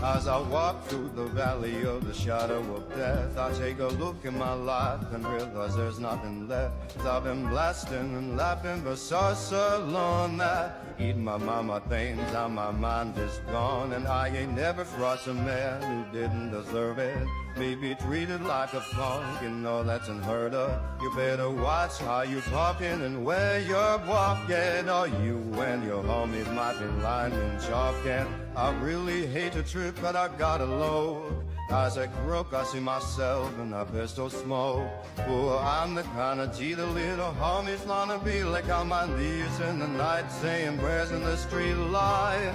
As I walk through the valley of the shadow of death, I take a look at my life and realize there's nothing left. I've been blasting and laughing for so long that eating my mama things and my mind is gone. And I ain't never crossed a man who didn't deserve it. Me be treated like a punk, you know that's unheard of. You better watch how you talking and where you're walking, or you and your homies might be lying and chalking. I really hate to trip, but I gotta load. As I croak, I see myself in a pistol smoke. Oh, I'm the kind of G the little homies wanna be, like on my knees in the night saying prayers in the street light.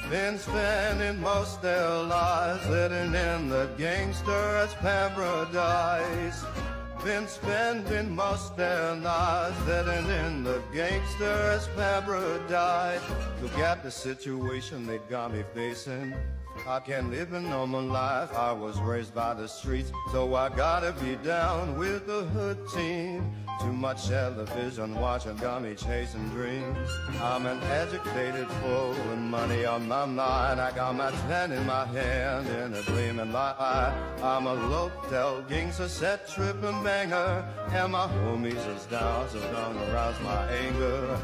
Been spending most their lives living in the gangster's paradise. Been spending most their lives living in the gangster's paradise. Look at the situation they got me facing. I can't live a normal life, I was raised by the streets, so I gotta be down with the hood team. Too much television watching got me chasing dreams. I'm an educated fool with money on my mind. I got my pen in my hand and a gleam in my eye. I'm a local gangster, set tripping banger, and my homies is down, so don't arouse my anger.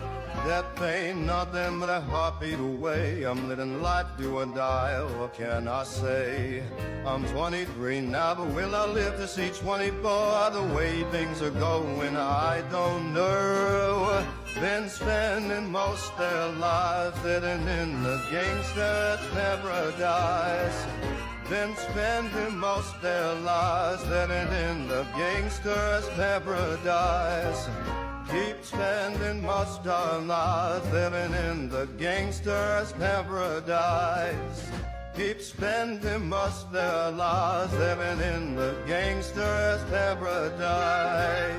Death ain't nothing but a heartbeat away. I'm living life, do or die, what can I say? I'm 23 now, but will I live to see 24? The way things are going, I don't know. Been spending most their lives living in the gangster's paradise. Been spending most their lives living in the gangster's paradise. Keep spending most our lives living in the gangster's paradise. Keep spending most their lives living in the gangster's paradise.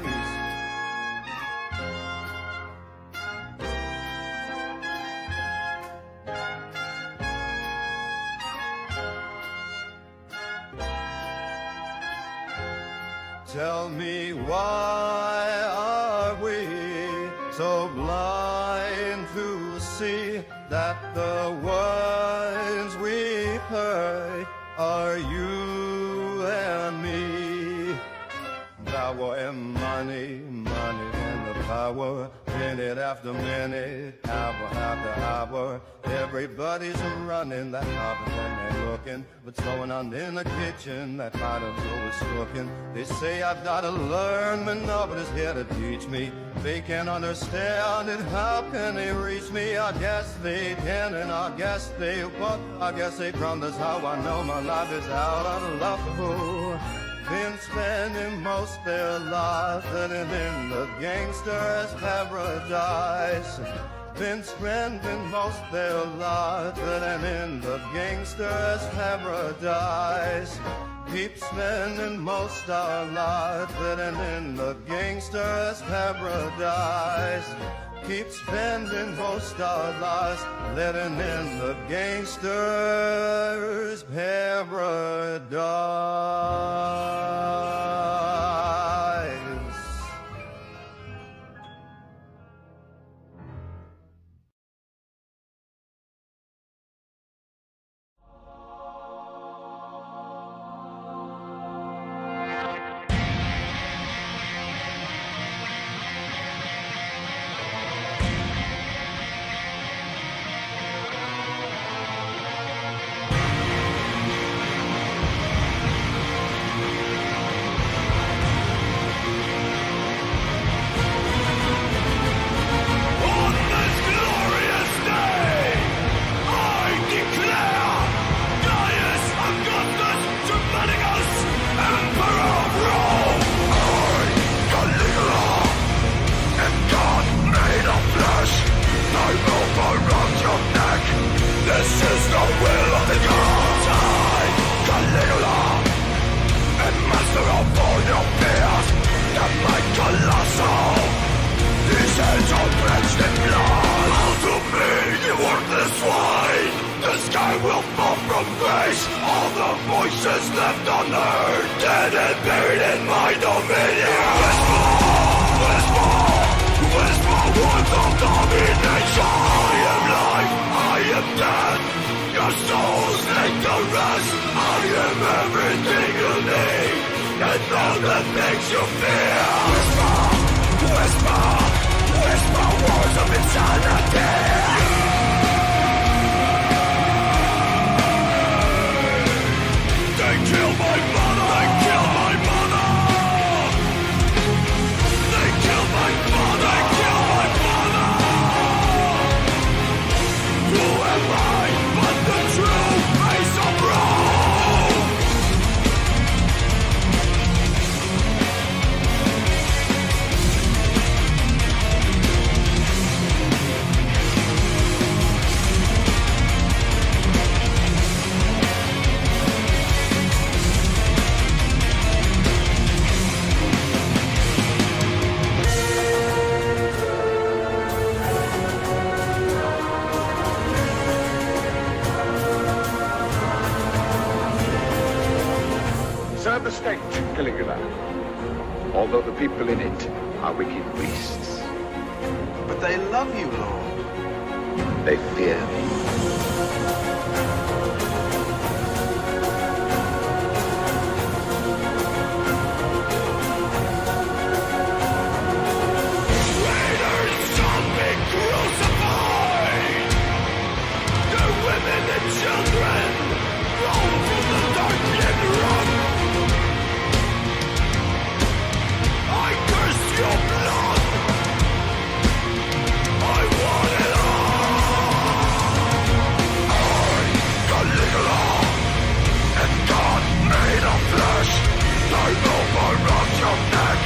Tell me why are we so blind to see that the ones we hurt are you and me? Power and money, money and the power, minute after minute, hour after hour. Everybody's running that house and they're looking. What's going on in the kitchen? That pot of dough is cooking. They say I've got to learn, but nobody's here to teach me. They can't understand it, how can they reach me? I guess they can and I guess they won't. I guess they from this how I know my life is out of love. Been spending most their lives living in the gangster's paradise. Been spending most their lives living in the gangster's paradise. Keep spending most our lives living in the gangster's paradise. Keep spending most our lives living in the gangster's paradise. This is the will of the gods. I, Caligula, am master of all your fears. The might colossal. These hands are drenched in blood. Bow to me, you worthless swine. The sky will fall from grace. All the voices left unheard, dead and buried in my dominion. Whisper, whisper words of domination. I am life, I am dead. Your souls naked. don't rest. I am everything you need, and all the things you fear. Whisper, whisper, whisper words of insanity. They kill my mother. They kill my mother. They kill my father. They kill my father. Who am I but the true face of Rome? Serve the state, Caligula. Although the people in it are wicked beasts, But they love you, Lord. they fear me. Traitors shall be crucified. Their women and children roll from the darkened room. I curse your blood. I want it all. I, Caligula, am God made of flesh. I overrun your neck.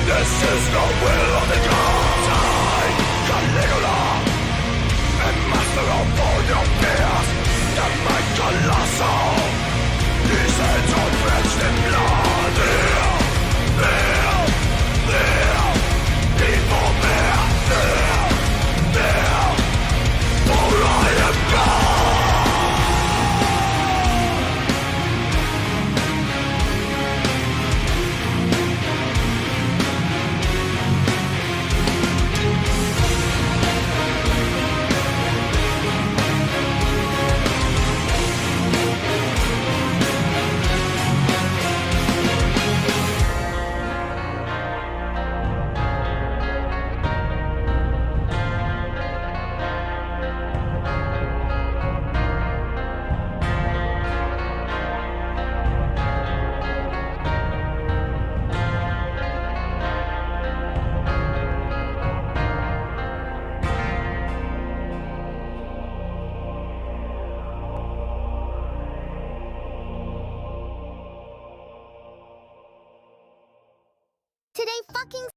This is the will of the gods. I, Caligula, am master of all your fears. The might colossal. These heads are drenched in blood. People there, for I am God. Today fucking...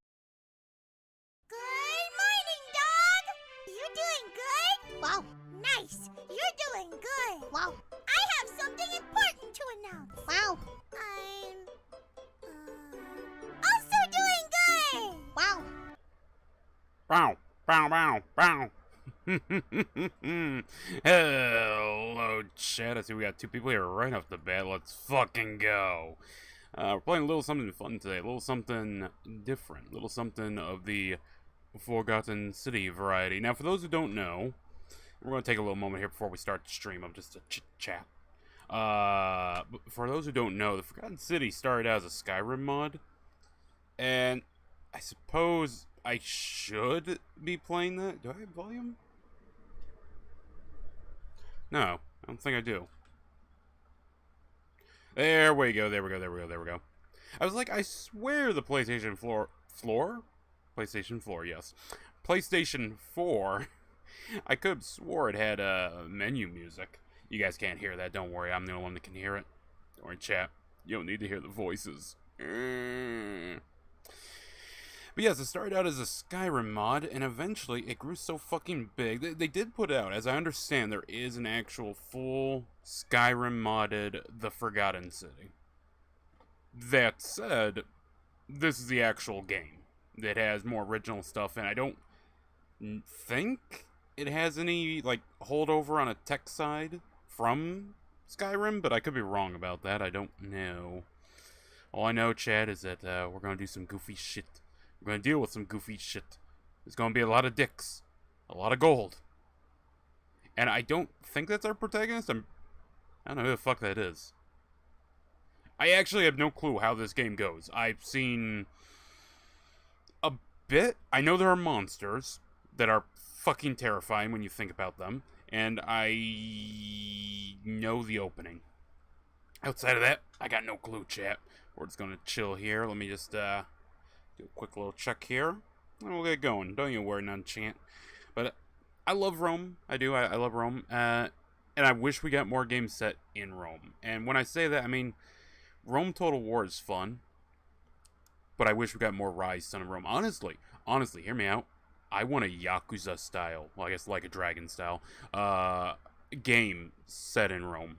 Good morning, dog! You doing good? Wow. Nice. You're doing good. Wow. I have something important to announce. Wow. I'm... also doing good! Wow. Bow, bow, bow, bow. Hello, chat. I see we got two people here right off the bat. Let's fucking go. We're playing a little something fun today. A little something different. A little something of the Forgotten City variety. Now, for those who don't know, we're going to take a little moment here before we start the stream of just a chit-chat. But for those who don't know, the Forgotten City started out as a Skyrim mod. And I suppose I should be playing that. Do I have volume? No, I don't think I do. There we go, there we go, there we go, there we go. I was like, I swear the PlayStation PlayStation 4, yes. PlayStation 4, I could have swore it had menu music. You guys can't hear that, don't worry, I'm the only one that can hear it. Don't worry, chat, you don't need to hear the voices. But yes, it started out as a Skyrim mod, and eventually it grew so fucking big. They did put out, as I understand, there is an actual full Skyrim modded The Forgotten City. That said, this is the actual game that has more original stuff, and I don't think it has any, like, holdover on a tech side from Skyrim, but I could be wrong about that. I don't know. All I know, Chad, is that we're going to do some goofy shit. We're going to deal with some goofy shit. There's going to be a lot of dicks. A lot of gold. And I don't think that's our protagonist. I don't know who the fuck that is. I actually have no clue how this game goes. I've seen a bit. I know there are monsters that are fucking terrifying when you think about them. And I know the opening. Outside of that, I got no clue, chat. We're just gonna chill here. Let me just do a quick little check here. And we'll get going. Don't you worry, none, chat. But I love Rome. I do. I love Rome. And I wish we got more games set in Rome. And when I say that, I mean, Rome Total War is fun. But I wish we got more Rise, Son of Rome. Honestly, hear me out. I want a Yakuza style, well, I guess like a Dragon style, game set in Rome.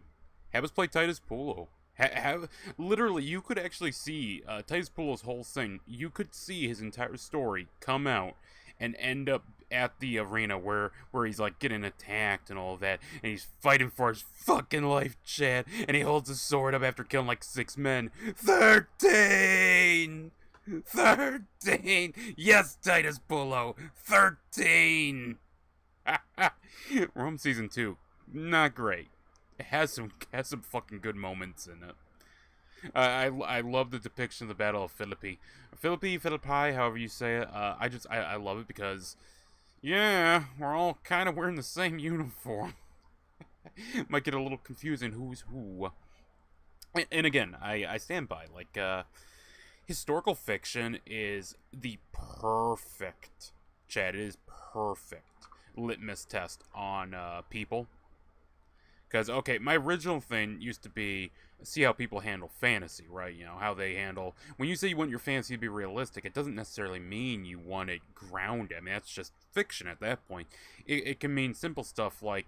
Have us play Titus Pulo. Literally, you could actually see Titus Pulo's whole thing. You could see his entire story come out and end up at the arena where he's like getting attacked and all of that, and he's fighting for his fucking life, Chad, and he holds his sword up after killing like 6 men. 13! 13! Yes, Titus Pulo! 13! Rome Season 2. Not great. It has some fucking good moments in it. I love the depiction of the Battle of Philippi, however you say it. I love it because, yeah, we're all kind of wearing the same uniform. Might get a little confusing who's who. And again, I stand by, like, historical fiction is the perfect, Chad, it is perfect litmus test on people. Because, okay, my original thing used to be, see how people handle fantasy, right? You know, how they handle, when you say you want your fantasy to be realistic, it doesn't necessarily mean you want it grounded. I mean, that's just fiction at that point. It can mean simple stuff like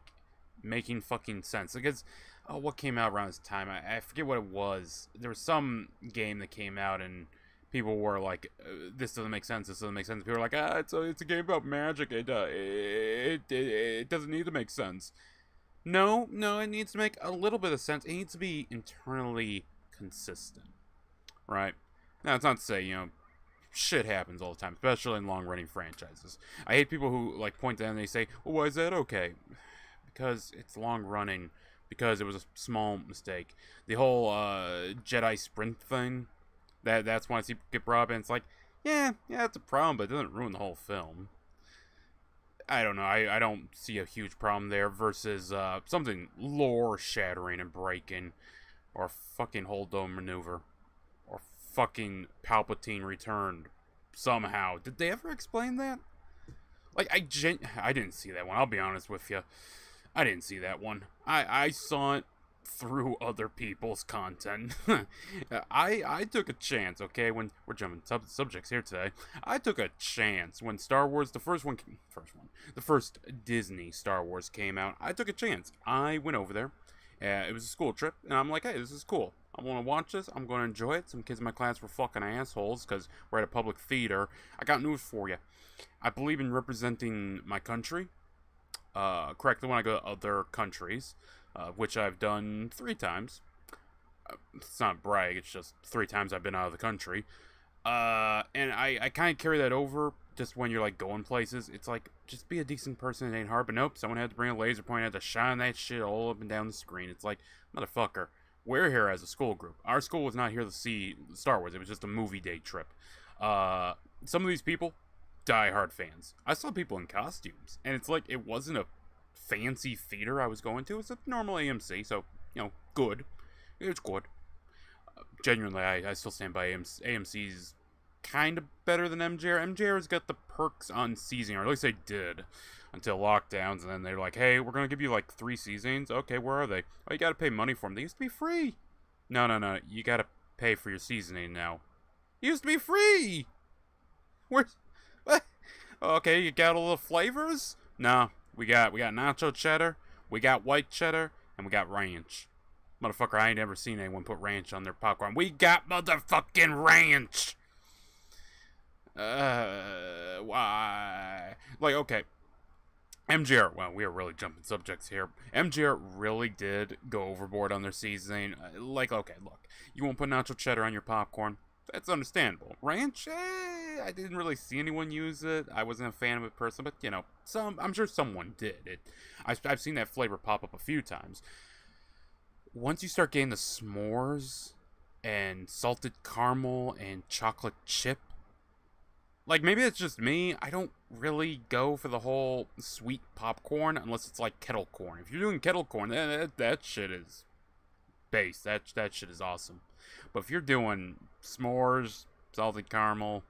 making fucking sense. Because, oh, what came out around this time? I forget what it was. There was some game that came out and people were like, this doesn't make sense, this doesn't make sense. People were like, it's a game about magic, it doesn't need to make sense. No, it needs to make a little bit of sense. It needs to be internally consistent, right? Now, it's not to say, you know, shit happens all the time, especially in long-running franchises. I hate people who, like, point down and they say, well, why is that okay? Because it's long-running, because it was a small mistake. The whole Jedi sprint thing, that's why I see get brought up, and it's like, yeah, it's a problem, but it doesn't ruin the whole film. I don't know, I don't see a huge problem there versus something lore-shattering and breaking, or fucking Hold Dome maneuver, or fucking Palpatine returned somehow. Did they ever explain that? Like, I didn't see that one, I'll be honest with you. I didn't see that one. I saw it through other people's content. I took a chance, okay, when we're jumping subjects here today. I took a chance when Star Wars, the first Disney Star Wars came out. I took a chance. I went over there. It was a school trip, and I'm like, hey, this is cool. I want to watch this. I'm going to enjoy it. Some kids in my class were fucking assholes because we're at a public theater. I got news for you. I believe in representing my country correctly when I go to other countries. Which I've done 3 times. It's not a brag, it's just 3 times I've been out of the country. And I kind of carry that over just when you're, like, going places. It's like, just be a decent person, it ain't hard. But nope, someone had to bring a laser pointer, had to shine that shit all up and down the screen. It's like, motherfucker, we're here as a school group. Our school was not here to see Star Wars. It was just a movie day trip. Some of these people, die-hard fans. I saw people in costumes, and it's like, it wasn't a fancy theater I was going to. It's a normal AMC, so, you know, good. It's good. Genuinely, I still stand by AMC's kind of better than MJR. MJR's got the perks on seasoning, or at least they did, until lockdowns, and then they're like, hey, we're gonna give you, like, 3 seasons. Okay, where are they? Oh, you gotta pay money for them. They used to be free. No, you gotta pay for your seasoning now. It used to be free! Where's... What? Okay, you got all the flavors? No. We got nacho cheddar, we got white cheddar, and we got ranch. Motherfucker, I ain't ever seen anyone put ranch on their popcorn. We got motherfucking ranch! Why? Like, okay. MJR, well, we are really jumping subjects here. MJR really did go overboard on their seasoning. Like, okay, look. You won't put nacho cheddar on your popcorn? That's understandable. Ranch? I didn't really see anyone use it. I wasn't a fan of it personally, but, you know, I'm sure someone did. I've seen that flavor pop up a few times. once you start getting the s'mores and salted caramel and chocolate chip, like, maybe it's just me, I don't really go for the whole sweet popcorn unless it's like kettle corn. If you're doing kettle corn, that shit is base. That shit is awesome. But if you're doing s'mores, salted caramel,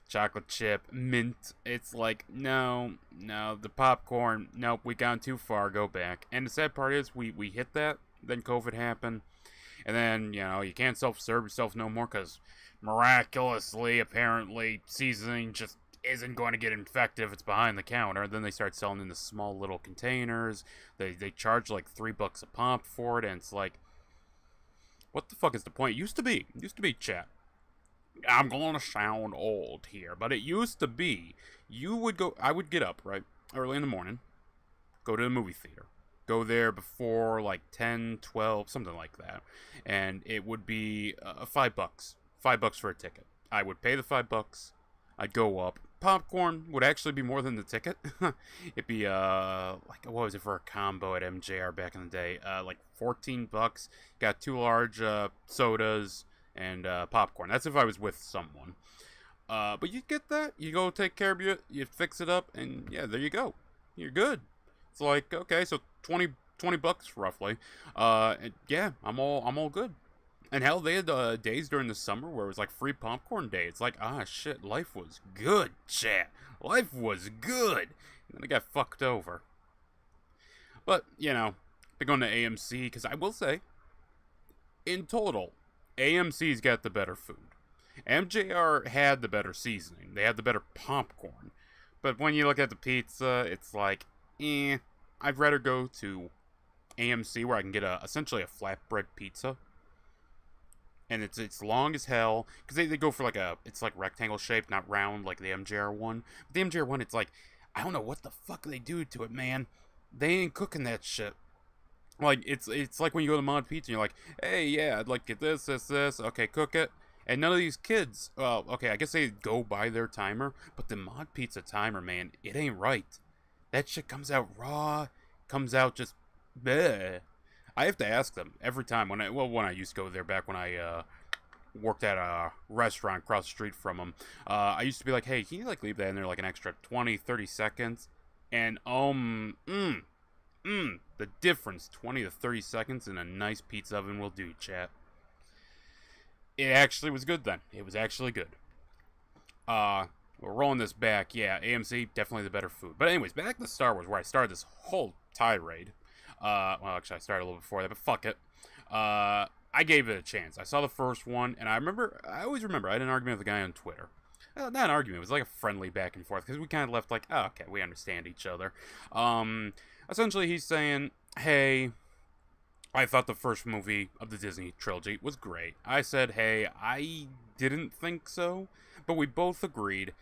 chocolate chip, mint, it's like, no, the popcorn, nope, we gone too far, go back. And the sad part is, we hit that, then COVID happened, and then, you know, you can't self-serve yourself no more, because miraculously, apparently, seasoning just isn't going to get infected if it's behind the counter. And then they start selling in the small little containers. They charge like $3 a pop for it, and it's like, what the fuck is the point? Used to be, chat. I'm gonna sound old here, but it used to be, I would get up, right, early in the morning, go to the movie theater, go there before, like, 10, 12, something like that, and it would be $5. $5 for a ticket. I would pay the $5, I'd go up, popcorn would actually be more than the ticket. It'd be, like, what was it for a combo at MJR back in the day, like, $14, got 2 large, sodas, and popcorn. That's if I was with someone. But you get that, you go take care of it, you fix it up, and yeah, there you go. You're good. It's like, okay, so $20 roughly. And yeah, I'm all good. And hell, they had days during the summer where it was like free popcorn day. It's like, ah, shit, life was good, chat. Life was good. And then I got fucked over. But, you know, been going to AMC, because I will say, in total, AMC's got the better food. MJR had the better seasoning. They had the better popcorn. But when you look at the pizza, it's like, I'd rather go to AMC where I can get essentially a flatbread pizza. And it's long as hell, because they go for it's like rectangle shaped, not round like the MJR one. But the MJR one, it's like, I don't know what the fuck they do to it, man. They ain't cooking that shit. Like, it's like when you go to Mod Pizza and you're like, hey, yeah, I'd like to get this, okay, cook it. And none of these kids, well, okay, I guess they go by their timer, but the Mod Pizza timer, man, it ain't right. That shit comes out raw, comes out just, bleh. I have to ask them every time when I used to go there back when I worked at a restaurant across the street from them. I used to be like, hey, can you like leave that in there like an extra 20, 30 seconds? And the difference, 20 to 30 seconds in a nice pizza oven will do, chat. It actually was good then. It was actually good. We're rolling this back. Yeah, AMC, definitely the better food. But anyways, back to Star Wars, where I started this whole tirade. Well, actually, I started a little before that, but fuck it. I gave it a chance. I saw the first one, and I always remember, I had an argument with a guy on Twitter. Not an argument, it was like a friendly back and forth, because we kind of left like, oh, okay, we understand each other. Essentially, he's saying, hey, I thought the first movie of the Disney trilogy was great. I said, hey, I didn't think so, but we both agreed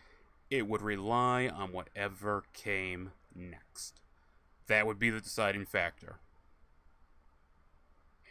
it would rely on whatever came next. That would be the deciding factor.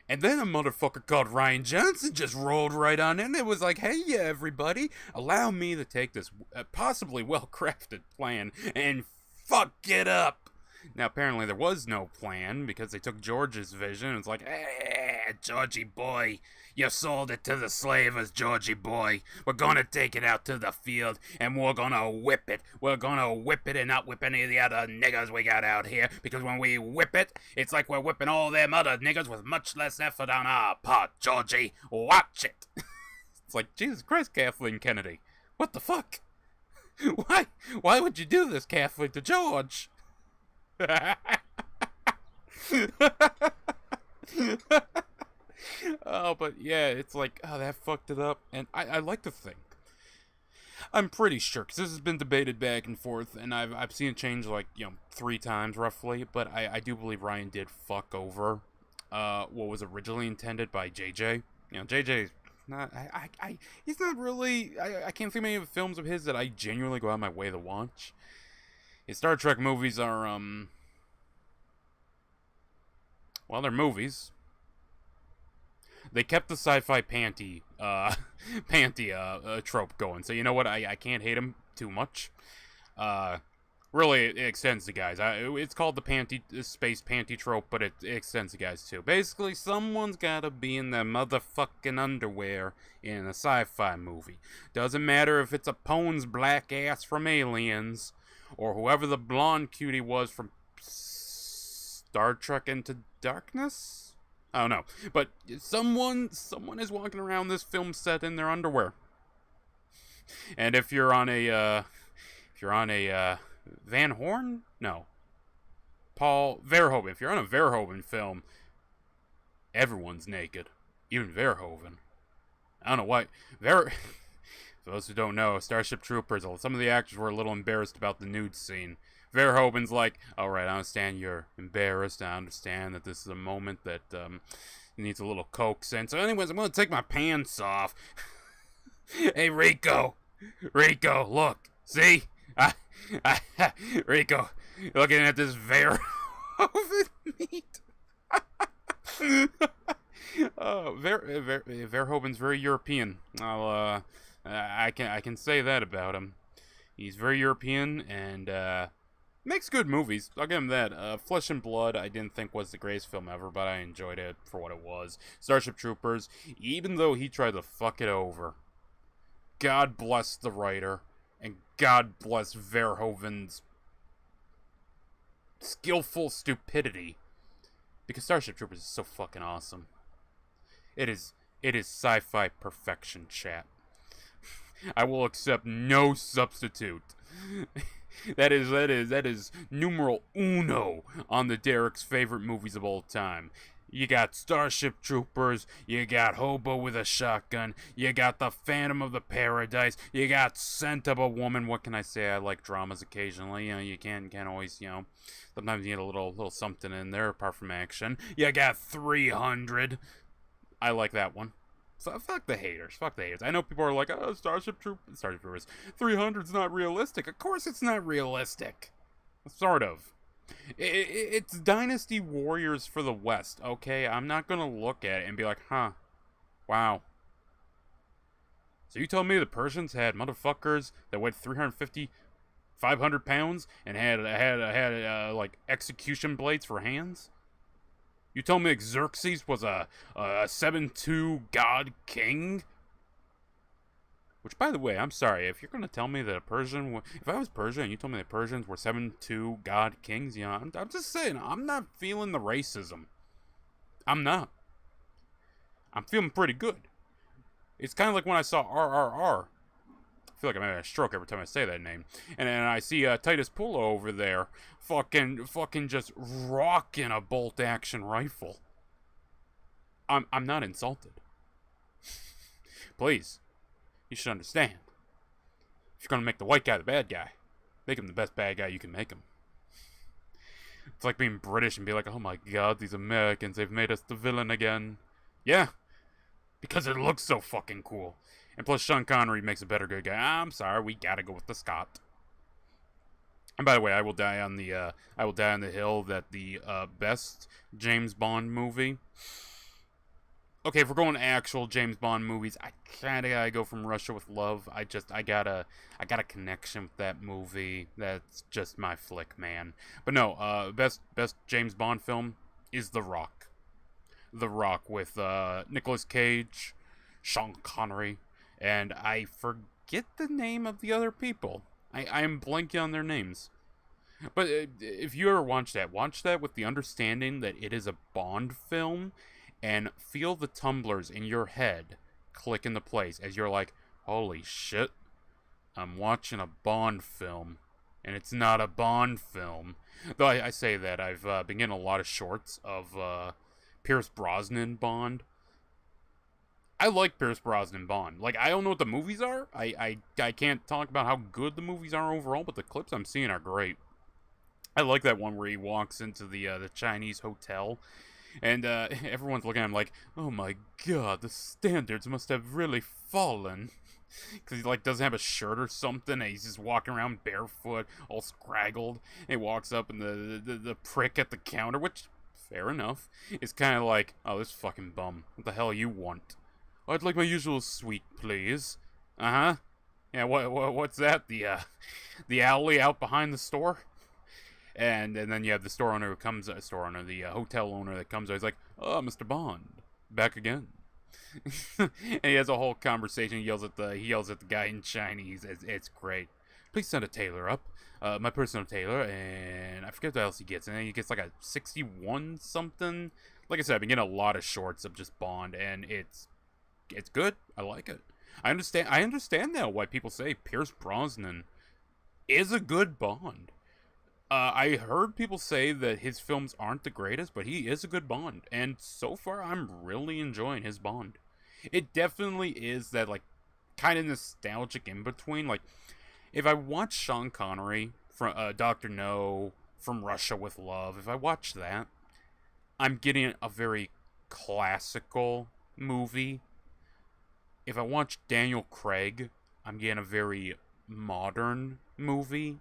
And then a motherfucker called Ryan Johnson just rolled right on in. It was like, hey, yeah, everybody, allow me to take this possibly well-crafted plan and fuck it up. Now, apparently there was no plan, because they took George's vision, and it's like, hey, Georgie boy, you sold it to the slavers, Georgie boy. We're gonna take it out to the field, and we're gonna whip it. We're gonna whip it and not whip any of the other niggers we got out here, because when we whip it, it's like we're whipping all them other niggers with much less effort on our part, Georgie. Watch it. It's like, Jesus Christ, Kathleen Kennedy. What the fuck? Why would you do this, Kathleen, to George? Oh, but yeah, it's like, oh, that fucked it up. And I like to think, I'm pretty sure, because this has been debated back and forth, and I've seen it change like, 3 times roughly, but I do believe Ryan did fuck over what was originally intended by JJ. JJ's not, he's not really, I can't think of any films of his that I genuinely go out of my way to watch. His Star Trek movies are, well, they're movies. They kept the sci-fi panty trope going, so you know what, I can't hate him too much. Really, it extends to guys. It's called the space panty trope, but it extends to guys too. Basically, someone's gotta be in their motherfucking underwear in a sci-fi movie. Doesn't matter if it's a Pone's black ass from Aliens, or whoever the blonde cutie was from Star Trek Into Darkness? I don't know. But someone is walking around this film set in their underwear. And if you're on a Van Horn? No. Paul Verhoeven. If you're on a Verhoeven film, everyone's naked. Even Verhoeven. I don't know why. For those who don't know, Starship Troopers, some of the actors were a little embarrassed about the nude scene. Verhoeven's like, alright, I understand you're embarrassed. I understand that this is a moment that needs a little coax in. So anyways, I'm going to take my pants off. Hey, Rico, look. See? Rico, looking at this Verhoeven meat. Verhoeven's very European. I can say that about him. He's very European and makes good movies. I'll give him that. Flesh and Blood, I didn't think was the greatest film ever, but I enjoyed it for what it was. Starship Troopers, even though he tried to fuck it over, God bless the writer. And God bless Verhoeven's skillful stupidity. Because Starship Troopers is so fucking awesome. It is sci-fi perfection, chat. I will accept no substitute. That is numeral uno on the Derek's favorite movies of all time. You got Starship Troopers, you got Hobo with a Shotgun, you got The Phantom of the Paradise, you got Scent of a Woman. What can I say? I like dramas occasionally. You can't always, sometimes you need a little something in there apart from action. You got 300. I like that one. So fuck the haters. I know people are like, oh, Starship Troopers. 300's not realistic. Of course it's not realistic. Sort of. It's Dynasty Warriors for the West, okay? I'm not gonna look at it and be like, huh, wow. So you told me the Persians had motherfuckers that weighed 350, 500 pounds and had like execution blades for hands? You told me Xerxes was a 7'2" god king? Which, by the way, I'm sorry, if you're going to tell me that if I was Persian and you told me that Persians were 7'2" god kings, I'm just saying, I'm not feeling the racism. I'm not. I'm feeling pretty good. It's kind of like when I saw RRR. I feel like I'm having a stroke every time I say that name. And then I see Titus Pullo over there, fucking just rocking a bolt-action rifle. I'm not insulted. Please. You should understand. If you're gonna make the white guy the bad guy, make him the best bad guy you can make him. It's like being British and be like, oh my god, these Americans, they've made us the villain again. Yeah, because it looks so fucking cool. And plus Sean Connery makes a better good guy. I'm sorry, we gotta go with the Scot. And by the way, I will die on the hill that the best James Bond movie. Okay, if we're going actual James Bond movies, I kinda gotta go From Russia with Love. I got a connection with that movie. That's just my flick, man. But no, best James Bond film is The Rock. The Rock with Nicolas Cage, Sean Connery, and I forget the name of the other people. I am blanking on their names. But if you ever watch that with the understanding that it is a Bond film. And feel the tumblers in your head click into place as you're like, holy shit, I'm watching a Bond film, and it's not a Bond film. Though I say that, I've been getting a lot of shorts of Pierce Brosnan Bond. I like Pierce Brosnan Bond. Like, I don't know what the movies are. I can't talk about how good the movies are overall, but the clips I'm seeing are great. I like that one where he walks into the Chinese hotel. And everyone's looking at him like, oh my god, the standards must have really fallen. Because he like doesn't have a shirt or something, and he's just walking around barefoot, all scraggled. And he walks up, and the prick at the counter, which, fair enough, is kind of like, oh, this fucking bum. What the hell you want? I'd like my usual sweet, please. Uh-huh. Yeah, what's that? The alley out behind the store? And then you have the store owner who comes, the hotel owner that comes. He's like, "Oh, Mr. Bond, back again." And he has a whole conversation. He yells at the guy in Chinese. It's great. Please send a tailor up, my personal tailor, and I forget what else he gets. And then he gets like a 61 something. Like I said, I've been getting a lot of shorts of just Bond, and it's good. I like it. I understand now why people say Pierce Brosnan is a good Bond. I heard people say that his films aren't the greatest, but he is a good Bond, and so far I'm really enjoying his Bond. It definitely is that, like, kind of nostalgic in between. Like, if I watch Sean Connery from Dr. No, From Russia with Love, if I watch that, I'm getting a very classical movie. If I watch Daniel Craig, I'm getting a very modern movie,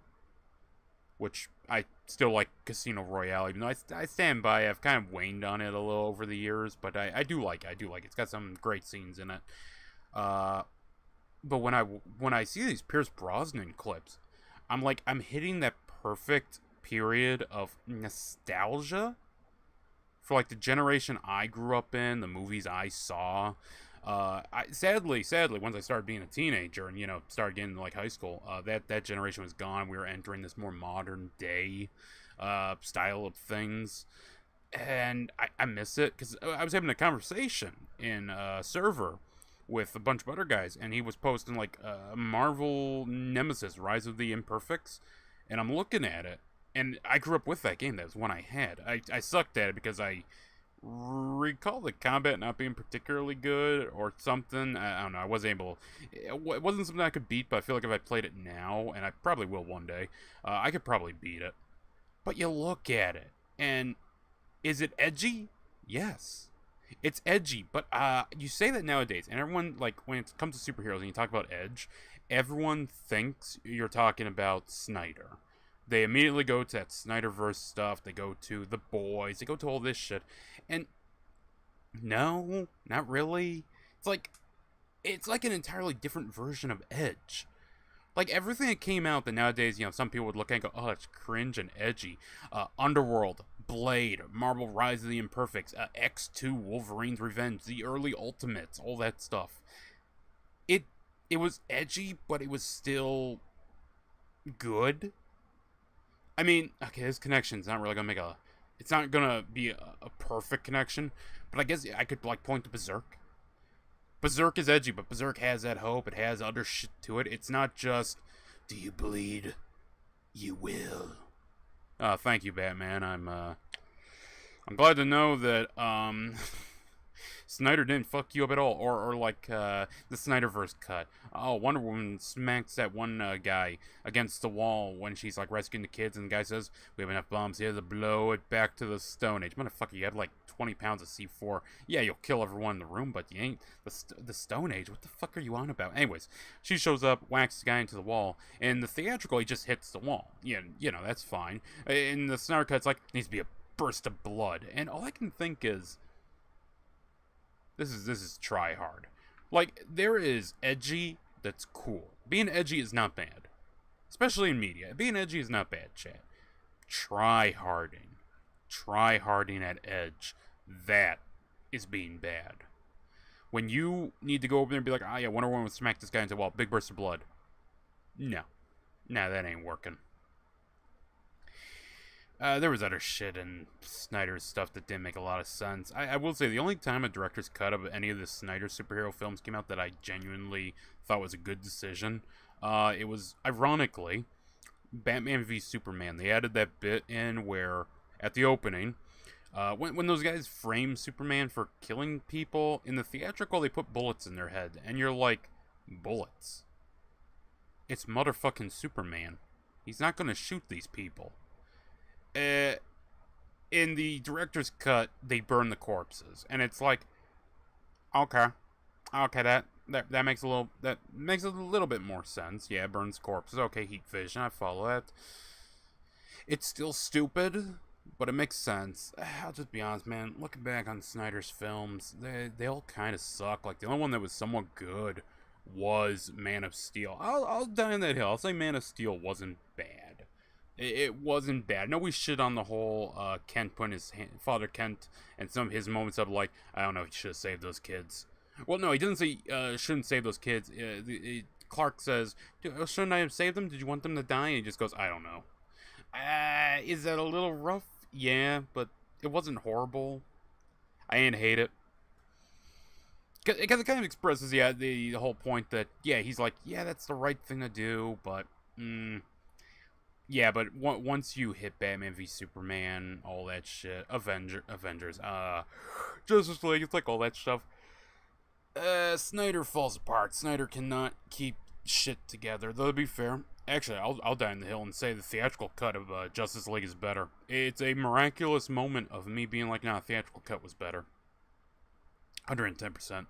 which I still like Casino Royale, even though I stand by. I've kind of waned on it a little over the years, but I do like it. It's got some great scenes in it. But when I see these Pierce Brosnan clips, I'm hitting that perfect period of nostalgia for like the generation I grew up in, the movies I saw. Sadly, once I started being a teenager and, started getting to, like, high school, that generation was gone. We were entering this more modern day style of things, and I miss it, because I was having a conversation in a server with a bunch of other guys, and he was posting, like, Marvel Nemesis, Rise of the Imperfects, and I'm looking at it, and I grew up with that game. That was one I had. I sucked at it because I recall the combat not being particularly good or something. I don't know. I wasn't able. It wasn't something I could beat, but I feel like if I played it now, and I probably will one day, I could probably beat it. But you look at it, and is it edgy? Yes, it's edgy. But you say that nowadays, and everyone, like, when it comes to superheroes and you talk about edge, everyone thinks you're talking about Snyder. They immediately go to that Snyderverse stuff. They go to The Boys. They go to all this shit. And no, not really. It's like an entirely different version of edge. Like, everything that came out that nowadays, some people would look at and go, "Oh, it's cringe and edgy." Underworld, Blade, Marvel Rise of the Imperfects, X2, Wolverine's Revenge, the early Ultimates, all that stuff. It was edgy, but it was still good. I mean, okay, this connection's not really gonna make it's not gonna be a perfect connection, but I guess I could, like, point to Berserk. Berserk is edgy, but Berserk has that hope. It has other shit to it. It's not just, "Do you bleed? You will." Thank you, Batman. I'm glad to know that, Snyder didn't fuck you up at all, or like, the Snyderverse cut. Oh, Wonder Woman smacks that one guy against the wall when she's, like, rescuing the kids, and the guy says, "We have enough bombs here to blow it back to the Stone Age." Motherfucker, you have, like, 20 pounds of C4. Yeah, you'll kill everyone in the room, but you ain't the Stone Age. What the fuck are you on about? Anyways, she shows up, whacks the guy into the wall, and the theatrical, he just hits the wall. Yeah, that's fine. In the Snyder cut, it's like, needs to be a burst of blood, and all I can think is, This is try hard. Like, there is edgy that's cool. Being edgy is not bad. Especially in media. Being edgy is not bad, chat. Try harding at edge. That is being bad. When you need to go over there and be like, "Ah, yeah, Wonder Woman would smack this guy into the wall. Big burst of blood." No, that ain't working. There was other shit in Snyder's stuff that didn't make a lot of sense. I will say, the only time a director's cut of any of the Snyder superhero films came out that I genuinely thought was a good decision, it was, ironically, Batman v Superman. They added that bit in where, at the opening, when those guys frame Superman for killing people, in the theatrical, they put bullets in their head, and you're like, bullets? It's motherfucking Superman. He's not gonna shoot these people. In the director's cut, they burn the corpses, and it's like, okay, that makes a little bit more sense. Yeah, burns corpses. Okay, heat vision, I follow that. It's still stupid, but it makes sense. I'll just be honest, man. Looking back on Snyder's films, they all kind of suck. Like, the only one that was somewhat good was Man of Steel. I'll die on that hill. I'll say Man of Steel wasn't bad. It wasn't bad. No, we shit on the whole Kent putting his Father Kent and some of his moments of like, I don't know, he should have saved those kids. Well, no, he doesn't say shouldn't save those kids. Clark says, shouldn't I have saved them? Did you want them to die? And he just goes, I don't know. Is that a little rough? Yeah, but it wasn't horrible. I didn't hate it. Because it kind of expresses, the whole point that, he's like, that's the right thing to do, but, but once you hit Batman v Superman, all that shit, Avengers, Justice League, it's like all that stuff, Snyder falls apart. Snyder cannot keep shit together, though to be fair, actually, I'll die on the hill and say the theatrical cut of Justice League is better. It's a miraculous moment of me being like, nah, theatrical cut was better. 110%.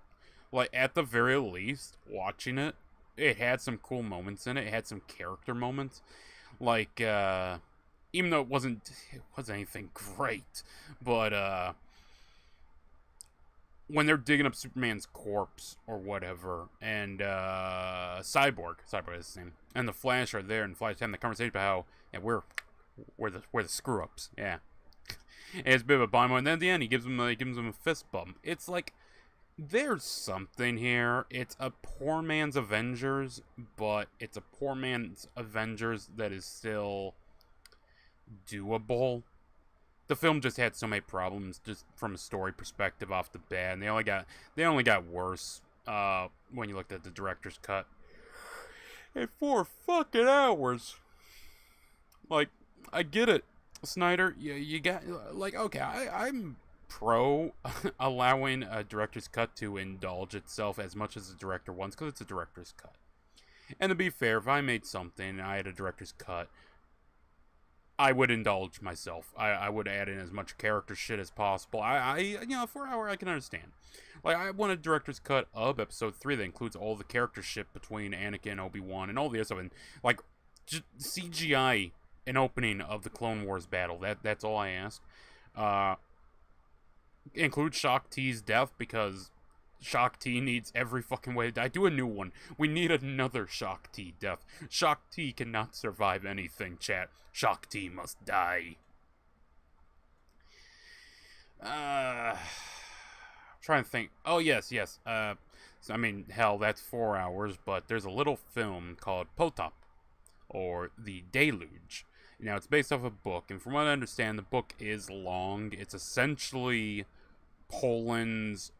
Like, at the very least, watching it, it had some cool moments in it. It had some character moments. Like, even though it wasn't anything great, but, when they're digging up Superman's corpse or whatever, and Cyborg is his name, and the Flash are there, and Flash having the conversation about how we're the screw ups, and it's a bit of a bummer. And then at the end, he gives him a fist bump. It's like there's something here. It's a poor man's Avengers, but it's a poor man's Avengers that is still doable. The film just had so many problems, just from a story perspective off the bat, and they only got worse when you looked at the director's cut. And 4 fucking hours. Like, I get it, Snyder. You got, like, okay, I'm pro allowing a director's cut to indulge itself as much as the director wants, because it's a director's cut. And to be fair, if I made something and I had a director's cut, I would indulge myself. I would add in as much character shit as possible. 4 hour I can understand. Like, I want a director's cut of episode 3 that includes all the character shit between Anakin and Obi-Wan and all the other stuff. And, like, just CGI an opening of the Clone Wars battle. That's all I ask. Include Shaak Ti's death, because Shaak Ti needs every fucking way to die. Do a new one. We need another Shaak Ti death. Shaak Ti cannot survive anything, chat. Shaak Ti must die. Trying to think. Oh, yes. I mean, hell, that's 4 hours, but there's a little film called Potop, or The Deluge. Now, it's based off a book, and from what I understand, the book is long. It's essentially Poland's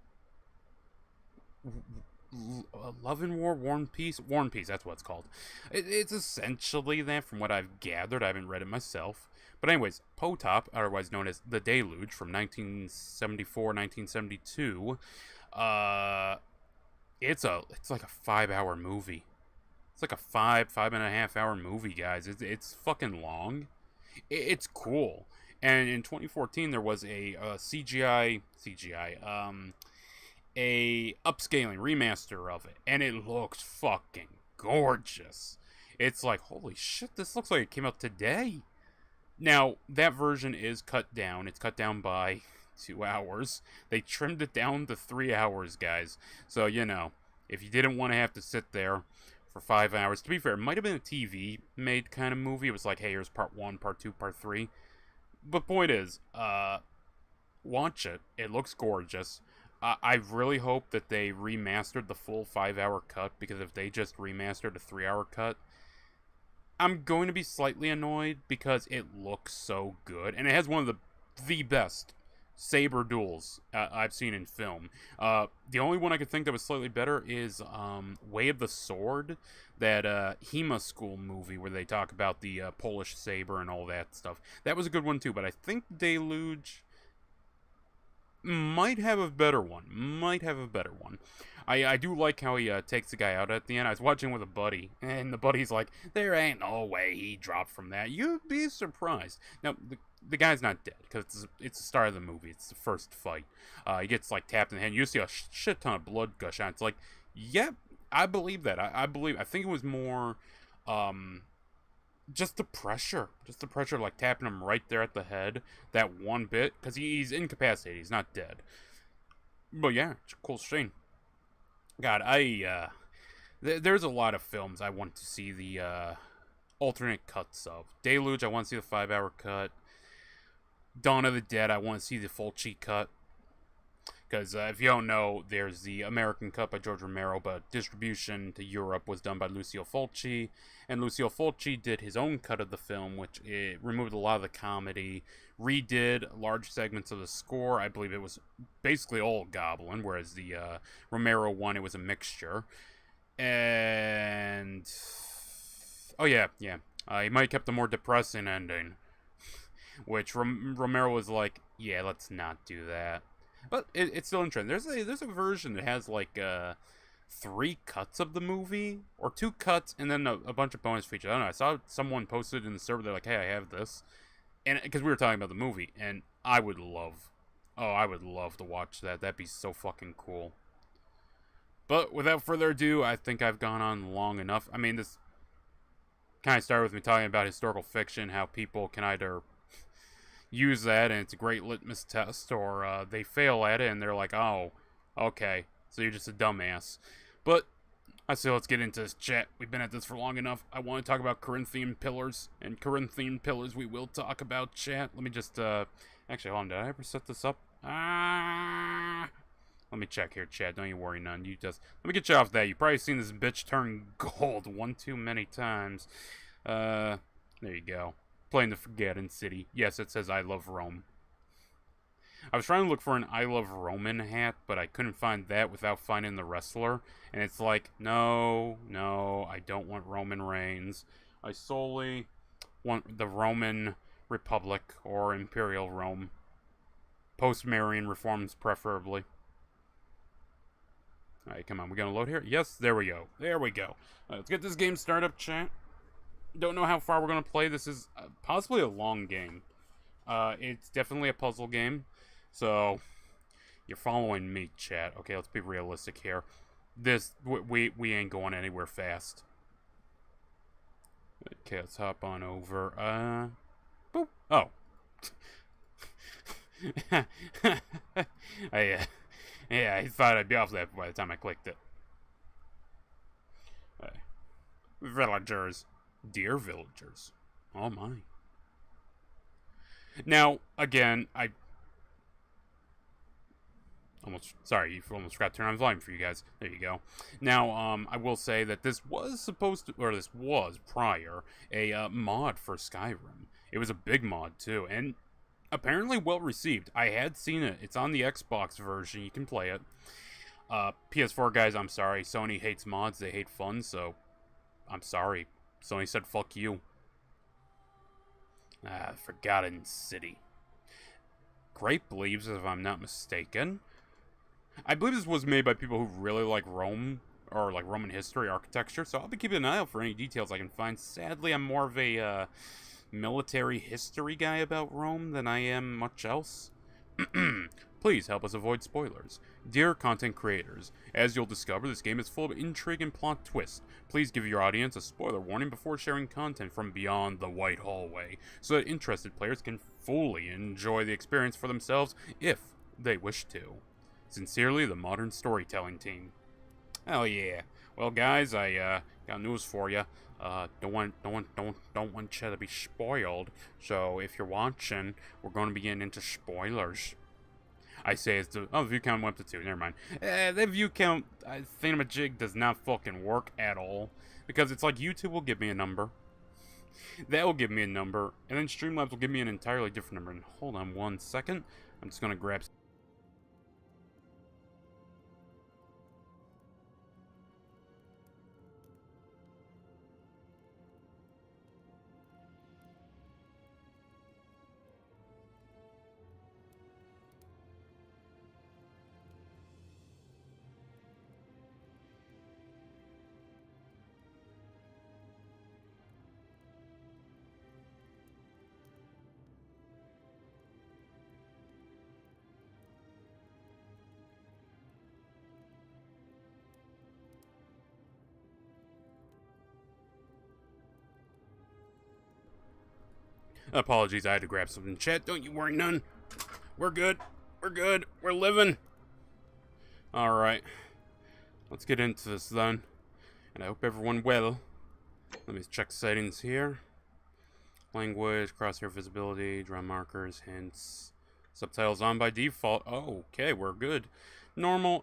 Love and War, War and Peace, that's what it's called. It's essentially that, from what I've gathered. I haven't read it myself. But anyways, Potop, otherwise known as The Deluge, from 1974, 1972, it's like a 5-hour movie. It's like a 5.5 hour movie, guys. It's fucking long. It's cool. And in 2014, there was a CGI, a upscaling remaster of it, and it looks fucking gorgeous. It's like, holy shit, this looks like it came out today. Now, that version is cut down. It's cut down by 2 hours. They trimmed it down to 3 hours, guys. So, if you didn't want to have to sit there for 5 hours, to be fair, it might have been a TV-made kind of movie. It was like, hey, here's part 1, part 2, part 3. But point is, watch it. It looks gorgeous. I really hope that they remastered the full 5-hour cut, because if they just remastered a 3-hour cut, I'm going to be slightly annoyed, because it looks so good. And it has one of the best saber duels I've seen in film. The only one I could think that was slightly better is Way of the Sword, that HEMA School movie where they talk about the Polish saber and all that stuff. That was a good one too, but I think Deluge might have a better one. I do like how he takes the guy out at the end. I was watching with a buddy, and the buddy's like, there ain't no way he dropped from that. You'd be surprised. Now, the guy's not dead, because it's the start of the movie. It's the first fight. He gets, like, tapped in the hand. You see a shit ton of blood gush out. It's like, yep, I believe that. I think it was more, just the pressure, like tapping him right there at the head, that one bit, because he's incapacitated, he's not dead. But yeah, it's a cool scene. God, There's a lot of films I want to see the alternate cuts of. Deluge, I want to see the 5-hour cut. Dawn of the Dead, I want to see the Fulci cut. Because if you don't know, there's the American cut by George Romero, but distribution to Europe was done by Lucio Fulci. And Lucio Fulci did his own cut of the film, which it removed a lot of the comedy, redid large segments of the score. I believe it was basically all Goblin, whereas the Romero one, it was a mixture. And... oh, yeah. He might have kept a more depressing ending. Which Romero was like, yeah, let's not do that. But it's still interesting. There's a version that has like 3 cuts of the movie, or 2 cuts and then a bunch of bonus features. I don't know. I saw someone posted in the server. They're like, "Hey, I have this," and because we were talking about the movie, and I would love to watch that. That'd be so fucking cool. But without further ado, I think I've gone on long enough. I mean, this kind of started with me talking about historical fiction, how people can either use that and it's a great litmus test, or they fail at it and they're like, oh, okay, so you're just a dumbass. But I say let's get into this chat. We've been at this for long enough. I want to talk about Corinthian pillars, and Corinthian pillars we will talk about, chat. Let me just actually, hold on, did I ever set this up? Let me check here, chat. Don't you worry none. You just let me get you off that. You've probably seen this bitch turn gold one too many times. There you go. Playing the Forgotten City. Yes, it says I love Rome. I was trying to look for an I love Roman hat, but I couldn't find that without finding the wrestler. And it's like, no, I don't want Roman Reigns. I solely want the Roman Republic or Imperial Rome. Post-Marian reforms, preferably. Alright, come on. We gonna load here? Yes, there we go. There we go. Let's get this game started up, chat. Don't know how far we're going to play. This is possibly a long game. It's definitely a puzzle game. So, you're following me, chat. Okay, let's be realistic here. We ain't going anywhere fast. Okay, let's hop on over. Boop. Oh. Yeah, I thought I'd be off that by the time I clicked it. Villagers. Dear villagers. Oh my. Now, again, I almost forgot to turn on volume for you guys. There you go. Now, I will say that this was prior a mod for Skyrim. It was a big mod too, and apparently well received. I had seen it. It's on the Xbox version. You can play it. PS4 guys, I'm sorry. Sony hates mods. They hate fun, so I'm sorry. Sony said, fuck you. Forgotten City. Grape Leaves, if I'm not mistaken. I believe this was made by people who really like Rome, or like Roman history, architecture, so I'll be keeping an eye out for any details I can find. Sadly, I'm more of a military history guy about Rome than I am much else. Please help us avoid spoilers. Dear content creators, as you'll discover, this game is full of intrigue and plot twists. Please give your audience a spoiler warning before sharing content from beyond the White Hallway, so that interested players can fully enjoy the experience for themselves if they wish to. Sincerely, the Modern Storytelling Team. Hell yeah. Well, guys, I got news for you. Don't want you to be spoiled. So if you're watching, we're going to be getting into spoilers. I say it's the view count went up to 2. Never mind. That view count thingamajig does not fucking work at all, because it's like YouTube will give me a number, that will give me a number, and then Streamlabs will give me an entirely different number. And hold on one second. I'm just gonna grab. Apologies, I had to grab something in chat. Don't you worry none. We're good. We're good. We're living. Alright. Let's get into this then. And I hope everyone well. Let me check settings here. Language, crosshair visibility, draw markers, hints. Subtitles on by default. Oh, okay, we're good. Normal,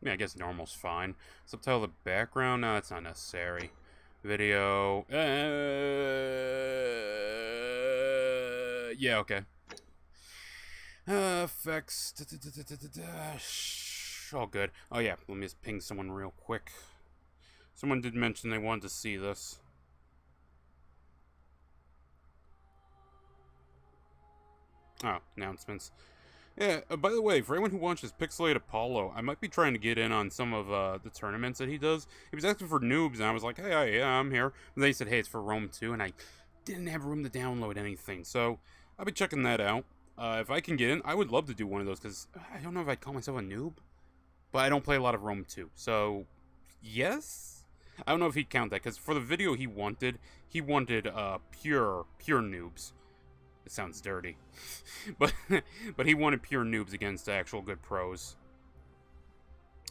yeah, I guess normal's fine. Subtitle the background? No, that's not necessary. Video. Yeah, okay. Effects. All good. Oh, yeah, let me just ping someone real quick. Someone did mention they wanted to see this. Oh, announcements. Yeah, by the way, for anyone who watches Pixelated Apollo, I might be trying to get in on some of the tournaments that he does. He was asking for noobs, and I was like, hey, yeah, I'm here. And they said, hey, it's for Rome 2, and I didn't have room to download anything. So, I'll be checking that out. If I can get in, I would love to do one of those, because I don't know if I'd call myself a noob, but I don't play a lot of Rome 2. So, yes? I don't know if he'd count that, because for the video he wanted pure noobs. It sounds dirty. but he wanted pure noobs against actual good pros.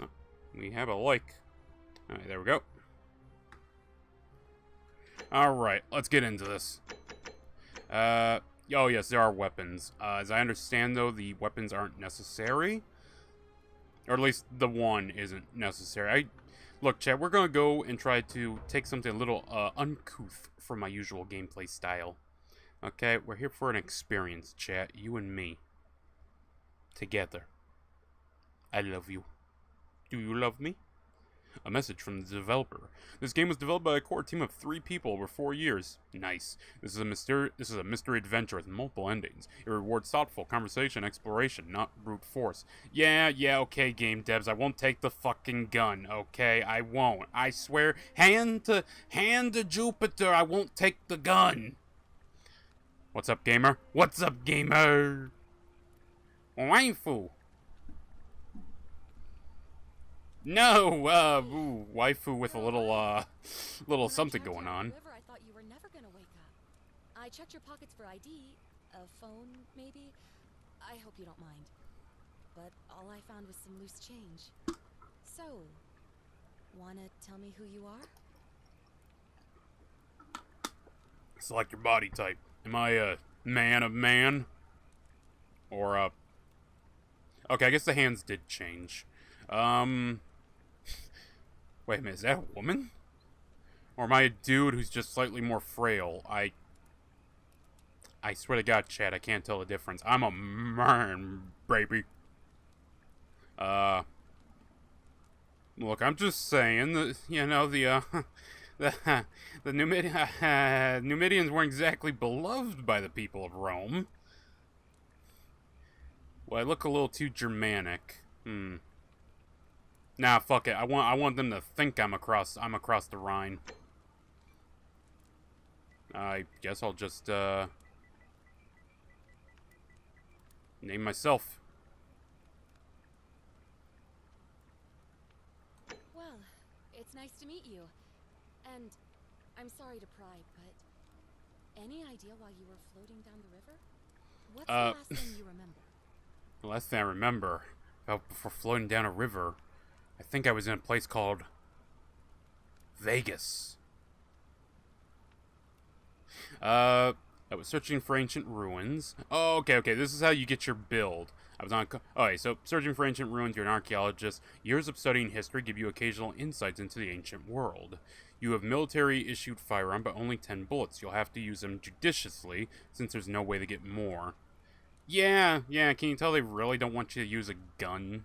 Oh, we have a like. Alright, there we go. Alright, let's get into this. Oh yes, there are weapons. As I understand though, the weapons aren't necessary. Or at least the one isn't necessary. Look, chat, we're gonna go and try to take something a little uncouth from my usual gameplay style. Okay, we're here for an experience, chat. You and me. Together. I love you. Do you love me? A message from the developer. This game was developed by a core team of 3 people over 4 years. Nice. This is a mystery adventure with multiple endings. It rewards thoughtful conversation, exploration, not brute force. Yeah, okay, game devs. I won't take the fucking gun, okay? I won't. I swear. Hand to Jupiter, I won't take the gun. What's up, gamer? What's up, gamer? Waifu. No, ooh, waifu with a little something going on. I thought you were never gonna wake up. I checked your pockets for ID, a phone, maybe. I hope you don't mind. But all I found was some loose change. So, wanna tell me who you are? Select your body type. Am I a man of man? Or okay, I guess the hands did change. Wait a minute, is that a woman? Or am I a dude who's just slightly more frail? I swear to God, Chad, I can't tell the difference. I'm a man, baby. Look, I'm just saying that, you know, the Numidians weren't exactly beloved by the people of Rome. Well, I look a little too Germanic. Nah, fuck it. I want them to think I'm across the Rhine. I guess I'll just name myself. Well, it's nice to meet you. And I'm sorry to pry, but any idea why you were floating down the river? What's the last thing you remember? The last thing I remember about before floating down a river, I think I was in a place called Vegas. I was searching for ancient ruins. Oh, okay, this is how you get your build. I was on... Okay, so searching for ancient ruins, you're an archaeologist. Years of studying history give you occasional insights into the ancient world. You have military-issued firearm, but only 10 bullets. You'll have to use them judiciously, since there's no way to get more. Yeah, can you tell they really don't want you to use a gun?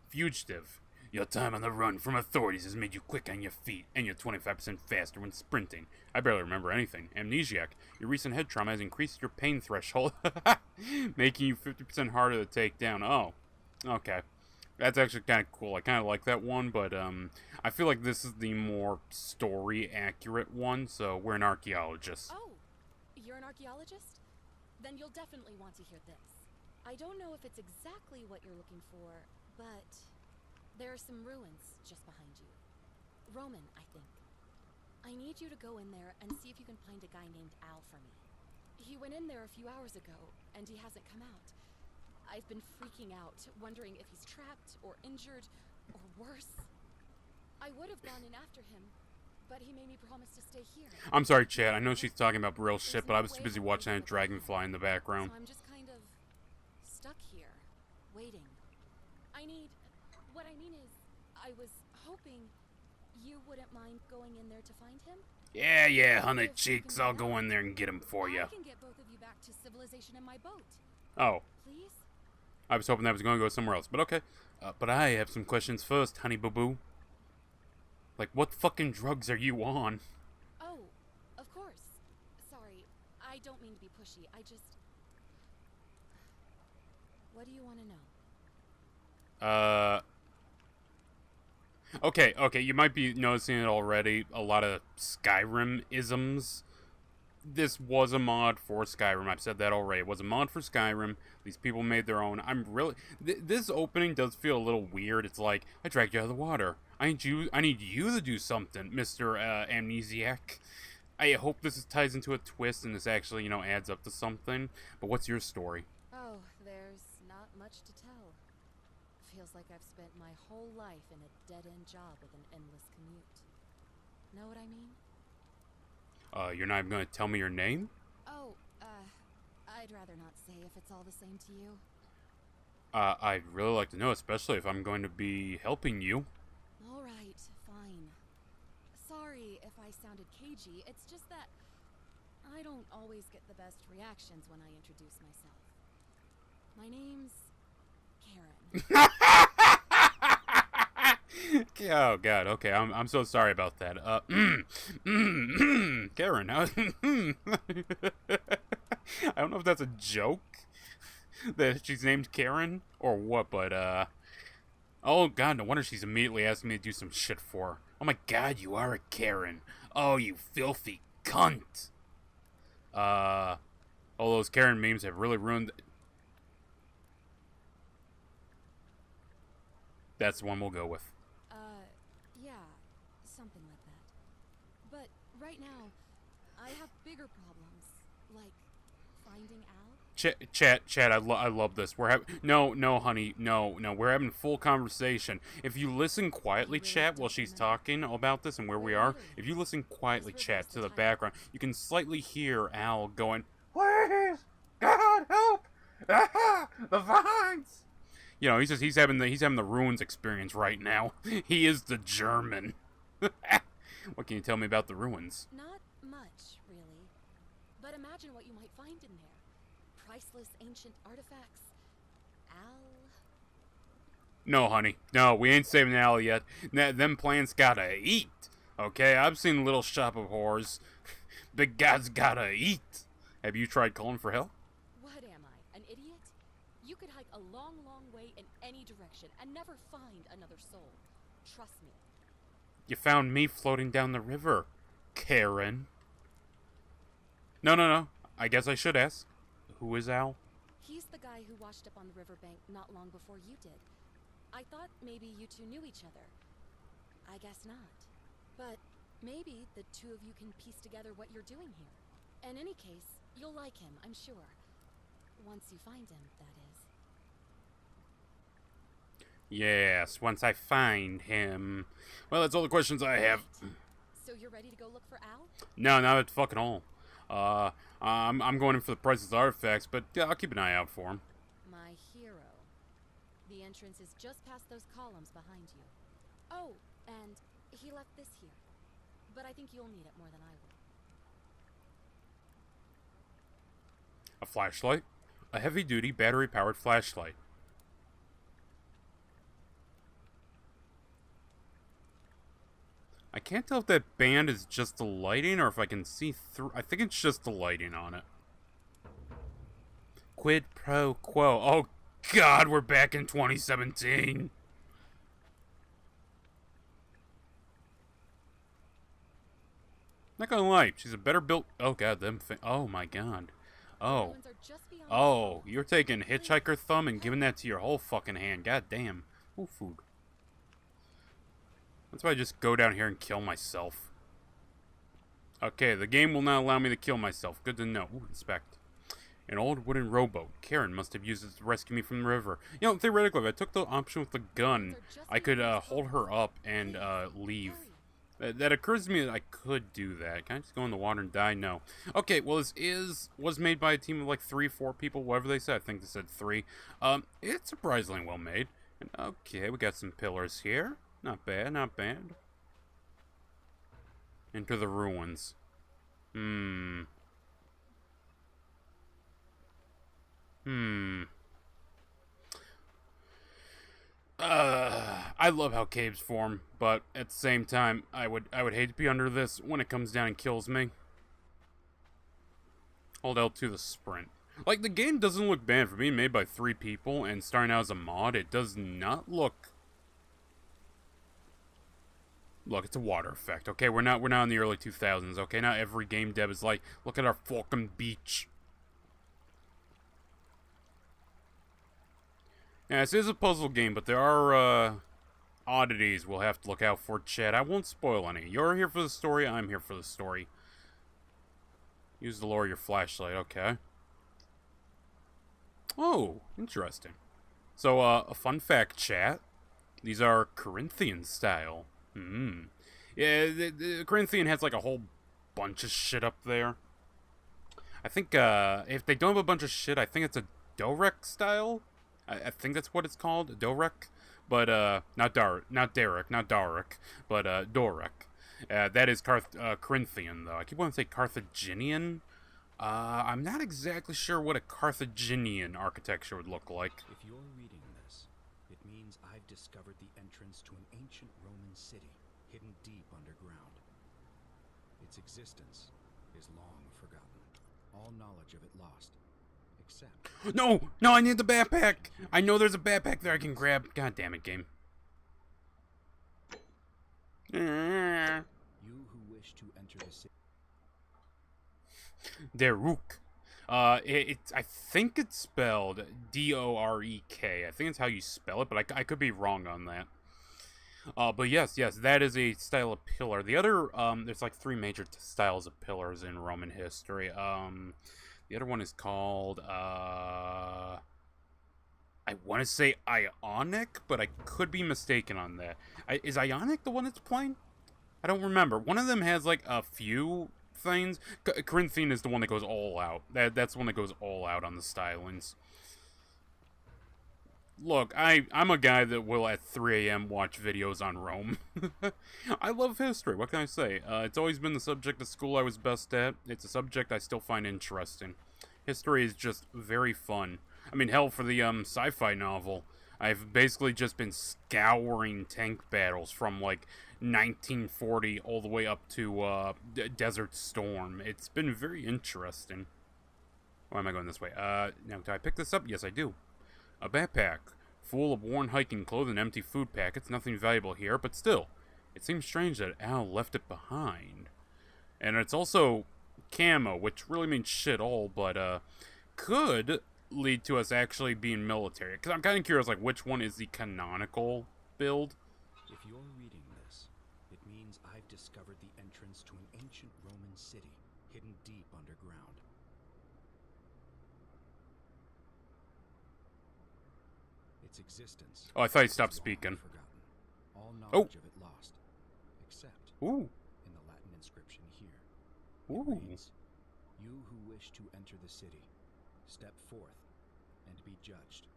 Fugitive. Your time on the run from authorities has made you quick on your feet, and you're 25% faster when sprinting. I barely remember anything. Amnesiac. Your recent head trauma has increased your pain threshold, making you 50% harder to take down. Oh, okay. That's actually kind of cool. I kind of like that one, but I feel like this is the more story-accurate one, so we're an archaeologist. Oh, you're an archaeologist? Then you'll definitely want to hear this. I don't know if it's exactly what you're looking for, but there are some ruins just behind you. Roman, I think. I need you to go in there and see if you can find a guy named Al for me. He went in there a few hours ago, and he hasn't come out. I've been freaking out, wondering if he's trapped or injured or worse. I would have gone in after him, but he made me promise to stay here. I'm sorry, Chad. I know she's talking about real shit, but I was too busy watching that dragonfly in the background. So I'm just kind of stuck here, waiting. What I mean is, I was hoping you wouldn't mind going in there to find him. Yeah, honey cheeks. I'll go in there and get him for you. I can get both of you back to civilization in my boat. Oh. Please? I was hoping that was going to go somewhere else, but okay. But I have some questions first, honey boo-boo. Like, what fucking drugs are you on? Oh, of course. Sorry, I don't mean to be pushy. I just... What do you want to know? Okay, you might be noticing it already. A lot of Skyrim-isms. This was a mod for Skyrim. I've said that already. It was a mod for Skyrim. These people made their own. I'm really... this opening does feel a little weird. It's like, I dragged you out of the water. I need you to do something, Mr. Amnesiac. I hope this ties into a twist and this actually, you know, adds up to something. But what's your story? Oh, there's not much to tell. Feels like I've spent my whole life in a dead-end job with an endless commute. Know what I mean? You're not even gonna tell me your name? Oh, I'd rather not say if it's all the same to you. I'd really like to know, especially if I'm going to be helping you. Alright, fine. Sorry if I sounded cagey, it's just that I don't always get the best reactions when I introduce myself. My name's Karen. Oh god, okay, I'm so sorry about that. Karen, I don't know if that's a joke that she's named Karen or what, but oh god, no wonder she's immediately asking me to do some shit for her. Oh my god, you are a Karen. Oh, you filthy cunt. All those Karen memes have really ruined. That's the one we'll go with. Yeah, something like that. But right now, I have bigger problems, like finding Al. Chat, I love this. We're having no, honey, no, we're having full conversation. If you listen quietly, chat, while she's talking about this and where we are, if you listen quietly, chat, to the background, you can slightly hear Al going, "Please, God help! Ah, the vines!" You know, he's having the ruins experience right now. He is the German. What can you tell me about the ruins? Not much, really. But imagine what you might find in there. Priceless ancient artifacts. Al. No, honey. No, we ain't saving Al yet. Them plants gotta eat. Okay, I've seen Little Shop of Horrors. Big God's gotta eat. Have you tried calling for help? What am I, an idiot? You could hike a long, long way in any direction and never find another soul. Trust me. You found me floating down the river, Karen. No. I guess I should ask. Who is Al? He's the guy who washed up on the riverbank not long before you did. I thought maybe you two knew each other. I guess not. But maybe the two of you can piece together what you're doing here. In any case, you'll like him, I'm sure. Once you find him, that is. Yes, once I find him. Well, that's all the questions I have. So you're ready to go look for Al? No, not at fucking all. I'm going in for the priceless artifacts, but yeah, I'll keep an eye out for him. My hero. The entrance is just past those columns behind you. Oh, and he left this here. But I think you'll need it more than I will. A flashlight? A heavy-duty, battery-powered flashlight. I can't tell if that band is just the lighting or if I can see through. I think it's just the lighting on it. Quid pro quo. Oh, God, we're back in 2017. Not gonna lie, she's a better built. Oh, God, oh, my God. Oh, you're taking hitchhiker thumb and giving that to your whole fucking hand. God damn. Ooh, food. That's why I just go down here and kill myself. Okay, the game will not allow me to kill myself. Good to know. Ooh, inspect. An old wooden rowboat. Karen must have used it to rescue me from the river. You know, theoretically, if I took the option with the gun, I could hold her up and leave. That occurs to me that I could do that. Can I just go in the water and die? No. Okay, well, this was made by a team of like 3-4 people, whatever they said. I think they said 3. It's surprisingly well made. And okay, we got some pillars here. Not bad, not bad. Into the ruins. I love how caves form, but at the same time, I would hate to be under this when it comes down and kills me. Hold L2 to sprint. Like, the game doesn't look bad for being made by 3 people and starting out as a mod. It does not look... Look, it's a water effect, okay? We're not in the early 2000s, okay? Not every game dev is like, look at our fucking beach. Yeah, this is a puzzle game, but there are, oddities we'll have to look out for, chat. I won't spoil any. You're here for the story, I'm here for the story. Use to lower your flashlight, okay. Oh, interesting. So, a fun fact, chat. These are Corinthian style. Yeah, the Corinthian has, like, a whole bunch of shit up there. I think, if they don't have a bunch of shit, I think it's a Dorek style? I think that's what it's called, Dorek, but not Darek, but Dorek. That is Corinthian, though. I keep wanting to say Carthaginian. I'm not exactly sure what a Carthaginian architecture would look like. If you're reading this, it means I've discovered the entrance to an ancient Roman city hidden deep underground. Its existence is long forgotten. All knowledge of it lost. No, I need the backpack. I know there's a backpack there I can grab. God damn it, game. You who wish to enter the city. Deruk. I think it's spelled D-O-R-E-K. I think it's how you spell it, but I could be wrong on that. But yes, that is a style of pillar. The other, there's like 3 major styles of pillars in Roman history. The other one is called, I want to say Ionic, but I could be mistaken on that. Is Ionic the one that's playing? I don't remember. One of them has, like, a few things. Corinthian is the one that goes all out. That's the one that goes all out on the stylings. Look, I'm a guy that will, at 3 a.m., watch videos on Rome. I love history, what can I say? It's always been the subject of school I was best at. It's a subject I still find interesting. History is just very fun. I mean, hell, for the sci-fi novel, I've basically just been scouring tank battles from, like, 1940 all the way up to Desert Storm. It's been very interesting. Why am I going this way? Now, do I pick this up? Yes, I do. A backpack, full of worn hiking clothing and empty food packets. Nothing valuable here, but still, it seems strange that Al left it behind. And it's also camo, which really means shit all, but could lead to us actually being military. Because I'm kind of curious, like, which one is the canonical build? If you're reading this, it means I've discovered the entrance to an ancient Roman city hidden deep underground. Its existence. Oh, I thought he stopped speaking. Forgotten. All knowledge of it lost, except Ooh. in the Latin inscription here. Ooh. It reads, "You who wish to enter the city, step forth and be judged.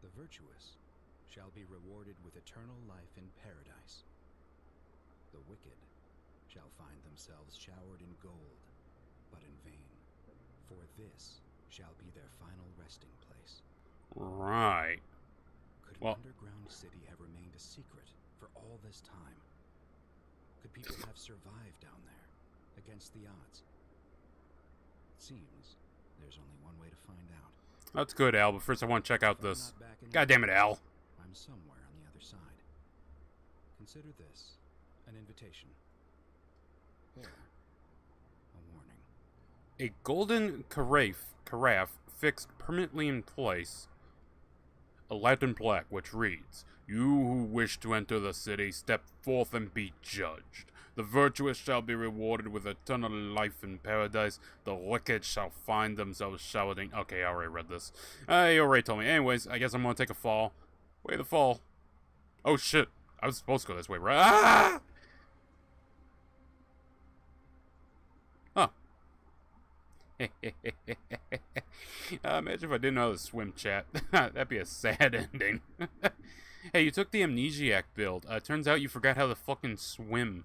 The virtuous shall be rewarded with eternal life in paradise. The wicked shall find themselves showered in gold, but in vain, for this shall be their final resting place." Right. Could Well, an underground city have remained a secret for all this time? Could people have survived down there, against the odds? It seems there's only one way to find out. that's good, Al, but first I want to check out If I'm this. not back in God damn it, Al. I'm somewhere on the other side. Consider this an invitation. Or a warning. A golden carafe fixed permanently in place. a Latin plaque which reads, "You who wish to enter the city, step forth and be judged. The virtuous shall be rewarded with eternal life in paradise. The wicked shall find themselves shouting." Okay, I already read this. You already told me. Anyways, I guess I'm gonna take a fall. Way to fall. Oh shit. I was supposed to go this way, right? Ah! Oh. Imagine if I didn't know how to swim, chat. That'd be a sad ending. Hey, you took the amnesiac build. Turns out you forgot how to fucking swim.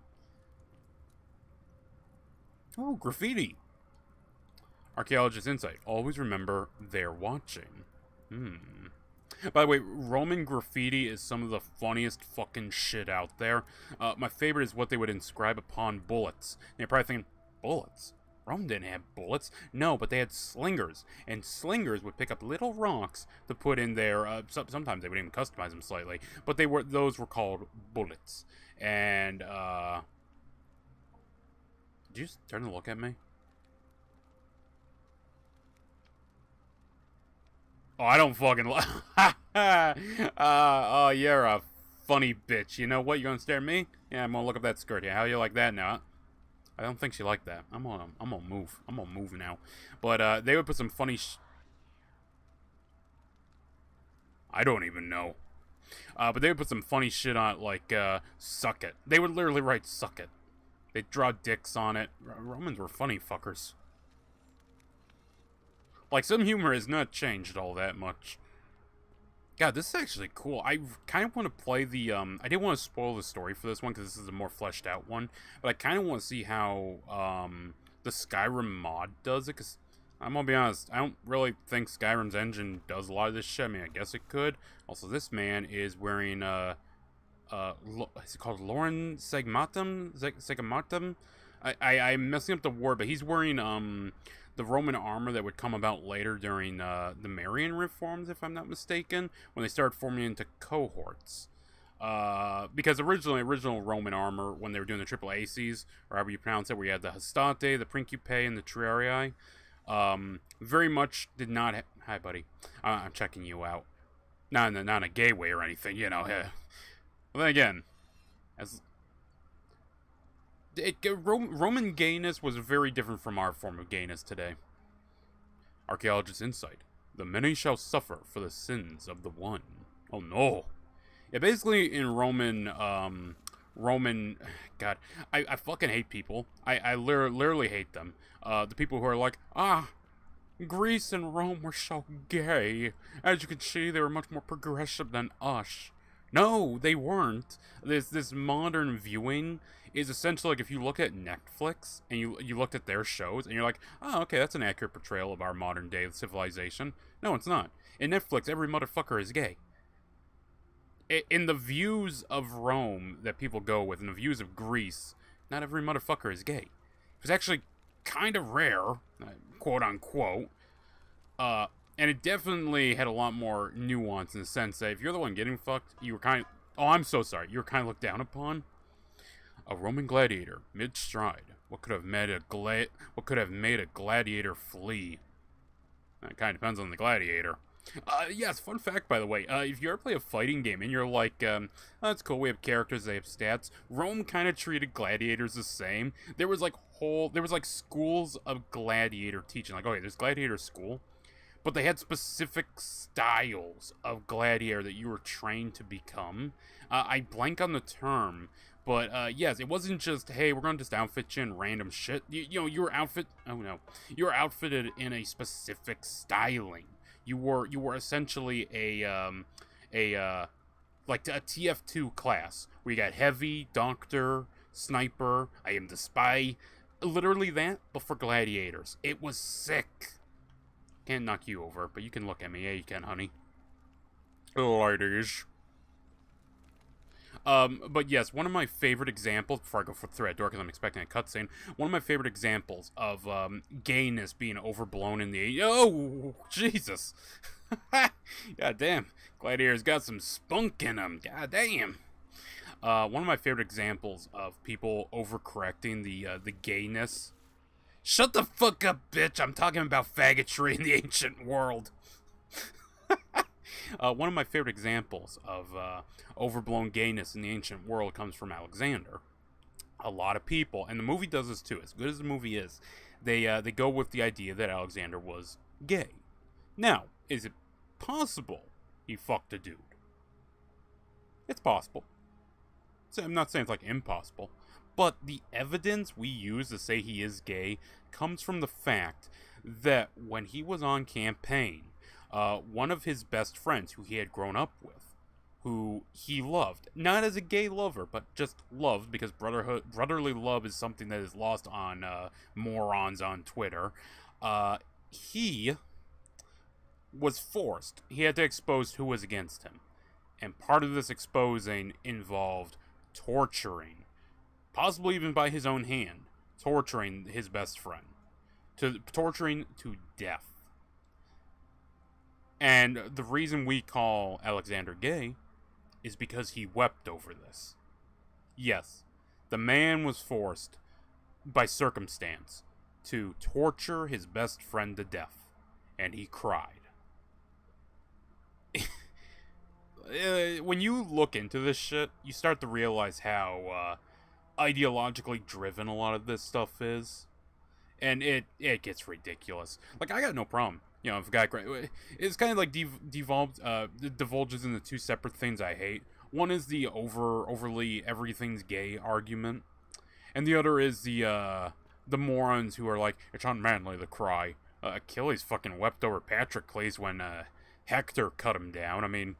Oh, graffiti. Archaeologist insight. Always remember they're watching. By the way, Roman graffiti is some of the funniest fucking shit out there. My favorite is what they would inscribe upon bullets. And you're probably thinking, bullets? Rome didn't have bullets. No, but they had slingers. And slingers would pick up little rocks to put in there. Sometimes they would even customize them slightly. But those were called bullets. And, did you just turn and look at me? Oh, I don't fucking oh, you're a funny bitch. You know what? You're gonna stare at me? Yeah, I'm gonna look up that skirt here. How you like that now? I don't think she liked that. I'm gonna move. I'm gonna move now. But, they would put some funny I don't even know. But they would put some funny shit on it, like, suck it. They would literally write suck it. They'd draw dicks on it. Romans were funny fuckers. Like, some humor has not changed all that much. God, this is actually cool. I kind of want to play the, I didn't want to spoil the story for this one, because this is a more fleshed out one. But I kind of want to see how, the Skyrim mod does it, because I'm gonna be honest, I don't really think Skyrim's engine does a lot of this shit. I mean, I guess it could. Also, this man is wearing, is it called Lauren Segmatum? Segmatum? I'm messing up the word, but he's wearing, the Roman armor that would come about later during the Marian reforms, if I'm not mistaken, when they started forming into cohorts. Because original Roman armor, when they were doing the triple ACs, or however you pronounce it, where you had the Hestate, the Principe, and the Triarii, very much did not hi, buddy. I'm checking you out. Not in a gay way or anything, you know. Well, then again, Roman gayness was very different from our form of gayness today. Archaeologist insight. The many shall suffer for the sins of the one. Oh no. Yeah, basically in Roman, God, I fucking hate people. I literally hate them. The people who are like, Greece and Rome were so gay. As you can see, they were much more progressive than us. No, they weren't. This modern viewing is essentially like if you look at Netflix and you looked at their shows and you're like, oh, okay, that's an accurate portrayal of our modern day civilization. No, it's not. In Netflix, every motherfucker is gay. In the views of Rome that people go with, in the views of Greece, not every motherfucker is gay. It's actually kind of rare, quote unquote. And it definitely had a lot more nuance in the sense that if you're the one getting fucked, you were kind of... Oh, I'm so sorry. You were kind of looked down upon. A Roman gladiator, mid-stride. What could have made a gladiator flee? That kind of depends on the gladiator. Yes, fun fact, by the way. If you ever play a fighting game and you're like, oh, that's cool, we have characters, they have stats. Rome kind of treated gladiators the same. There was like schools of gladiator teaching. Like, okay, there's gladiator school. But they had specific styles of gladiator that you were trained to become. I blank on the term, but yes, it wasn't just, hey, we're gonna just outfit you in random shit. You were you were outfitted in a specific styling. You were essentially a TF2 class where you got heavy, doctor, sniper, I am the spy, literally that, but for gladiators. It was sick. Can't knock you over, but you can look at me. Yeah, you can, honey. Ladies. But yes, one of my favorite examples, before I go through that door because I'm expecting a cutscene, one of my favorite examples of gayness being overblown in the... Oh, Jesus. God damn. Gladiators got some spunk in them. God damn. One of my favorite examples of people overcorrecting the gayness... Shut the fuck up, bitch! I'm talking about faggotry in the ancient world. One of my favorite examples of overblown gayness in the ancient world comes from Alexander. A lot of people, and the movie does this too, as good as the movie is, they go with the idea that Alexander was gay. Now, is it possible he fucked a dude? It's possible. So I'm not saying it's like impossible, but the evidence we use to say he is gay comes from the fact that when he was on campaign, one of his best friends, who he had grown up with, who he loved, not as a gay lover, but just loved, because brotherly love is something that is lost on morons on Twitter, he was forced. He had to expose who was against him. And part of this exposing involved torturing, possibly even by his own hand, torturing his best friend. Torturing to death. And the reason we call Alexander gay is because he wept over this. Yes, the man was forced, by circumstance, to torture his best friend to death. And he cried. When you look into this shit, you start to realize how ideologically driven a lot of this stuff is. And it gets ridiculous. Like, I got no problem. You know, if a guy cries, it's kind of like divulges into two separate things I hate. One is the overly everything's gay argument. And the other is the morons who are like, it's unmanly to cry. Achilles fucking wept over Patroclus when Hector cut him down. I mean,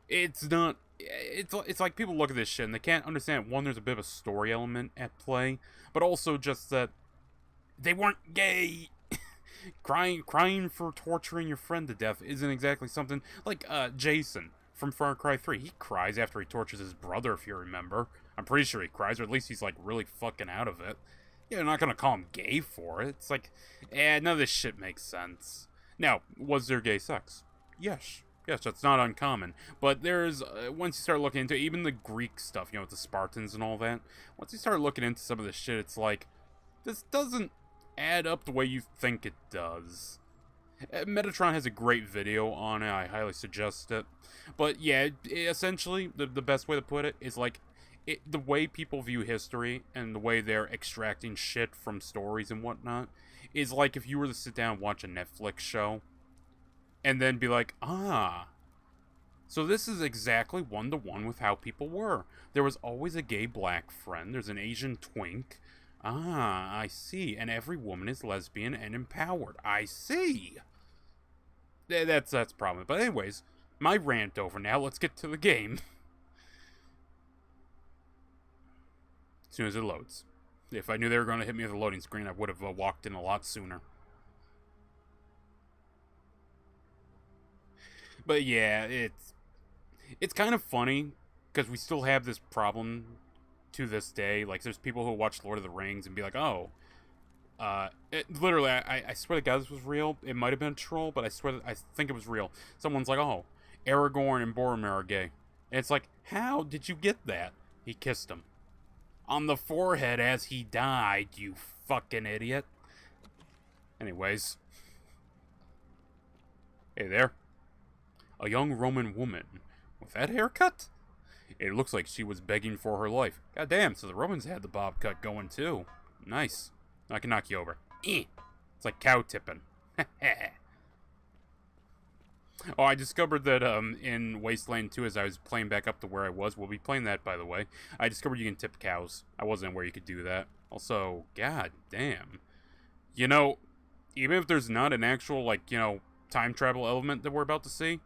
it's not... It's like people look at this shit and they can't understand, one, there's a bit of a story element at play, but also just that they weren't gay. Crying for torturing your friend to death isn't exactly something... Like, Jason from Far Cry 3. He cries after he tortures his brother, if you remember. I'm pretty sure he cries, or at least he's, like, really fucking out of it. Yeah, they're not gonna call him gay for it. It's like, none of this shit makes sense. Now, was there gay sex? Yes. Yes, that's not uncommon. But there's, once you start looking into even the Greek stuff, you know, with the Spartans and all that, once you start looking into some of this shit, it's like, this doesn't add up the way you think it does. Metatron has a great video on it. I highly suggest it. But yeah, essentially, the best way to put it is like, the way people view history and the way they're extracting shit from stories and whatnot is like if you were to sit down and watch a Netflix show and then be like, so this is exactly one-to-one with how people were. There was always a gay black friend. There's an Asian twink. I see. And every woman is lesbian and empowered. I see. That's the problem. But anyways, my rant over now. Let's get to the game. As soon as it loads. If I knew they were going to hit me with a loading screen, I would have walked in a lot sooner. But yeah, it's kind of funny, because we still have this problem to this day. Like, there's people who watch Lord of the Rings and be like, literally, I swear to God this was real. It might have been a troll, but I think it was real. Someone's like, Aragorn and Boromir are gay. And it's like, how did you get that? He kissed him on the forehead as he died, you fucking idiot. Anyways. Hey there. A young Roman woman. With that haircut? It looks like she was begging for her life. Goddamn, so the Romans had the bob cut going too. Nice. I can knock you over. It's like cow tipping. Oh, I discovered that in Wasteland 2, as I was playing back up to where I was, we'll be playing that, by the way, I discovered you can tip cows. I wasn't aware you could do that. Also, god damn. You know, even if there's not an actual, like, you know, time travel element that we're about to see,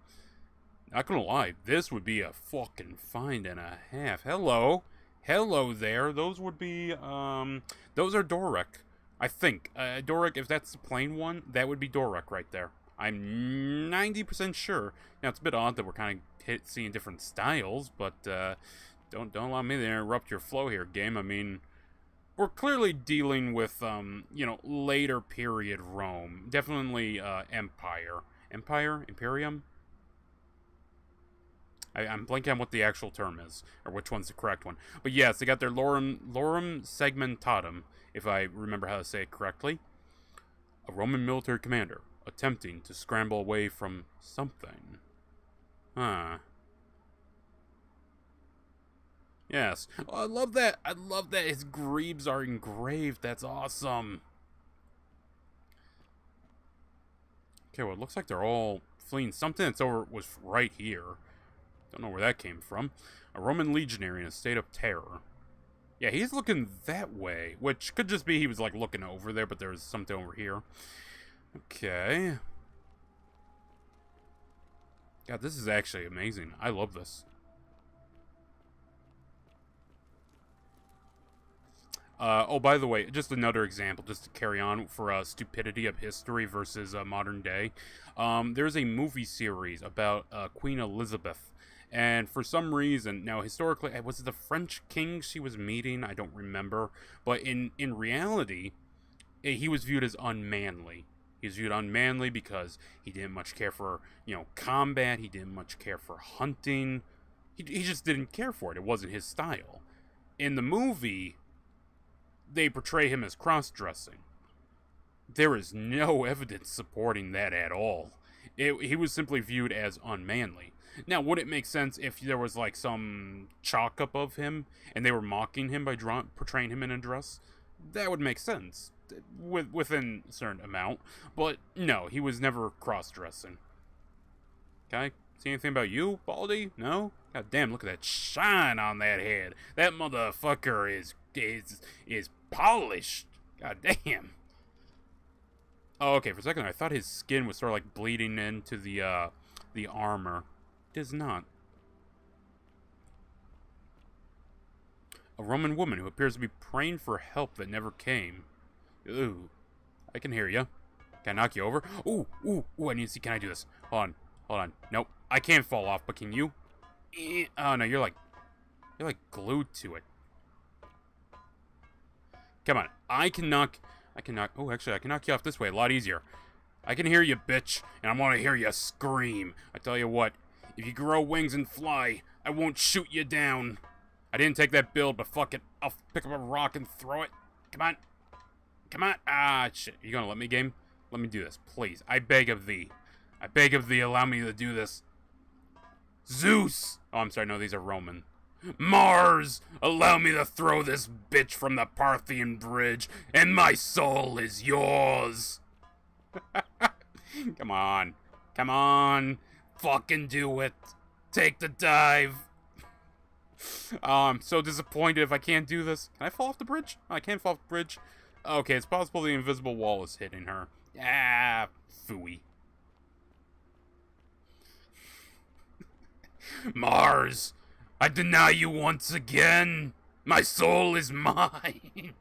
not gonna lie, this would be a fucking find and a half. Hello. Hello there. Those would be, those are Doric. I think. Doric, if that's the plain one, that would be Doric right there. I'm 90% sure. Now, it's a bit odd that we're kind of seeing different styles, but don't allow me to interrupt your flow here, game. I mean, we're clearly dealing with, you know, later period Rome. Definitely Empire. Empire? Imperium? I'm blanking on what the actual term is, or which one's the correct one. But yes, they got their Lorem Segmentatum, if I remember how to say it correctly. A Roman military commander attempting to scramble away from something. Huh. Yes. Oh, I love that. I love that his greaves are engraved. That's awesome. Okay, well, it looks like they're all fleeing. Something that's over was right here. Don't know where that came from. A Roman legionary in a state of terror. Yeah, he's looking that way, which could just be he was, like, looking over there, but there's something over here. Okay. God, this is actually amazing. I love this. Oh, by the way, just another example, just to carry on for stupidity of history versus modern day. There's a movie series about Queen Elizabeth. And for some reason, now historically, was it the French king she was meeting? I don't remember. But in reality, he was viewed as unmanly. He was viewed unmanly because he didn't much care for, you know, combat. He didn't much care for hunting. He just didn't care for it. It wasn't his style. In the movie, they portray him as cross-dressing. There is no evidence supporting that at all. He was simply viewed as unmanly. Now, would it make sense if there was, like, some chalk-up of him, and they were mocking him by portraying him in a dress? That would make sense, within a certain amount. But, no, he was never cross-dressing. Can I see anything about you, Baldy? No? God damn, look at that shine on that head. That motherfucker is polished. God damn. Oh, okay, for a second I thought his skin was sort of like bleeding into the armor. It is not. A Roman woman who appears to be praying for help that never came. Ooh. I can hear you. Can I knock you over? Ooh, ooh, ooh, I need to see. Can I do this? Hold on. Hold on. Nope. I can't fall off, but can you? Oh, no, you're like glued to it. Come on. I can knock. Oh, actually, I can knock you off this way a lot easier. I can hear you, bitch, and I want to hear you scream. I tell you what, if you grow wings and fly, I won't shoot you down. I didn't take that build, but fuck it. I'll pick up a rock and throw it. Come on. Come on. Ah, shit. Are you gonna let me, game? Let me do this, please. I beg of thee. I beg of thee, allow me to do this. Zeus! Oh, I'm sorry, no, these are Roman. Mars! Allow me to throw this bitch from the Parthian bridge, and my soul is yours! Come on. Come on. Fucking do it. Take the dive. Oh, I'm so disappointed if I can't do this. Can I fall off the bridge? Oh, I can't fall off the bridge. Okay, it's possible the invisible wall is hitting her. Ah, phooey. Mars, I deny you once again. My soul is mine.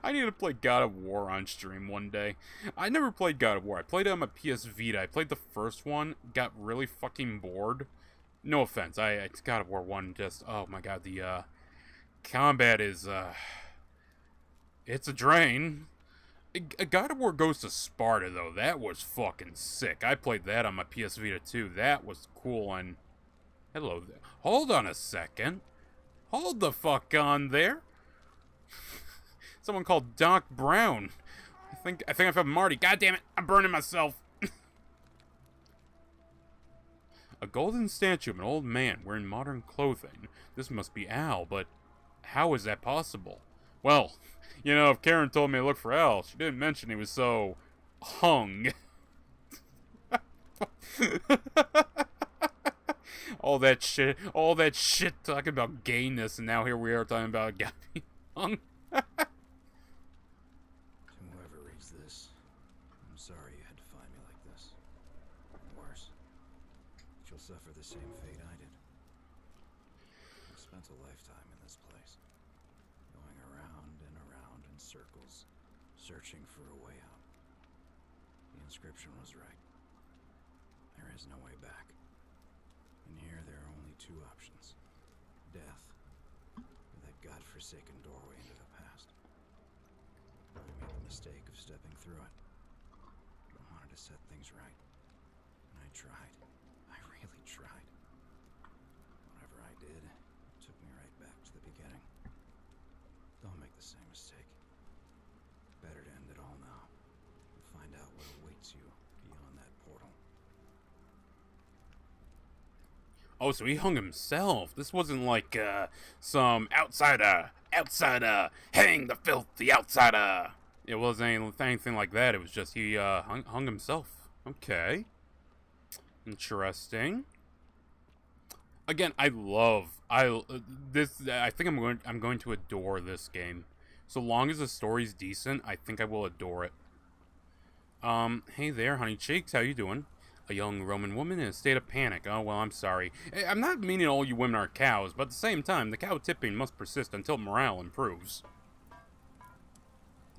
I need to play God of War on stream one day. I never played God of War. I played it on my PS Vita. I played the first one, got really fucking bored. No offense. God of War 1 just, oh my god, the combat is, it's a drain. God of War goes to Sparta, though. That was fucking sick. I played that on my PS Vita, too. That was cool, and... Hello there. Hold on a second. Hold the fuck on there. Someone called Doc Brown. I think I found Marty. God damn it, I'm burning myself. A golden statue of an old man wearing modern clothing. This must be Al, but how is that possible? Well, you know, if Karen told me to look for Al, she didn't mention he was so hung. all that shit talking about gayness, and now here we are talking about a guy being hung. Whoever reads this, I'm sorry you had to find me like this. Worse, she'll suffer the same fate I did. I've spent a lifetime in this place, going around and around in circles, searching for a way out. The inscription was right. There is no way back. In here, there are only two options. Death, or that godforsaken doorway into the past. I made the mistake of stepping through it. I wanted to set things right. And I tried. I really tried. Whatever I did, it took me right back to the beginning. Don't make the same mistake. Better to end it all now. And find out what awaits you beyond that portal. Oh, so he hung himself. This wasn't like, some outsider, hang the filthy outsider. It wasn't anything like that. It was just he, hung himself. Okay. Interesting. Again, I think I'm going to adore this game. So long as the story's decent, I think I will adore it. Hey there, honey cheeks, how you doing? A young Roman woman in a state of panic. Oh, well, I'm sorry. I'm not meaning all you women are cows, but at the same time, the cow tipping must persist until morale improves.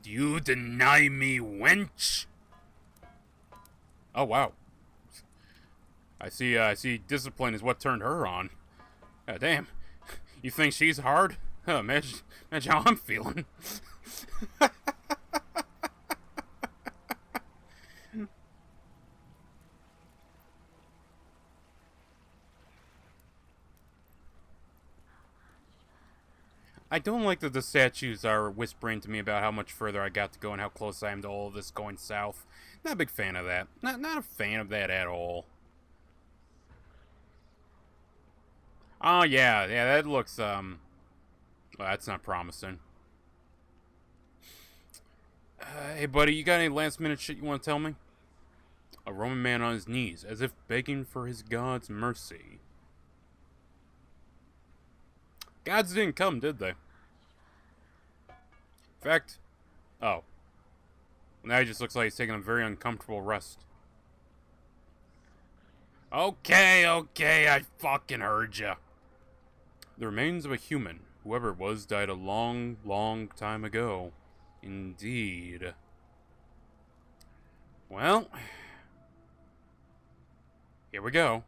Do you deny me, wench? Oh, wow. I see discipline is what turned her on. God damn. You think she's hard? Huh, imagine how I'm feeling. I don't like that the statues are whispering to me about how much further I got to go and how close I am to all of this going south. Not a big fan of that. Not a fan of that at all. Oh, yeah, that looks, well, that's not promising. Hey, buddy, you got any last-minute shit you want to tell me? A Roman man on his knees, as if begging for his god's mercy. Gods didn't come, did they? In fact, oh. Now he just looks like he's taking a very uncomfortable rest. Okay, I fucking heard ya. The remains of a human, whoever it was, died a long, long time ago. Indeed. Well, here we go.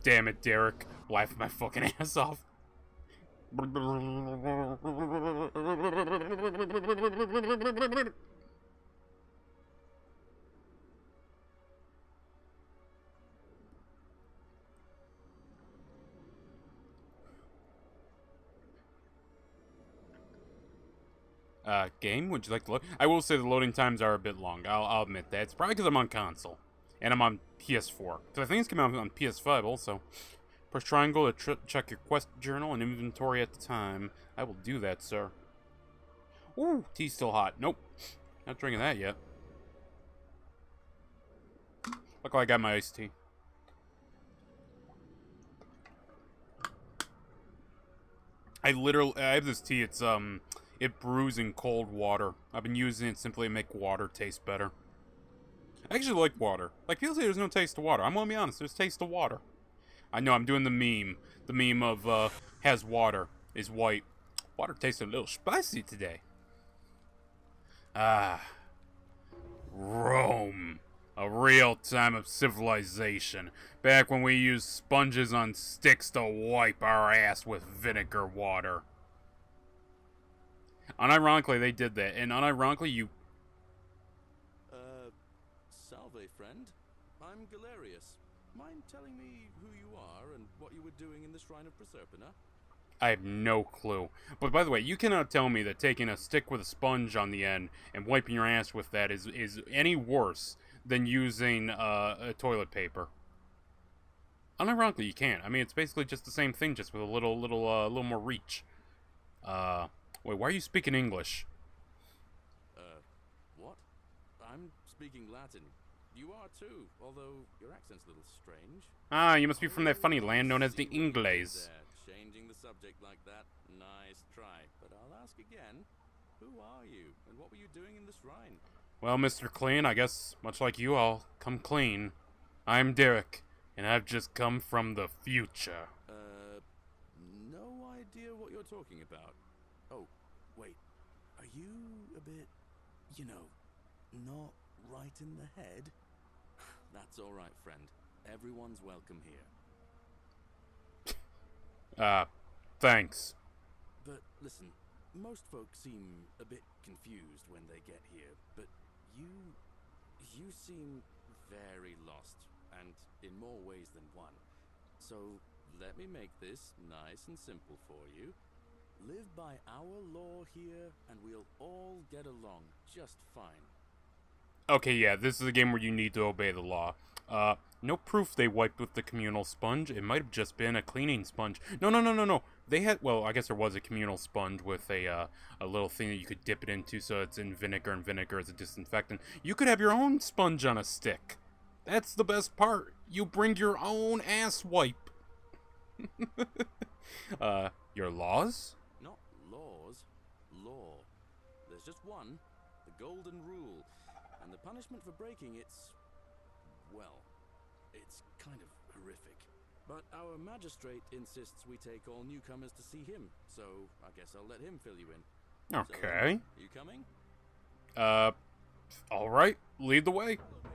Damn it, Derek. Laughing my fucking ass off. Game? Would you like to load? I will say the loading times are a bit long. I'll admit that. It's probably because I'm on console. And I'm on PS4. Because I think it's coming out on PS5 also. Press triangle to check your quest journal and inventory at the time. I will do that, sir. Ooh, tea's still hot. Nope. Not drinking that yet. Look like I got my iced tea. I have this tea. It's, it brews in cold water. I've been using it simply to make water taste better. I actually like water. Like, people say there's no taste to water. I'm gonna be honest, there's taste to water. I know, I'm doing the meme. The meme of, has water, is white. Water tastes a little spicy today. Ah. Rome. A real time of civilization. Back when we used sponges on sticks to wipe our ass with vinegar water. Unironically, they did that. And unironically, you... Salve, friend. I'm Galerius. Mind telling me who you are and what you were doing in the Shrine of Proserpina? I have no clue. But by the way, you cannot tell me that taking a stick with a sponge on the end and wiping your ass with that is any worse than using a toilet paper. Unironically, you can't. I mean, it's basically just the same thing, just with a little more reach. Wait, why are you speaking English? What? I'm speaking Latin. You are too, although your accent's a little strange. Ah, you must be from that funny land known as the Ingles. Changing the subject like that, nice try. But I'll ask again, who are you, and what were you doing in the shrine? Well, Mr. Clean, I guess, much like you all, come clean. I'm Derek, and I've just come from the future. No idea what you're talking about. Oh, wait, are you a bit, you know, not right in the head? That's alright, friend. Everyone's welcome here. Thanks. But listen, most folks seem a bit confused when they get here, but you seem very lost, and in more ways than one. So let me make this nice and simple for you. Live by our law here, and we'll all get along just fine. Okay, yeah, this is a game where you need to obey the law. No proof they wiped with the communal sponge. It might have just been a cleaning sponge. No. They had, well, I guess there was a communal sponge with a little thing that you could dip it into so it's in vinegar, and vinegar is a disinfectant. You could have your own sponge on a stick. That's the best part. You bring your own ass wipe. Your laws? Not laws, law. There's just one, the golden rule. And the punishment for breaking it's, well, it's kind of horrific. But our magistrate insists we take all newcomers to see him, so I guess I'll let him fill you in. Okay. So, you coming? Alright, lead the way. Follow me.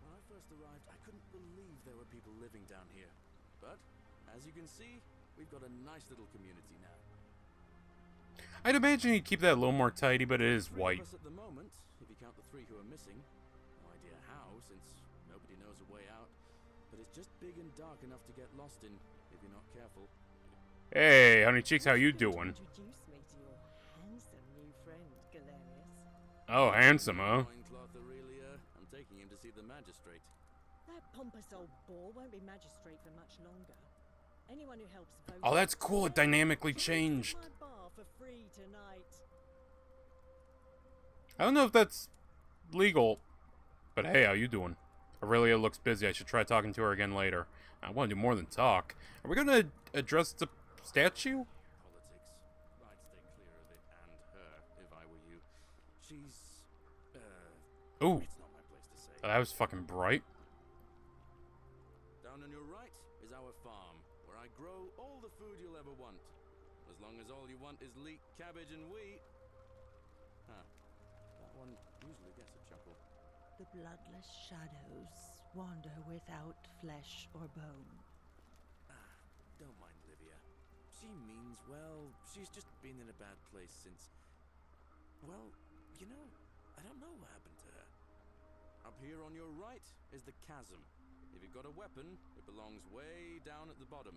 When I first arrived, I couldn't believe there were people living down here. But, as you can see, we've got a nice little community now. I'd imagine you'd keep that a little more tidy, but it is Three white. of us at the moment, if you count the 3 who are missing. No idea how, since nobody knows a way out. But it's just big and dark enough to get lost in, if you're not careful. Hey, honey cheeks, how you doing? Introduce me to your handsome new friend, Galerius. Oh, handsome, huh? Loincloth Aurelia, I'm taking him to see the magistrate. That pompous old bore won't be magistrate for much longer. Anyone who helps vote. Oh, that's cool. It dynamically changed. My bar for free tonight. I don't know if that's legal, but hey, how you doing? Aurelia looks busy. I should try talking to her again later. I want to do more than talk. Are we going to address the statue? Politics. I'd stay clear of it and her, if I were you. She's, Ooh, it's not my place to say. that was fucking bright. Down on your right is our farm, where I grow all the food you'll ever want. As long as all you want is leek, cabbage, and wheat. Huh. That one usually gets a chuckle. The bloodless shadows wander without flesh or bone. Don't mind Livia. She means well. She's just been in a bad place since... Well, you know, I don't know what happened to her. Up here on your right is the chasm. If you've got a weapon, it belongs way down at the bottom.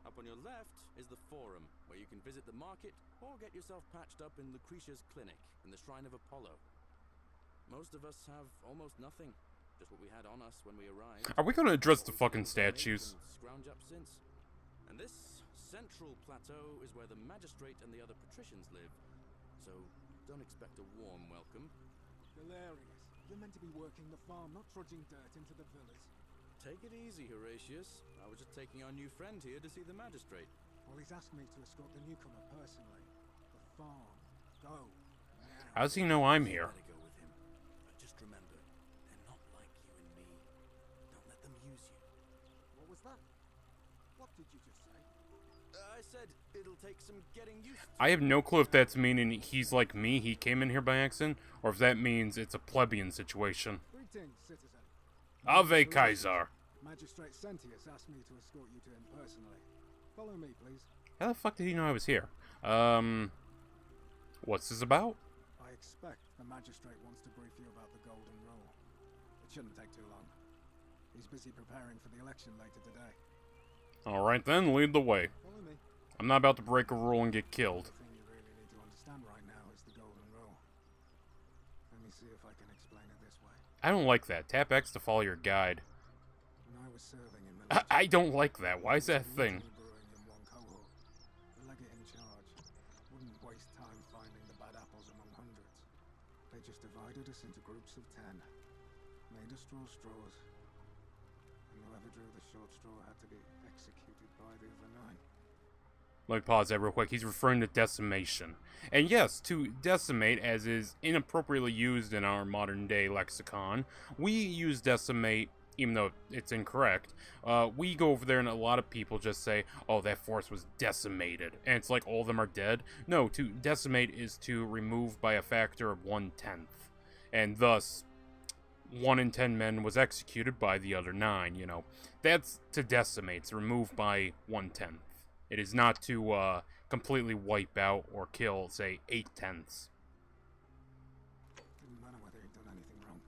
Up on your left is the forum, where you can visit the market or get yourself patched up in Lucretia's clinic in the Shrine of Apollo. Most of us have almost nothing. Just what we had on us when we arrived. Are we going to address the fucking statues? Scrounge up since. And this central plateau is where the magistrate and the other patricians live. So don't expect a warm welcome. Hilarious. You're meant to be working the farm, not trudging dirt into the villas. Take it easy, Horatius. I was just taking our new friend here to see the magistrate. Well, he's asked me to escort the newcomer personally. The farm. Go. Now. How does he know I'm here? Better go with him. But just remember, they're not like you and me. Don't let them use you. What was that? What did you just say? I said it'll take some getting used to. I have no clue if that's meaning he's like me, he came in here by accident, or if that means it's a plebeian situation. Greetings, citizen. Ave Kaiser. Magistrate Sentius asked me to escort you to him personally. Follow me, please. How the fuck did he know I was here? What's this about? I expect the magistrate wants to brief you about the Golden Rule. It shouldn't take too long. He's busy preparing for the election later today. Alright then, lead the way. Follow me. I'm not about to break a rule and get killed. The thing you really need to understand right now is the Golden Rule. Let me see if I can explain it this way. I don't like that. Tap X to follow your guide. When I was serving in the I don't like that. Why is that a thing? brewing in one cohort, the legate in charge wouldn't waste time finding the bad apples among hundreds. They just divided us into groups of 10, made us draw straws, and whoever drew the short straw had to be executed by the other 9. Let me pause that real quick. He's referring to decimation. And yes, to decimate, as is inappropriately used in our modern day lexicon, we use decimate, even though it's incorrect. We go over there and a lot of people just say, oh, that force was decimated. And it's like all of them are dead. No, to decimate is to remove by a factor of 1/10. And thus, 1 in 10 men was executed by the other 9, you know. That's to decimate. It's removed by 1/10. It is not to completely wipe out or kill, say, 8/10. Didn't matter whether he'd done anything wrong.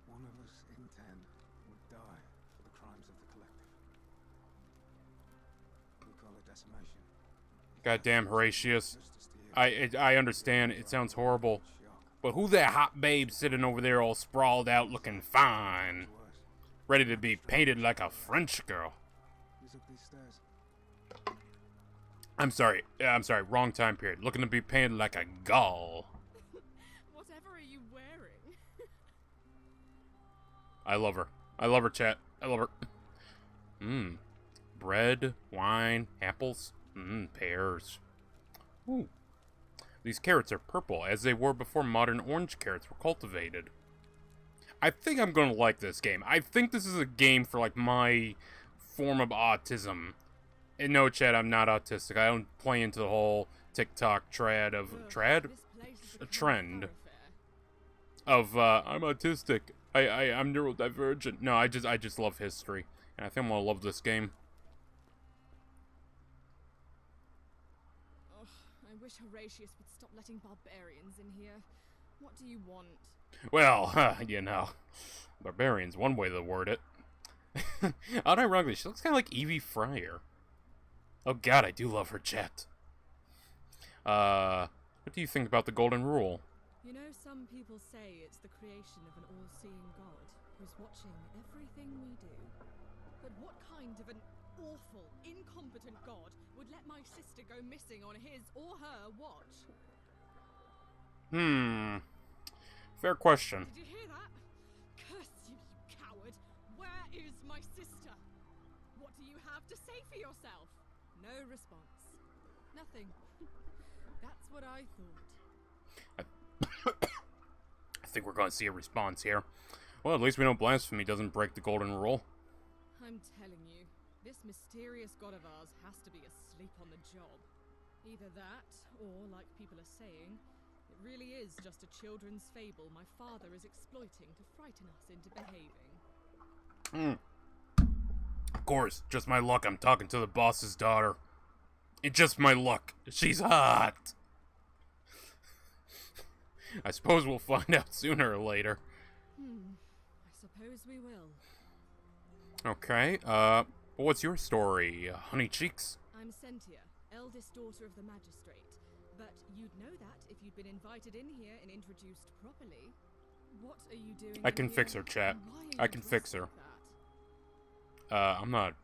One of us in 10 would die for the crimes of the collective. We call it decimation. Goddamn, Horatius. Justice to you. I understand. It sounds horrible. Shock. But who that hot babe sitting over there all sprawled out looking fine? Ready to be painted like a French girl. Who's up these stairs? I'm sorry, wrong time period. Looking to be painted like a Gaul. Whatever are you wearing? I love her. I love her, chat. I love her. Mmm. Bread, wine, apples. Mmm, pears. Ooh. These carrots are purple, as they were before modern orange carrots were cultivated. I think I'm gonna like this game. I think this is a game for, like, my form of autism. And no, chat, I'm not autistic. I don't play into the whole TikTok trend of... Trad? A trend. Of, I'm autistic. I'm neurodivergent. No, I just love history. And I think I'm gonna love this game. I wish Horatius would stop letting barbarians in here. What do you want? Well, you know, barbarian's one way to word it. Unironically, she looks kind of like Evie Fryer. Oh god, I do love her, chat. What do you think about the Golden Rule? You know, some people say it's the creation of an all-seeing god who's watching everything we do. But what kind of an awful, incompetent god would let my sister go missing on his or her watch? Fair question. Did you hear that? Curse you, you coward! Where is my sister? What do you have to say for yourself? No response. Nothing. That's what I thought. I think we're going to see a response here. Well, at least we know blasphemy doesn't break the Golden Rule. I'm telling you, this mysterious god of ours has to be asleep on the job. Either that, or, like people are saying, it really is just a children's fable my father is exploiting to frighten us into behaving. Of course, just my luck, I'm talking to the boss's daughter. It's just my luck. She's hot. I suppose we'll find out sooner or later. I suppose we will. Okay, what's your story, honey cheeks? I'm Sentia, eldest daughter of the magistrate. But you'd know that if you'd been invited in here and introduced properly. What are you doing? I can fix her, chat. I can fix her. I'm not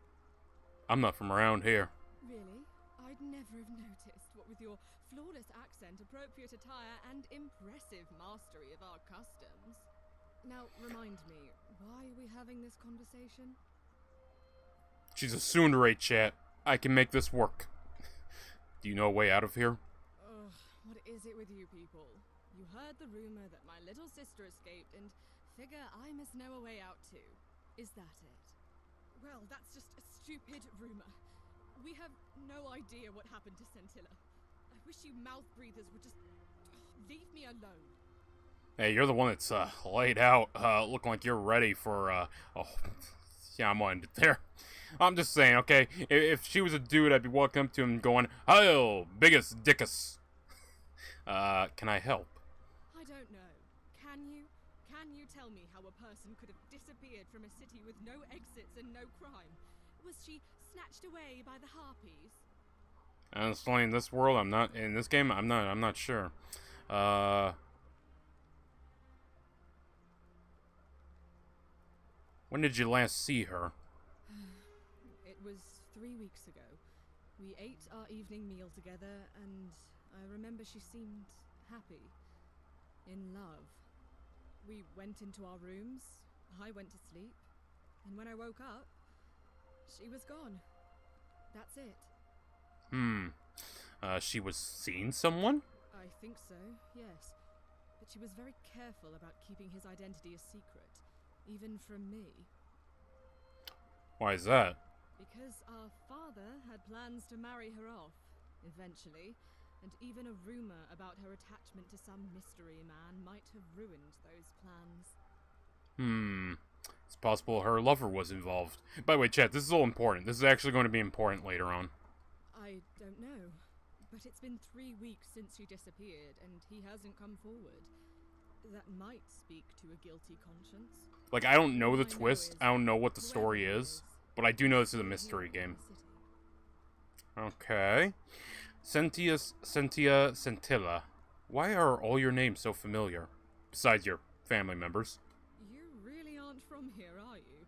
from around here. Really? I'd never have noticed, what with your flawless accent, appropriate attire, and impressive mastery of our customs. Now, remind me, why are we having this conversation? She's a tsundere, chat. I can make this work. Do you know a way out of here? Ugh, what is it with you people? You heard the rumor that my little sister escaped and figure I must know a way out too. Is that it? Well, that's just a stupid rumor. We have no idea what happened to Scintilla. I wish you mouth breathers would just leave me alone. Hey, you're the one that's laid out, looking like you're ready for oh, yeah, I'm gonna end it there. I'm just saying, okay, if she was a dude, I'd be walking up to him going, "Hail, biggest dickus." Can I help? I don't know. Can you? Can you tell me how a person could have disappeared from a city with no exits and no crime? Was she snatched away by the harpies? Honestly, in this world, in this game, I'm not sure. When did you last see her? It was 3 weeks ago. We ate our evening meal together, and I remember she seemed happy. In love. We went into our rooms, I went to sleep, and when I woke up, she was gone. That's it. She was seeing someone? I think so, yes. But she was very careful about keeping his identity a secret, even from me. Why is that? Because our father had plans to marry her off, eventually, and even a rumor about her attachment to some mystery man might have ruined those plans. It's possible her lover was involved. By the way, chat, this is all important. This is actually going to be important later on. I don't know. But it's been 3 weeks since she disappeared, and he hasn't come forward. That might speak to a guilty conscience. Like, I don't know the twist. I don't know what the story is. But I do know this is a mystery game. Okay. Scintilla. Why are all your names so familiar? Besides your family members. You really aren't from here, are you?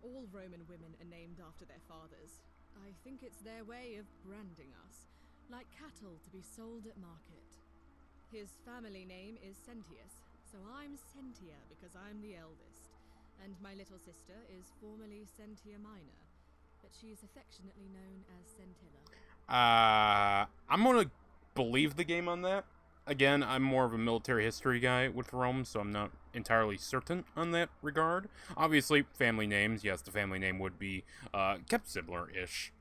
All Roman women are named after their fathers. I think it's their way of branding us, like cattle to be sold at market. His family name is Sentius, so I'm Sentia because I'm the eldest. And my little sister is formerly Sentia Minor, but she is affectionately known as Sentilla. I'm gonna believe the game on that. Again, I'm more of a military history guy with Rome, so I'm not entirely certain on that regard. Obviously, family names, yes, the family name would be kept similar-ish.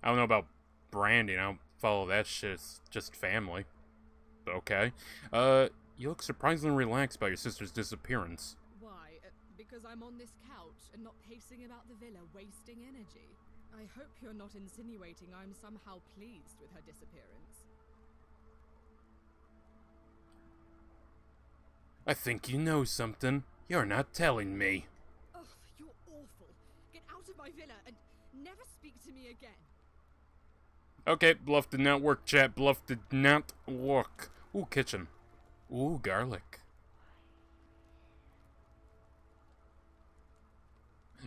I don't know about branding, I don't follow that shit, it's just family. But okay. You look surprisingly relaxed by your sister's disappearance. Why? Because I'm on this couch and not pacing about the villa, wasting energy. I hope you're not insinuating I'm somehow pleased with her disappearance. I think you know something. You're not telling me. Ugh, you're awful. Get out of my villa and never speak to me again. Okay, bluff did not work, chat. Bluff did not work. Ooh, kitchen. Ooh, garlic.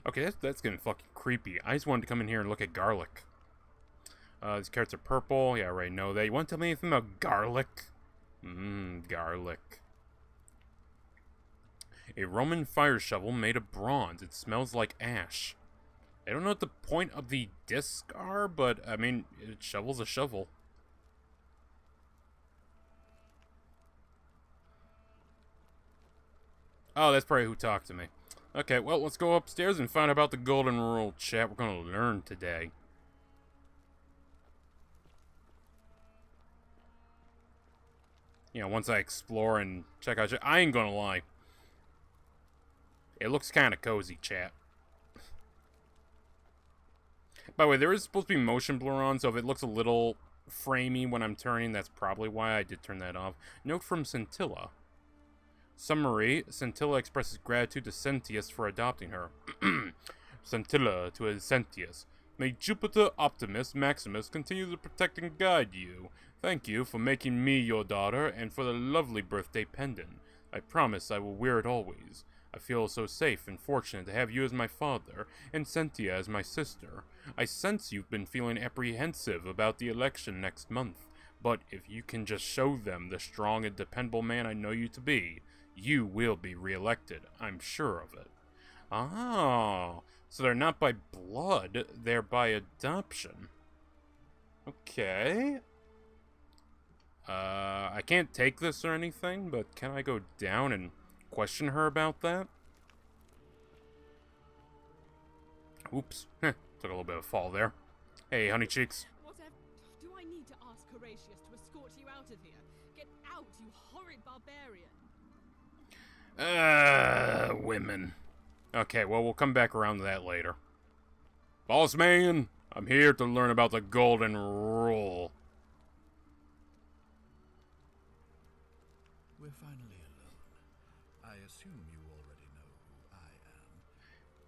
Okay, that's getting fucking creepy. I just wanted to come in here and look at garlic. These carrots are purple. Yeah, I already know that. You want to tell me anything about garlic? Garlic. A Roman fire shovel made of bronze. It smells like ash. I don't know what the point of the disc are, but, I mean, a shovel's a shovel. Oh, that's probably who talked to me. Okay, well, let's go upstairs and find out about the golden rule, chat. We're gonna learn today. You know, once I explore and check out... I ain't gonna lie. It looks kind of cozy, chat. By the way, there is supposed to be motion blur on, so if it looks a little framey when I'm turning, that's probably why I did turn that off. Note from Scintilla. Summary, Scintilla expresses gratitude to Sentius for adopting her. Scintilla to Sentius. May Jupiter Optimus Maximus continue to protect and guide you. Thank you for making me your daughter and for the lovely birthday pendant. I promise I will wear it always. I feel so safe and fortunate to have you as my father, and Sentia as my sister. I sense you've been feeling apprehensive about the election next month, but if you can just show them the strong and dependable man I know you to be, you will be re-elected. I'm sure of it. Oh, so they're not by blood, they're by adoption. Okay. I can't take this or anything, but can I go down and question her about that? Oops. Took a little bit of a fall there. Hey, honey cheeks. Whatever. Do I need to ask Horatius to escort you out of here? Get out, you horrid barbarian. Women. Okay, well, we'll come back around to that later. Boss man, I'm here to learn about the golden rule. We're finally alone. I assume you already know who I am.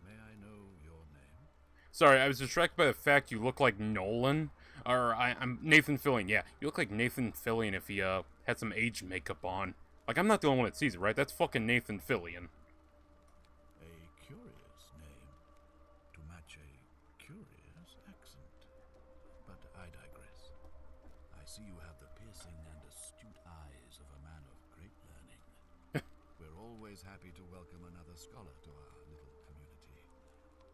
May I know your name? Sorry, I was distracted by the fact you look like Nolan. Or, I'm Nathan Fillion. Yeah, you look like Nathan Fillion if he, had some age makeup on. Like, I'm not the only one that sees it, right? That's fucking Nathan Fillion. A curious name to match a curious accent. But I digress. I see you have the piercing and astute eyes of a man of great learning. We're always happy to welcome another scholar to our little community.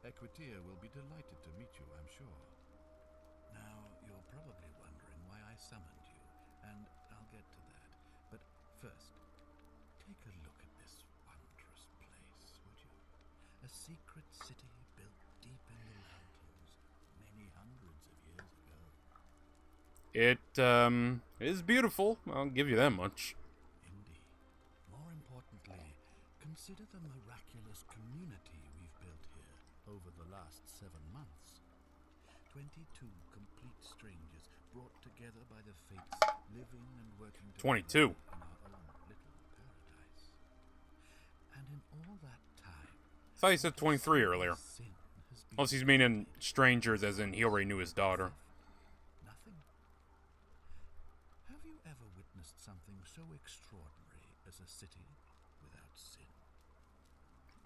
Equitia will be delighted to meet you, I'm sure. Now, you're probably wondering why I summoned you, and I'll get to that. But first, take a look at this wondrous place, would you? A secret city built deep in the mountains many hundreds of years ago. It, is beautiful. I'll give you that much. Indeed. More importantly, consider the miraculous community we've built here over the last 7 months. 22 complete strangers brought together by the fates, living and working together 22. in our own little paradise. And in all that time, I thought you said 23 earlier. sin has been Unless he's meaning strangers, as in he already knew his daughter. nothing. Have you ever witnessed something so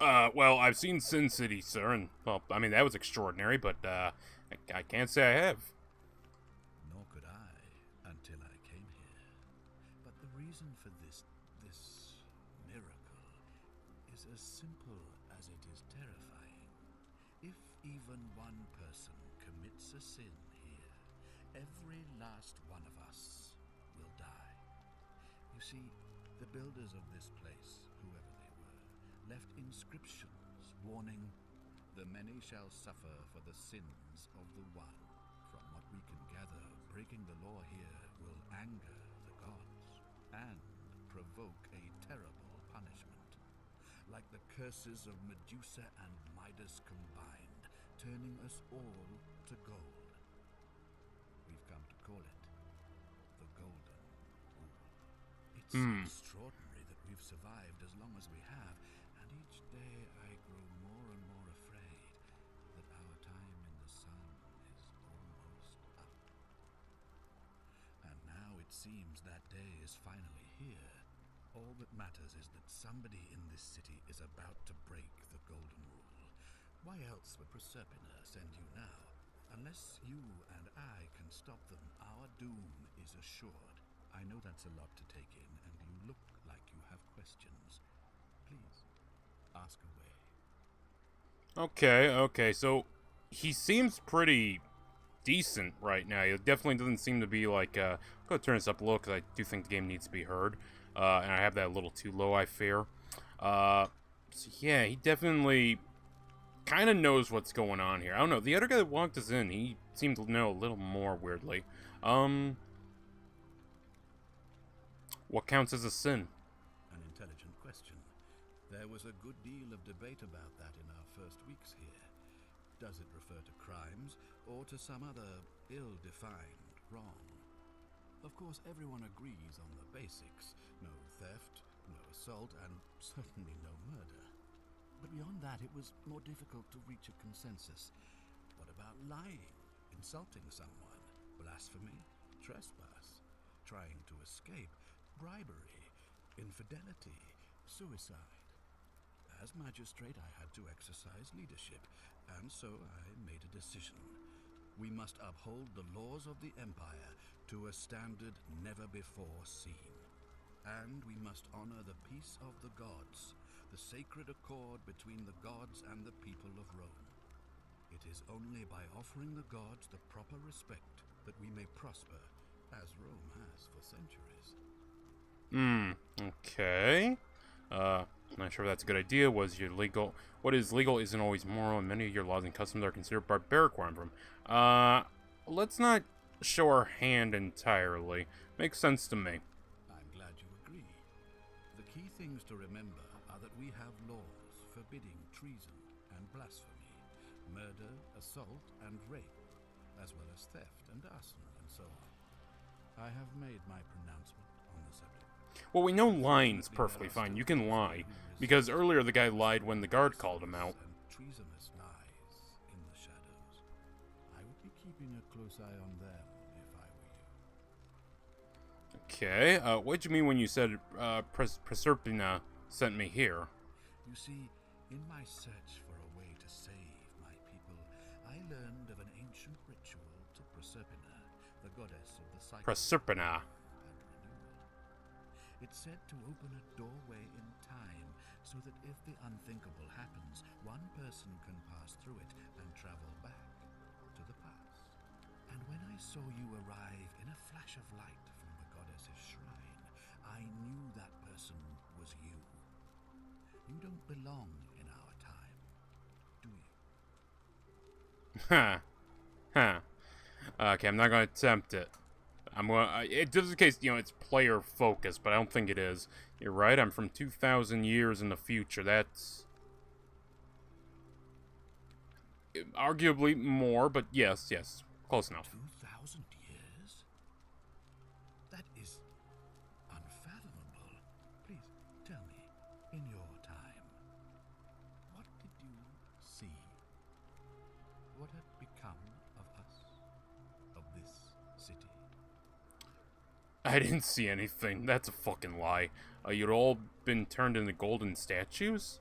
Well, I've seen Sin City, sir, and, well, I mean, that was extraordinary, but, I can't say I have. Nor could I, until I came here. But the reason for this miracle is as simple as it is terrifying. If even one person commits a sin here, every last one of us will die. You see, the builders of this place, whoever they were, left inscriptions warning, "The many shall suffer for the sins of the one." From what we can gather, breaking the law here will anger the gods and provoke a terrible punishment. Like the curses of Medusa and Midas combined, turning us all to gold. We've come to call it the Golden Rule. It's extraordinary that we've survived as long as we have, and each day I grow more and more afraid that our time in the sun is almost up. And now it seems that day is finally here. All that matters is that somebody in this city is about to break the Golden Rule. Why else would Proserpina send you now? Unless you and I can stop them, our doom is assured. I know that's a lot to take in, and you look like you have questions. Please, ask away. Okay, so he seems pretty decent right now. It definitely doesn't seem to be like, I'm gonna turn this up a little because I do think the game needs to be heard. And I have that a little too low, I fear. So yeah, he definitely kind of knows what's going on here. I don't know, the other guy that walked us in, he seemed to know a little more weirdly. What counts as a sin? An intelligent question. There was a good deal of debate about that in our first weeks here. Does it refer to crimes, or to some other ill-defined wrong? Of course, everyone agrees on the basics. No theft, no assault, and certainly no murder. But beyond that, it was more difficult to reach a consensus. What about lying, insulting someone, blasphemy, trespass, trying to escape, bribery, infidelity, suicide? As magistrate, I had to exercise leadership, and so I made a decision. We must uphold the laws of the Empire to a standard never before seen. And we must honor the peace of the gods, the sacred accord between the gods and the people of Rome. It is only by offering the gods the proper respect that we may prosper, as Rome has for centuries. Okay. Not sure if that's a good idea. What is legal isn't always moral, and many of your laws and customs are considered barbaric where I'm from. Let's not show our hand entirely. Makes sense to me. I'm glad you agree. The key things to remember are that we have laws forbidding treason and blasphemy, murder, assault, and rape, as well as theft and arson, and so on. I have made my pronouncement on the subject. Well, we know lying's perfectly fine. You can lie. Because earlier the guy lied when the guard called him out. And treasonous lies in the shadows. I would be keeping a close eye on them if I were you. Okay, what'd you mean when you said, Proserpina sent me here? You see, in my search for a way to save my people, I learned of an ancient ritual to Proserpina, the goddess of the cycle. Proserpina. It's said to open a doorway in time, so that if the unthinkable happens, one person can pass through it and travel back to the past. And when I saw you arrive in a flash of light from the goddess's shrine, I knew that person was you. You don't belong in our time, do you? Okay, I'm not gonna attempt it. It just in case, it's player focused, but I don't think it is. You're right, I'm from 2,000 years in the future. That's arguably more, but yes, close enough. 2,000 years? That is unfathomable. Please, tell me, in your time, what did you see? What had become of us? Of this city? I didn't see anything. That's a fucking lie. You'd all been turned into golden statues?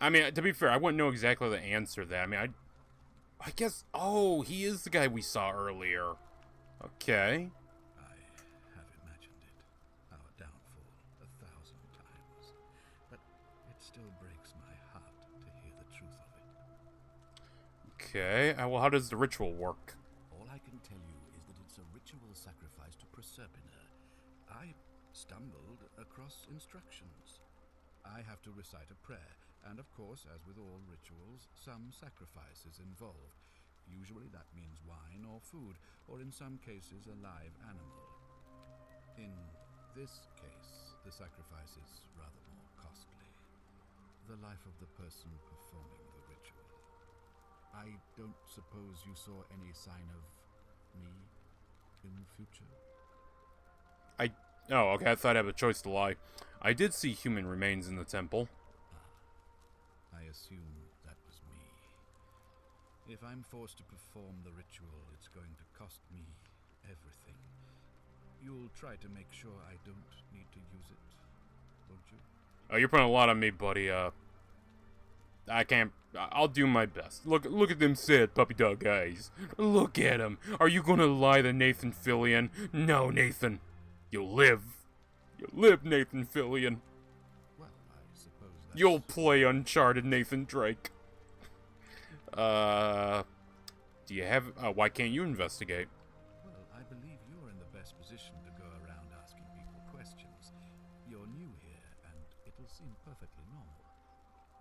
I mean, to be fair, I wouldn't know exactly the answer to that. I mean, I guess... Oh, he is the guy we saw earlier. Okay. I have imagined it, our downfall, 1,000 times. But it still breaks my heart to hear the truth of it. Okay, well, how does the ritual work? All I can tell you is that it's a ritual sacrifice to Proserpina. I stumbled across instructions. I have to recite a prayer, and of course, as with all rituals, some sacrifice is involved. Usually that means wine or food, or in some cases a live animal. In this case, the sacrifice is rather more costly. The life of the person performing the ritual. I don't suppose you saw any sign of me in the future? Oh, okay, I thought I had a choice to lie. I did see human remains in the temple. I assume that was me. If I'm forced to perform the ritual, it's going to cost me everything. You'll try to make sure I don't need to use it, won't you? Oh, you're putting a lot on me, buddy. I can't... I'll do my best. Look at them sad puppy dog eyes. Look at them. Are you gonna lie to Nathan Fillion? No, Nathan. You'll live. You'll live, Nathan Fillion. Well, I suppose that's... You'll play Uncharted, Nathan Drake. Do you have... why can't you investigate? Well, I believe you're in the best position to go around asking people questions. You're new here, and it'll seem perfectly normal.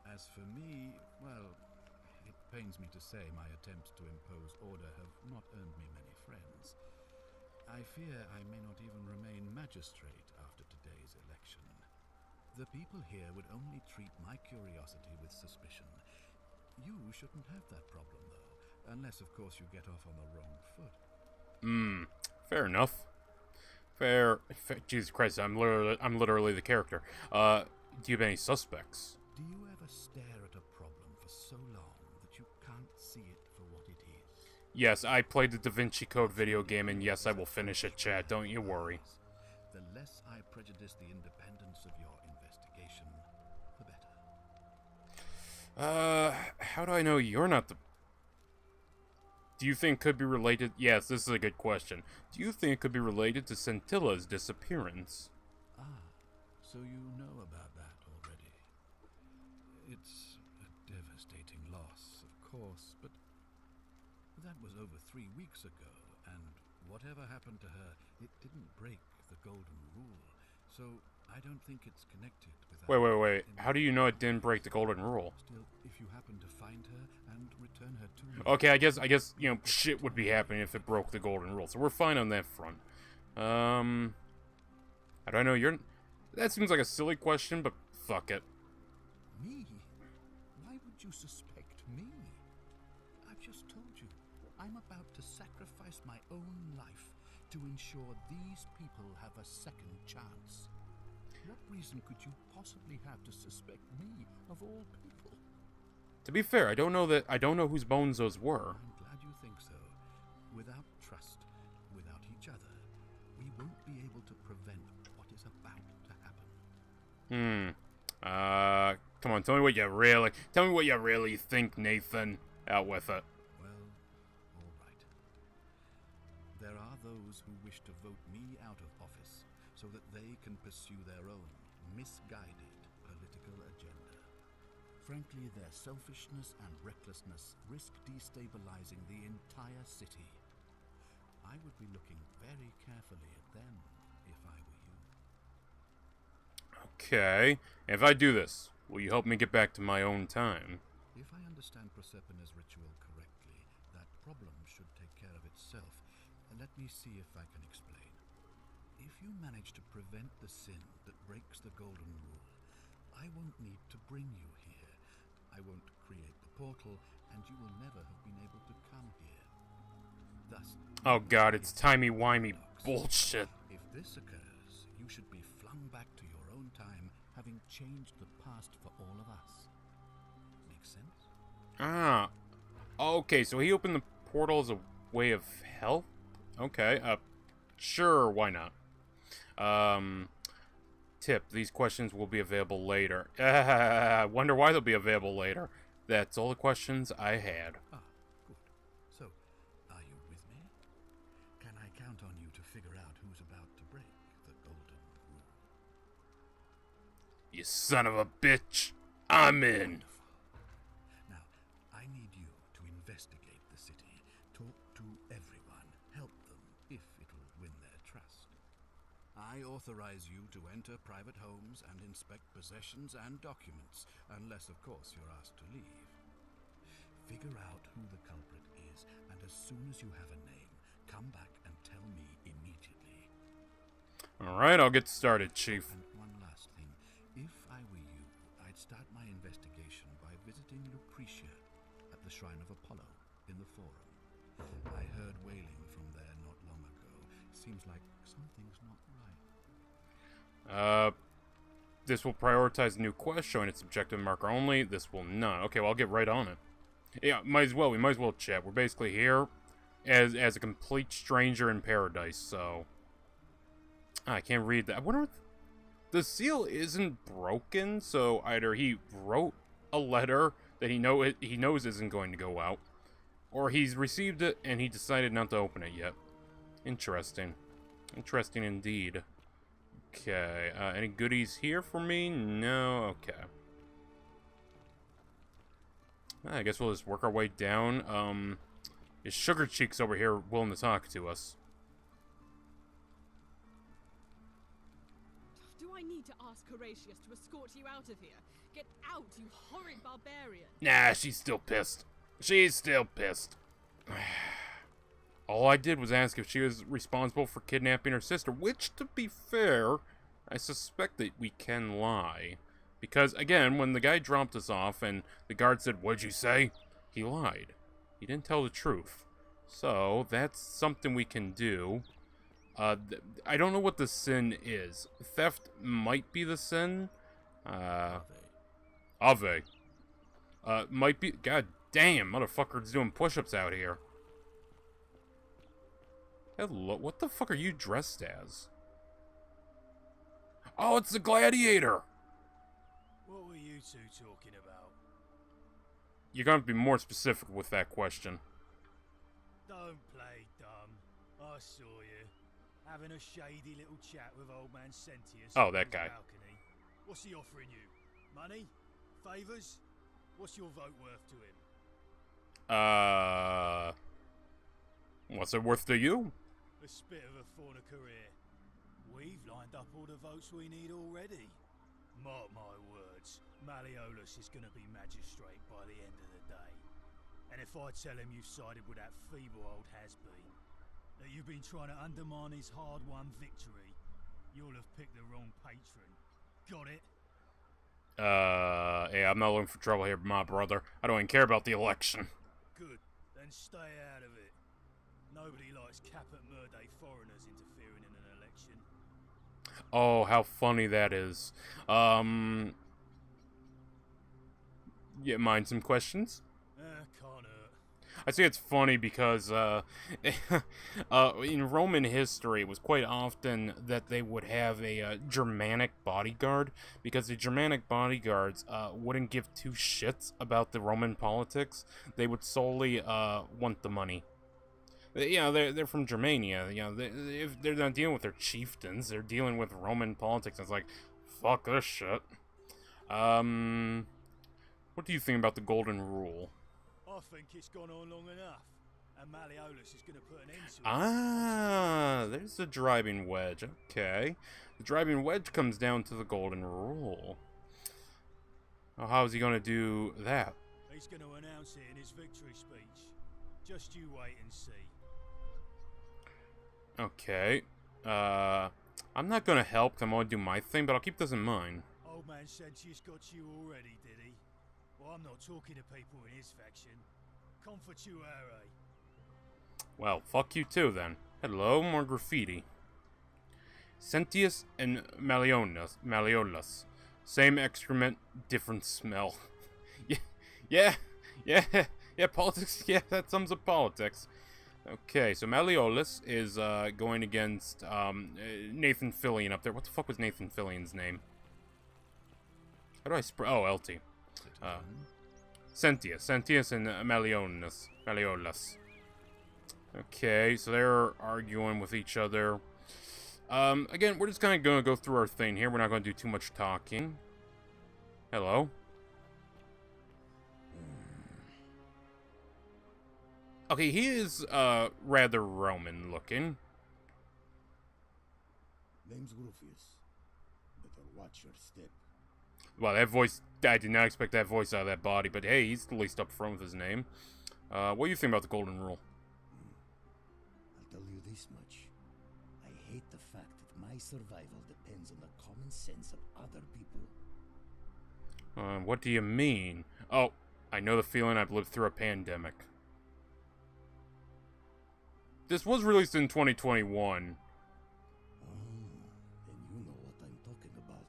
As for me, well, it pains me to say my attempts to impose order have not earned me many friends. I fear I may not even remain magistrate after today's election. The people here would only treat my curiosity with suspicion. You shouldn't have that problem, though, unless, of course, you get off on the wrong foot. Fair enough. Fair... Jesus Christ, I'm literally the character. Do you have any suspects? Do you ever stare at a problem for so long that you can't see it for what it is? Yes, I played the Da Vinci Code video game, and yes, I will finish it, Chad. Don't you worry. The less I prejudice the independence of your investigation, the better. How do I know you're not the... Do you think it could be related... Yes, this is a good question. Do you think it could be related to Scintilla's disappearance? Ah, so you know about that already. It's a devastating loss, of course, but that was over 3 weeks ago, and whatever happened to her, it didn't break the golden rule, so I don't think it's connected with that. Wait. How do you know it didn't break the golden rule? Still, if you happen to find her and return her to me... Okay, I guess, you know, shit would be happening if it broke the golden rule, so we're fine on that front. How do I know you're... That seems like a silly question, but fuck it. Me? Why would you suspect me? I've just told you, I'm about to sacrifice my own life to ensure these people have a second chance. What reason could you possibly have to suspect me, of all people? To be fair, I don't know whose bones those were. I'm glad you think so. Without trust, without each other, we won't be able to prevent what is about to happen. Come on, tell me what you really think, Nathan. Out with it. Well, all right. There are those who wish to vote me out of office so that they can pursue their own misguided political agenda. Frankly, their selfishness and recklessness risk destabilizing the entire city. I would be looking very carefully at them if I were you. Okay. If I do this, will you help me get back to my own time? If I understand Proserpina's ritual correctly, that problem should take care of itself. Let me see if I can explain. If you manage to prevent the sin that breaks the golden rule, I won't need to bring you here. I won't create the portal, and you will never have been able to come here. Thus, oh god, it's timey-wimey bullshit. if this occurs, you should be flung back to your own time, having changed the past for all of us. Make sense? Ah. Okay, so he opened the portal as a way of help? Okay, sure, why not? Tip, these questions will be available later. I wonder why they'll be available later. That's all the questions I had. Ah, good. So, are you with me? Can I count on you to figure out who's about to break the golden rule? You son of a bitch! I'm in! Now, I need you to investigate the city. Talk to everyone. Help them, if it'll win their trust. I authorize you to enter private homes and inspect possessions and documents, unless, of course, you're asked to leave. Figure out who the culprit is, and as soon as you have a name, come back and tell me immediately. Alright, I'll get started, Chief. And one last thing. If I were you, I'd start my investigation by visiting Lucretia at the Shrine of Apollo in the Forum. I heard wailing from there not long ago. Seems like something's not right. This will prioritize the new quest, showing its objective marker only. This will not. Okay, well, I'll get right on it. Yeah, we might as well chat. We're basically here as a complete stranger in paradise, so... I can't read that. I wonder if the seal isn't broken, so either he wrote a letter that he knows isn't going to go out, or he's received it and he decided not to open it yet. Interesting. Interesting indeed. Okay, any goodies here for me? No? Okay. I guess we'll just work our way down. Is Sugar Cheeks over here willing to talk to us? Do I need to ask Horatius to escort you out of here? Get out, you horrid barbarian! Nah, she's still pissed. She's still pissed. All I did was ask if she was responsible for kidnapping her sister, which, to be fair, I suspect that we can lie. Because, again, when the guy dropped us off and the guard said, "What'd you say?" he lied. He didn't tell the truth. So, that's something we can do. I don't know what the sin is. Theft might be the sin. Ave. Might be... God damn, motherfuckers doing push-ups out here. Hello, what the fuck are you dressed as? Oh, it's the gladiator! What were you two talking about? You're gonna be more specific with that question. Don't play dumb. I saw you. Having a shady little chat with old man Sentius. Oh, that guy. Balcony. What's he offering you? Money? Favours? What's your vote worth to him? What's it worth to you? A spit of a fauna career. We've lined up all the votes we need already. Mark my words, Malleolus is going to be magistrate by the end of the day. And if I tell him you've sided with that feeble old has-been, that you've been trying to undermine his hard-won victory, you'll have picked the wrong patron. Got it? Yeah, I'm not looking for trouble here, my brother. I don't even care about the election. Good. Then stay out of it. Nobody likes Caput Murday foreigners interfering in an election. Oh, how funny that is. Yeah, mind some questions? Can't hurt. I say it's funny because, in Roman history, it was quite often that they would have a Germanic bodyguard, because the Germanic bodyguards wouldn't give two shits about the Roman politics. They would solely want the money. You know, they're from Germania. You know, if they're not dealing with their chieftains, they're dealing with Roman politics. It's like, fuck this shit. What do you think about the Golden Rule? I think it's gone on long enough, and Malleolus is going to put an end to it. Ah, there's the driving wedge. Okay. The driving wedge comes down to the Golden Rule. Oh, how is he going to do that? He's going to announce it in his victory speech. Just you wait and see. Okay. I'm not going to help, 'cause I'm going to do my thing, but I'll keep this in mind. Old man Sentius got you already, did he? Well, I'm not talking to people in his faction. Confatuare. Well, fuck you too, then. Hello, more graffiti. Sentius and Malleolus. Same excrement, different smell. yeah, politics, yeah, that sums up politics. Okay, so Malleolus is going against Nathan Fillion up there. What the fuck was Nathan Fillion's name? How do I oh, LT. Sentius and Malleolus. Okay, so they're arguing with each other. Again, we're just kind of going to go through our thing here. We're not going to do too much talking. Hello? Okay, he is, rather Roman looking. Name's Rufius. Better watch your step. Well, that voice, I did not expect that voice out of that body, but hey, he's at least up front with his name. What do you think about the Golden Rule? I'll tell you this much. I hate the fact that my survival depends on the common sense of other people. What do you mean? Oh, I know the feeling. I've lived through a pandemic. This was released in 2021. Then you know what I'm talking about.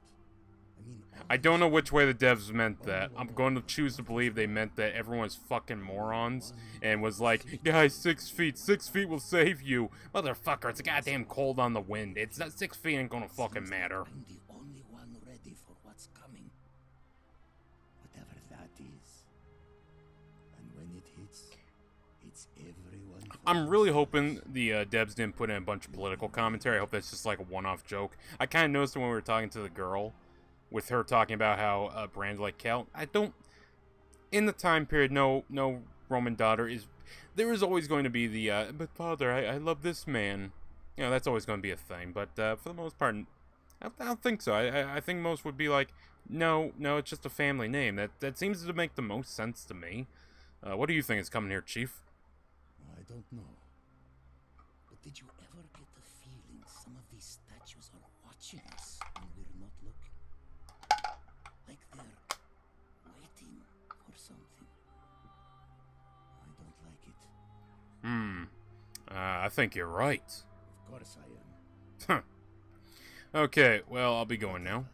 I mean, I don't know which way the devs meant that. I'm going to choose to believe they meant that everyone's fucking morons and was like, guys, 6 feet. 6 feet will save you. Motherfucker, it's a goddamn cold on the wind. It's not 6 feet ain't gonna fucking matter. I'm the only one ready for what's coming. Whatever that is. And when it hits, it's everyone. I'm really hoping the devs didn't put in a bunch of political commentary. I hope that's just like a one-off joke. I kind of noticed it when we were talking to the girl, with her talking about how brands like Cal. I don't. In the time period, no Roman daughter is. There is always going to be the. But father, I love this man. You know, that's always going to be a thing. But for the most part, I don't think so. I think most would be like, no, it's just a family name. That seems to make the most sense to me. What do you think is coming here, Chief? I don't know. But did you ever get the feeling some of these statues are watching us when we're not looking? Like they're waiting for something. I don't like it. I think you're right. Of course I am. Okay, well, I'll be going now.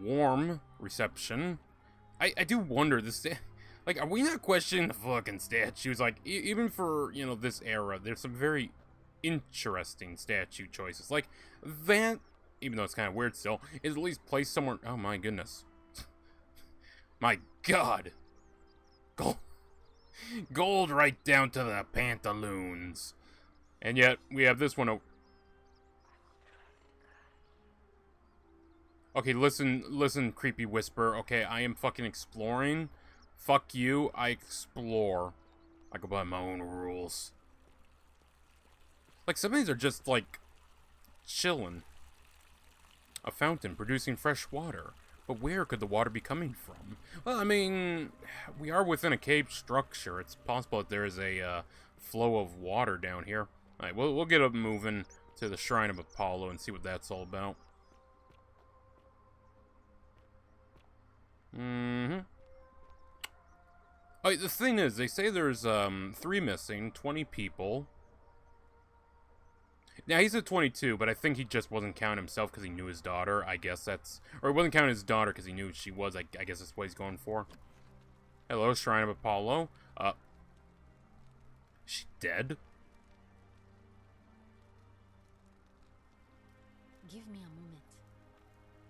Warm reception. I do wonder, this... Like, are we not questioning the fucking statues? Like, even for, you know, this era, there's some very interesting statue choices. Like, that, even though it's kind of weird still, is at least placed somewhere... Oh, my goodness. My God. Gold right down to the pantaloons. And yet, we have this one... Okay, listen, creepy whisper. Okay, I am fucking exploring. Fuck you, I explore. I go by my own rules. Like, some of these are just, like, chilling. A fountain producing fresh water. But where could the water be coming from? Well, I mean, we are within a cave structure. It's possible that there is a flow of water down here. Alright, we'll get up moving to the Shrine of Apollo and see what that's all about. Oh, the thing is, they say there's 3 missing, 20 people. Now, he's at 22, but I think he just wasn't counting himself because he knew his daughter. I guess that's... Or he wasn't counting his daughter because he knew who she was. I guess that's what he's going for. Hello, Shrine of Apollo. She dead? Give me a moment.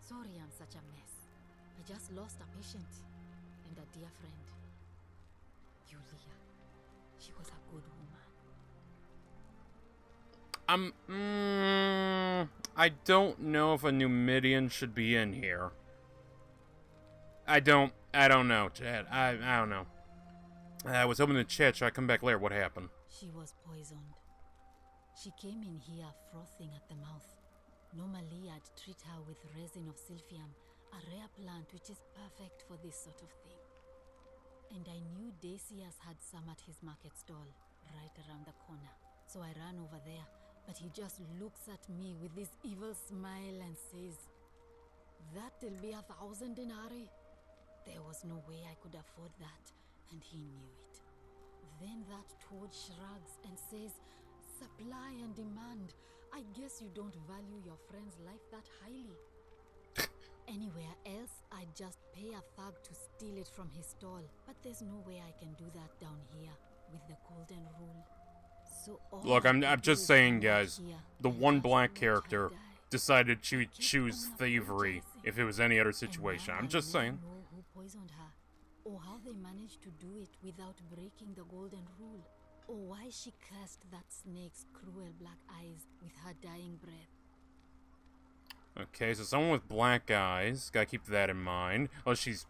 Sorry I'm such a mess. I just lost a patient and a dear friend. Yulia. She was a good woman. I don't know if a Numidian should be in here. I don't know, Chad. I don't know. I was hoping to chat. Should I come back later? What happened? She was poisoned. She came in here frothing at the mouth. Normally, I'd treat her with resin of silphium, a rare plant which is perfect for this sort of thing. And I knew Decius had some at his market stall, right around the corner. So I ran over there, but he just looks at me with this evil smile and says, "That'll be 1,000 denarii." There was no way I could afford that, and he knew it. Then that toad shrugs and says, "Supply and demand. I guess you don't value your friend's life that highly." Anywhere else, I'd just pay a thug to steal it from his stall. But there's no way I can do that down here. with the golden rule. So Look, I'm just saying, guys. The one black character decided to choose thievery if it was any other situation. I'm just saying. Know who poisoned her, or how they managed to do it without breaking the golden rule, or why she cursed that snake's cruel black eyes with her dying breath. Okay, so someone with black eyes. Gotta keep that in mind. Oh, she's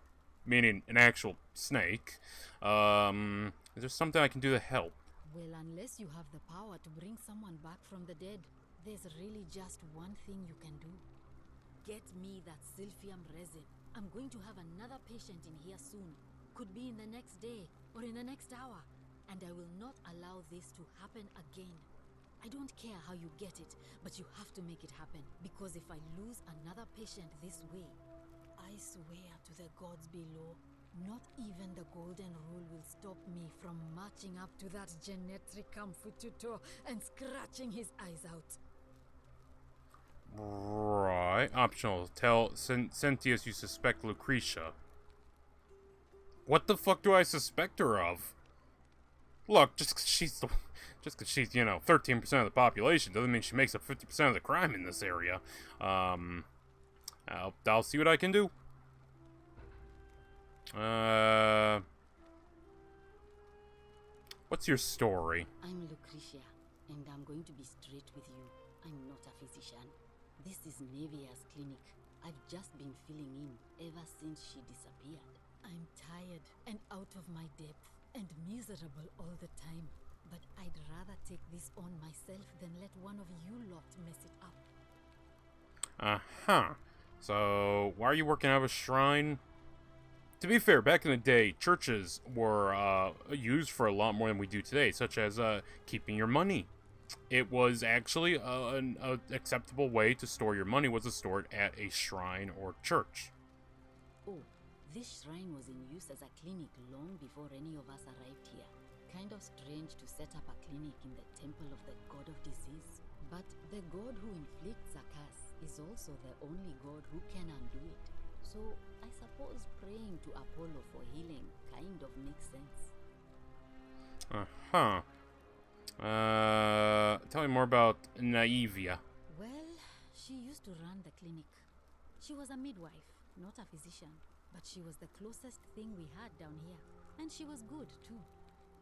meaning an actual snake. Is there something I can do to help? Well, unless you have the power to bring someone back from the dead, there's really just one thing you can do. Get me that silphium resin. I'm going to have another patient in here soon. Could be in the next day, or in the next hour. And I will not allow this to happen again. I don't care how you get it, but you have to make it happen. Because if I lose another patient this way, I swear to the gods below, not even the golden rule will stop me from marching up to that genetic tutor and scratching his eyes out. Right. Optional. Tell Cynthius you suspect Lucretia. What the fuck do I suspect her of? Look, just 'cause she's, you know, 13% of the population doesn't mean she makes up 50% of the crime in this area. I'll see what I can do. What's your story? I'm Lucretia, and I'm going to be straight with you. I'm not a physician. This is Nevia's clinic. I've just been filling in ever since she disappeared. I'm tired and out of my depth and miserable all the time. But I'd rather take this on myself than let one of you lot mess it up. Uh-huh. So, why are you working out of a shrine? To be fair, back in the day, churches were used for a lot more than we do today, such as keeping your money. It was actually an acceptable way to store your money was to store it at a shrine or church. Oh, this shrine was in use as a clinic long before any of us arrived here. Kind of strange to set up a clinic in the temple of the god of disease. But the god who inflicts a curse is also the only god who can undo it. So, I suppose praying to Apollo for healing kind of makes sense. Uh-huh. Tell me more about Naivia. Well, she used to run the clinic. She was a midwife, not a physician. But she was the closest thing we had down here. And she was good, too.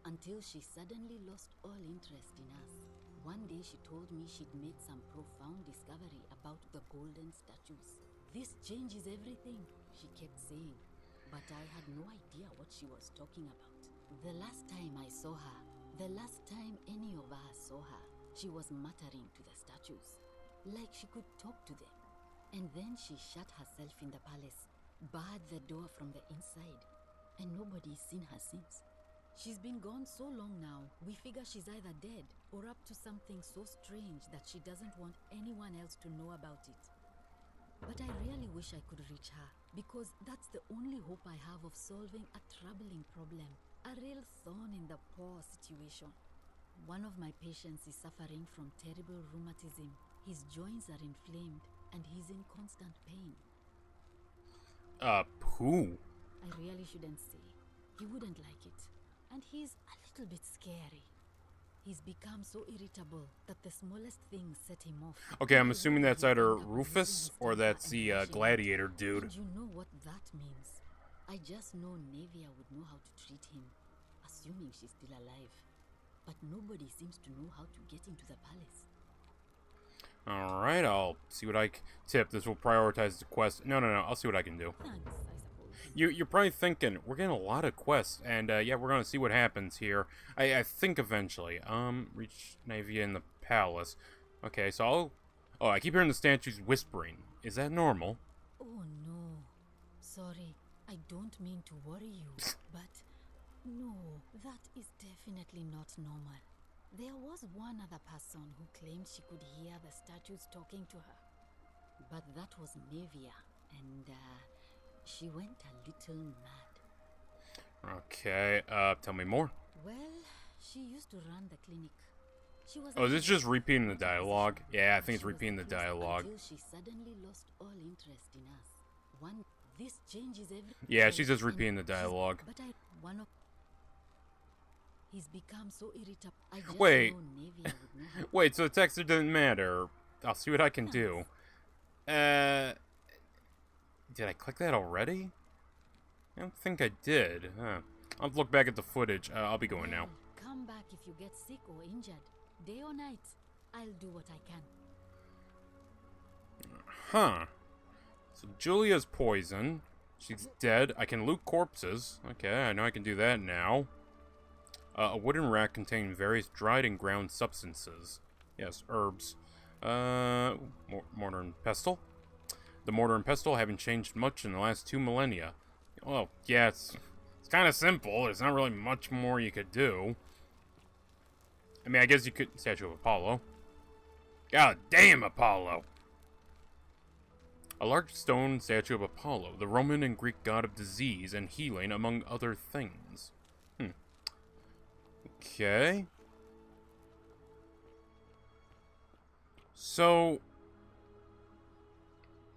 Until she suddenly lost all interest in us. One day she told me she'd made some profound discovery about the golden statues. This changes everything, she kept saying. But I had no idea what she was talking about. The last time I saw her, the last time any of us saw her, she was muttering to the statues. Like she could talk to them. And then she shut herself in the palace, barred the door from the inside. And nobody's seen her since. She's been gone so long now, we figure she's either dead or up to something so strange that she doesn't want anyone else to know about it. But I really wish I could reach her, because that's the only hope I have of solving a troubling problem, a real thorn in the paw situation. One of my patients is suffering from terrible rheumatism. His joints are inflamed, and he's in constant pain. Who? I really shouldn't say. He wouldn't like it. And he's a little bit scary. He's become so irritable that the smallest thing set him off. Okay, I'm assuming that's either Rufus or that's the gladiator dude. And you know what that means. I just know Nevia would know how to treat him, assuming she's still alive. But nobody seems to know how to get into the palace. Alright, I'll see what I can tip. This will prioritize the quest. No, I'll see what I can do. Thanks, I suppose. You're probably thinking, we're getting a lot of quests, and yeah, we're gonna see what happens here. I think eventually. Reach Navia in the palace. Okay, so I'll... Oh, I keep hearing the statues whispering. Is that normal? Oh no. Sorry, I don't mean to worry you, but... No, that is definitely not normal. There was one other person who claimed she could hear the statues talking to her. But that was Nevia, and she went a little mad. Okay, tell me more. Well, she used to run the clinic. She was is this just repeating the dialogue? Yeah, I think it's repeating the dialogue. Until she suddenly lost all interest in us. This changes everything. Yeah, she's just repeating the dialogue. But one of He's become so irritable. I just Wait. know Navia would know. Wait, so the texture didn't matter. I'll see what I can do. Did I click that already? I don't think I did. Huh. I'll look back at the footage. I'll be going now. Come back if you get sick or injured. Day or night, I'll do what I can. Huh. So Julia's poisoned. She's dead. I can loot corpses. Okay, I know I can do that now. A wooden rack containing various dried and ground substances. Yes, herbs. Mortar and pestle. The mortar and pestle haven't changed much in the last 2 millennia. Well, yeah, it's kind of simple. There's not really much more you could do. I mean, I guess you could... Statue of Apollo. God damn, Apollo! A large stone statue of Apollo, the Roman and Greek god of disease and healing, among other things. Okay. So...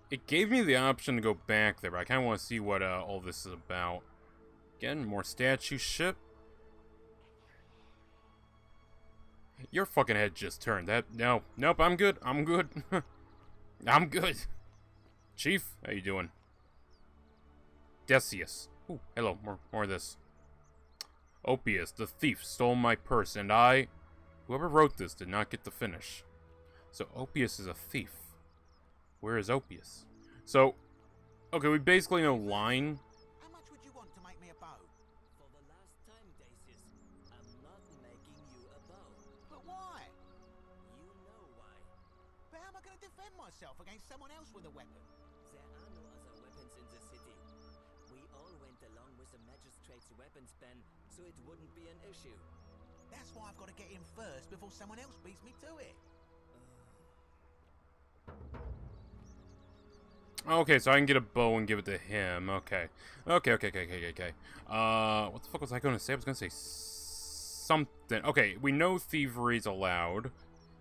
It gave me the option to go back there, but I kind of want to see what all this is about. Again, more statue ship. Your fucking head just turned. Nope, I'm good. I'm good. I'm good. Chief, how you doing? Decius. Ooh, hello, more of this. Opius, the thief, stole my purse, and whoever wrote this did not get the finish. So Opius is a thief. Where is Opius? So, okay, we basically know line. How much would you want to make me a bow? For the last time, Decius, I'm not making you a bow. But why? You know why. But how am I going to defend myself against someone else with a weapon? There are no other weapons in the city. We all went along with the magistrate's weapons pen, so it wouldn't be an issue. That's why I've got to get in first before someone else beats me to it. Okay, so I can get a bow and give it to him. Okay. What the fuck was I going to say? I was going to say something. Okay, we know thievery's allowed.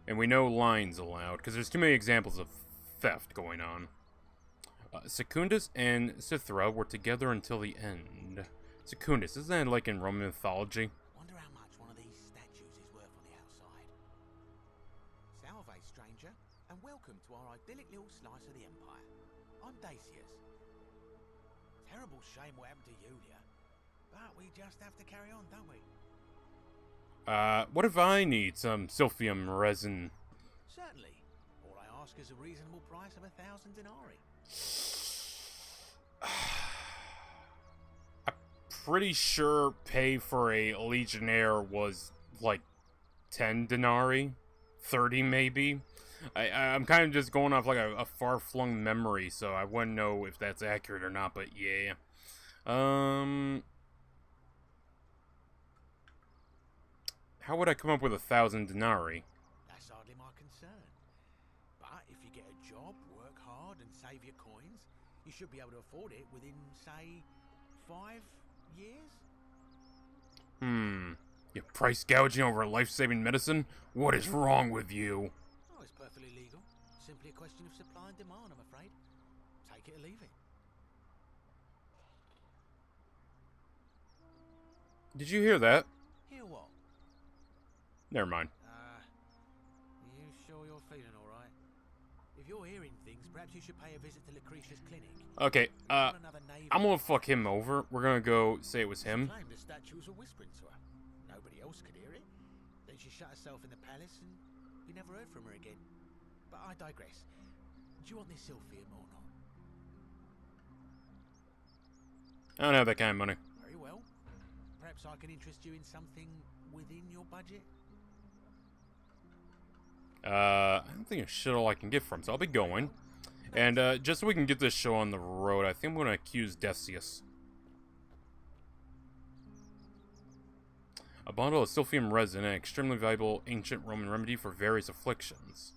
And we know line's allowed. Because there's too many examples of theft going on. Secundus and Cythera were together until the end. Secundus, isn't that like in Roman mythology? Wonder how much one of these statues is worth on the outside. Salve, stranger, and welcome to our idyllic little slice of the Empire. I'm Decius. Terrible shame what happened to Yulia, but we just have to carry on, don't we? What if I need some silphium resin? Certainly. All I ask is a reasonable price of 1,000 denarii. I'm pretty sure pay for a legionnaire was like 10 denarii, 30 maybe. I'm kind of just going off like a far-flung memory, so I wouldn't know if that's accurate or not, but yeah. How would I come up with 1,000 denarii? That's hardly my concern. But if you get a job, work hard, and save your coins, you should be able to afford it within, say, 5 years? You price gouging over life-saving medicine? What is wrong with you? Oh, it's perfectly legal. Simply a question of supply and demand, I'm afraid. Take it or leave it. Did you hear that? Hear what? Never mind. You sure you're feeling all right? If you're hearing things, perhaps you should pay a visit to Lucretia's clinic. Okay, I'm gonna fuck him over. We're gonna go say it was him. She claimed the statues were whispering to her. Nobody else could hear it. Then she shut herself in the palace and we never heard from her again. But I digress. Do you want this silphium or not? I don't have that kind of money. Very well. Perhaps I can interest you in something within your budget? I don't think it's shit all I can get from, so I'll be going. And just so we can get this show on the road, I think I'm going to accuse Decius. A bottle of silphium resin, an extremely valuable ancient Roman remedy for various afflictions.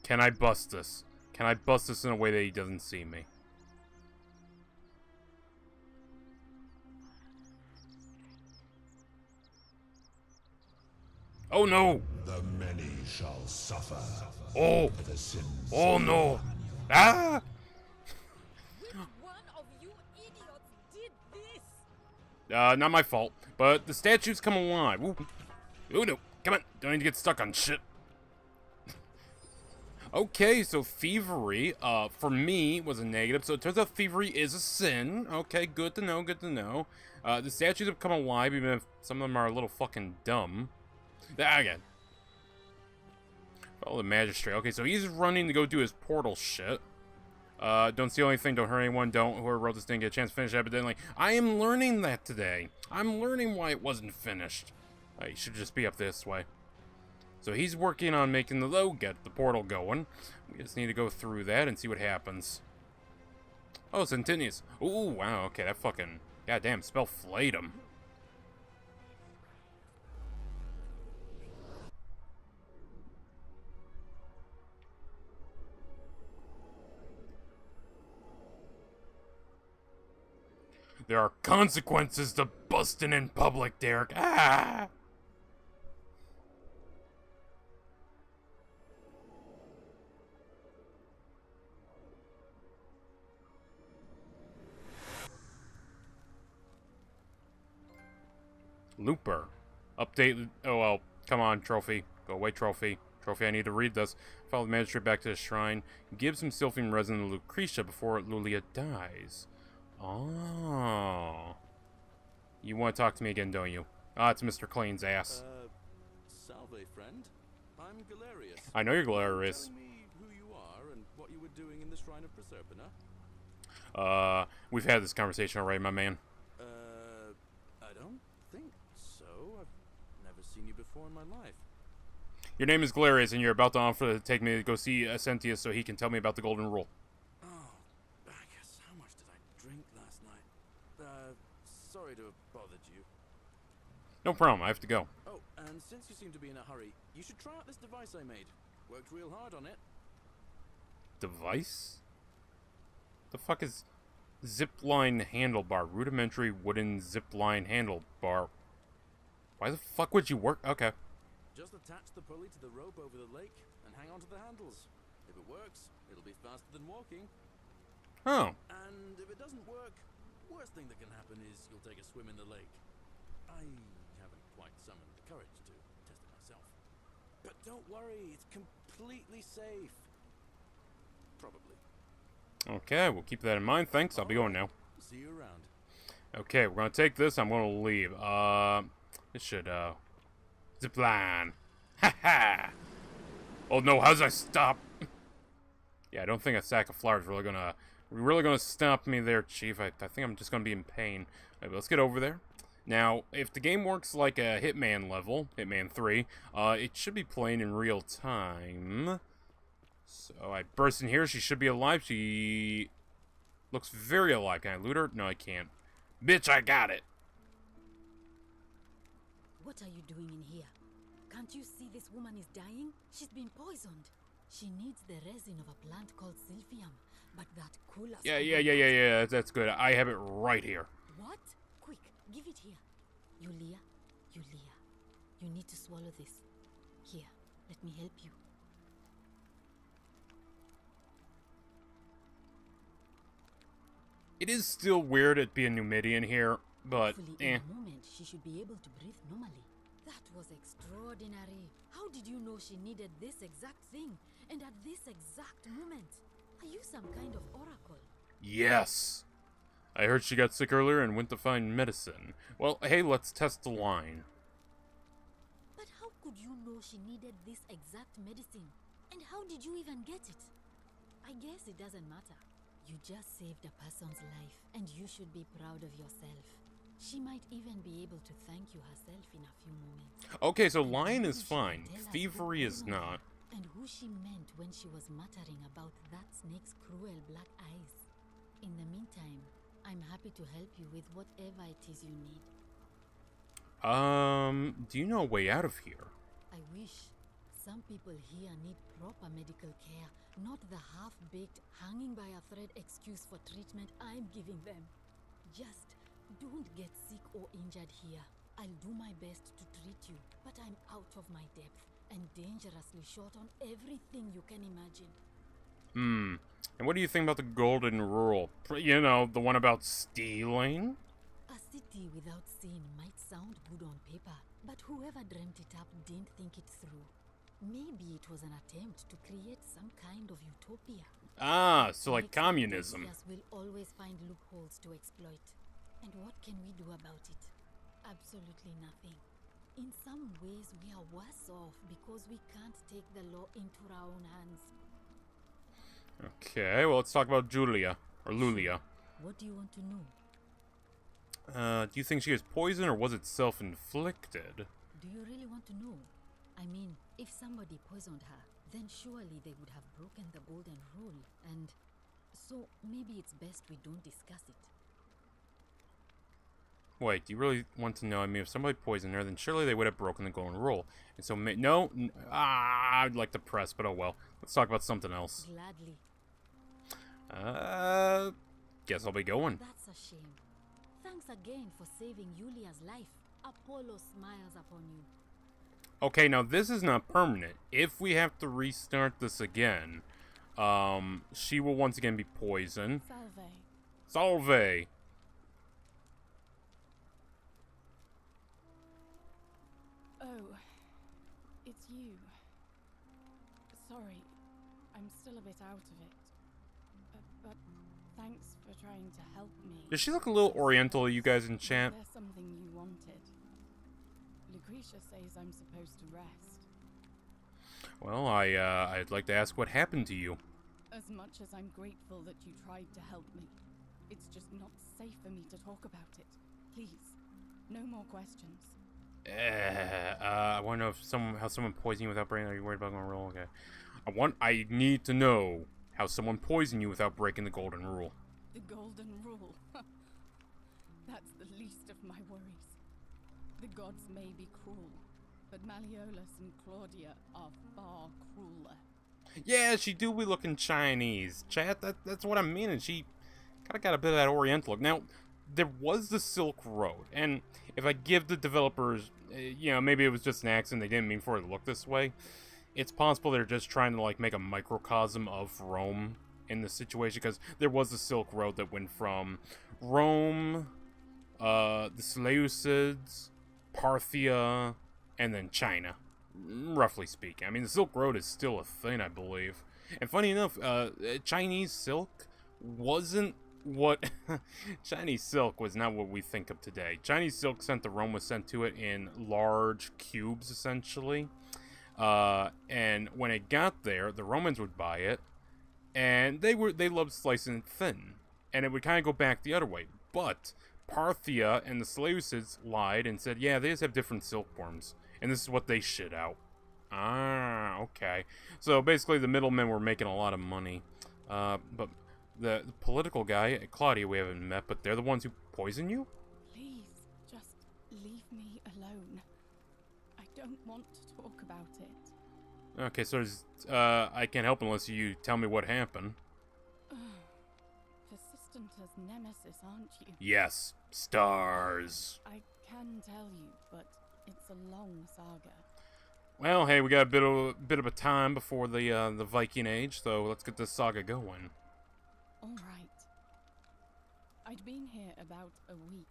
Can I bust this? Can I bust this in a way that he doesn't see me? Oh no! The many shall suffer. Oh! For the sins Oh of no! one. Ah! Which one of you idiots did this? Not my fault. But the statues come alive. Ooh. Oh no! Come on! Don't need to get stuck on shit. Okay, so thievery, for me, was a negative. So it turns out thievery is a sin. Okay, good to know, good to know. The statues have come alive, even if some of them are a little fucking dumb. Again. Follow the magistrate. Okay, so he's running to go do his portal shit. Don't steal anything, don't hurt anyone, whoever wrote this didn't get a chance to finish it, evidently. I am learning that today. I'm learning why it wasn't finished. It should just be up this way. So he's working on making get the portal going. We just need to go through that and see what happens. Oh, Centinius. Ooh, wow, okay, that fucking goddamn spell flayed him. There are consequences to busting in public, Derek. Ah! Looper. Update. Oh, well. Come on, trophy. Go away, trophy. Trophy, I need to read this. Follow the magistrate back to the shrine. Give some sylphine resin to Lucretia before Lulia dies. Oh. You want to talk to me again, don't you? Ah, it's Mr. Clean's ass. Salve, friend. I'm Galerius. I know you're Galerius. Tell me who you are and what you were doing in the Shrine of Proserpina. We've had this conversation already, my man. I don't think so. I've never seen you before in my life. Your name is Galerius, and you're about to offer to take me to go see Ascentius so he can tell me about the Golden Rule. Oh, I guess how much did I drink last night? Sorry to have bothered you. No problem, I have to go. Oh, and since you seem to be in a hurry, you should try out this device I made. Worked real hard on it. Device? The fuck is zipline handlebar? Rudimentary wooden zipline handlebar. Why the fuck would you work? Okay. Just attach the pulley to the rope over the lake and hang on to the handles. If it works, it'll be faster than walking. Oh. And if it doesn't work, worst thing that can happen is you'll take a swim in the lake. I haven't quite summoned the courage to test it myself. But don't worry, it's completely safe. Probably. Okay, we'll keep that in mind. Thanks, I'll be going now. See you around. Okay, we're gonna take this. I'm gonna leave. This should, zipline. Ha ha! Oh no, how's I stop? Yeah, I don't think a sack of flour is really gonna stop me there, Chief. I think I'm just gonna be in pain. Right, let's get over there. Now, if the game works like a Hitman level, Hitman 3, it should be playing in real time. So I burst in here. She should be alive. She looks very alive. Can I loot her? No, I can't. Bitch, I got it. What are you doing in here? Can't you see this woman is dying? She's been poisoned. She needs the resin of a plant called silphium, but that cooler... Yeah, that's good. I have it right here. What? Quick, give it here. Yulia, you need to swallow this. Here, let me help you. It is still weird it being Numidian here, but In a moment, she should be able to breathe normally. That was extraordinary. How did you know she needed this exact thing, and at this exact moment? Are you some kind of oracle? Yes. I heard she got sick earlier and went to find medicine. Well, hey, let's test the line. But how could you know she needed this exact medicine? And how did you even get it? I guess it doesn't matter. You just saved a person's life, and you should be proud of yourself. She might even be able to thank you herself in a few moments. Okay, so lying is fine. Thievery is not. And who she meant when she was muttering about that snake's cruel black eyes. In the meantime, I'm happy to help you with whatever it is you need. Do you know a way out of here? I wish. Some people here need proper medical care, not the half-baked, hanging by a thread excuse for treatment I'm giving them. Just don't get sick or injured here. I'll do my best to treat you, but I'm out of my depth and dangerously short on everything you can imagine. And what do you think about the Golden Rule? You know, the one about stealing? A city without sin might sound good on paper, but whoever dreamt it up didn't think it through. Maybe it was an attempt to create some kind of utopia. Ah, so like communism. Yes, will always find loopholes to exploit. And what can we do about it? Absolutely nothing. In some ways, we are worse off because we can't take the law into our own hands. Okay, well, let's talk about Julia. Or Lulia. What do you want to know? Do you think she was poisoned or was it self-inflicted? Do you really want to know? I mean, if somebody poisoned her, then surely they would have broken the Golden Rule, and so maybe it's best we don't discuss it. Wait, do you really want to know? I mean, if somebody poisoned her, then surely they would have broken the Golden Rule. And so, I'd like to press, but oh well. Let's talk about something else. Gladly. Guess I'll be going. That's a shame. Thanks again for saving Yulia's life. Apollo smiles upon you. Okay, now this is not permanent. If we have to restart this again, she will once again be poisoned. Salve! Oh, it's you. Sorry, I'm still a bit out of it. But thanks for trying to help me. Does she look a little oriental, you guys in chat? There's something you wanted. Lucretia says I'm supposed to rest. Well, I'd like to ask what happened to you. As much as I'm grateful that you tried to help me, it's just not safe for me to talk about it. Please, no more questions. I want to know if how someone poisoned you without breaking. Are you worried about going to roll? Okay. I need to know how someone poisoned you without breaking the Golden Rule. The Golden Rule. That's the least of my worries. The gods may be cruel, but Malleolus and Claudia are far crueler. Yeah, she do be looking Chinese. Chat, that's what I'm meaning. She kind of got a bit of that Oriental look. Now, there was the Silk Road, and if I give the developers, maybe it was just an accident, they didn't mean for it to look this way. It's possible they're just trying to, like, make a microcosm of Rome in this situation, because there was the Silk Road that went from Rome, the Seleucids, Parthia, and then China, roughly speaking. I mean, the Silk Road is still a thing, I believe. And funny enough, Chinese silk wasn't what... Chinese silk was not what we think of today. Chinese silk sent to Rome was sent to it in large cubes, essentially. And when it got there, the Romans would buy it, and they loved slicing it thin. And it would kind of go back the other way. But Parthia and the Seleucids lied and said, yeah, they just have different silkworms. And this is what they shit out. Ah, okay. So basically the middlemen were making a lot of money. But the political guy, Claudia, we haven't met, but they're the ones who poison you? Please, just leave me alone. I don't want to talk about it. Okay, so I can't help unless you tell me what happened. Persistent as Nemesis, aren't you? Yes, stars. I can tell you, but it's a long saga. Well, hey, we got a bit of a time before the Viking Age, so let's get this saga going. All right. I'd been here about a week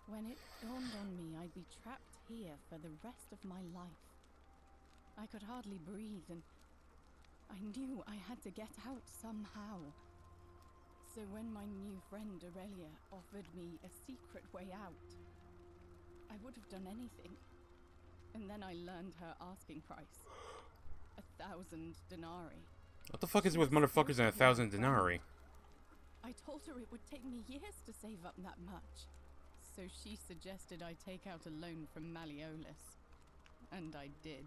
when it dawned on me I'd be trapped here for the rest of my life. I could hardly breathe, and I knew I had to get out somehow. So when my new friend Aurelia offered me a secret way out, I would have done anything. And then I learned her asking price. 1,000 denarii. What the fuck is it with motherfuckers and 1,000 denarii? I told her it would take me years to save up that much. So she suggested I take out a loan from Malleolus. And I did.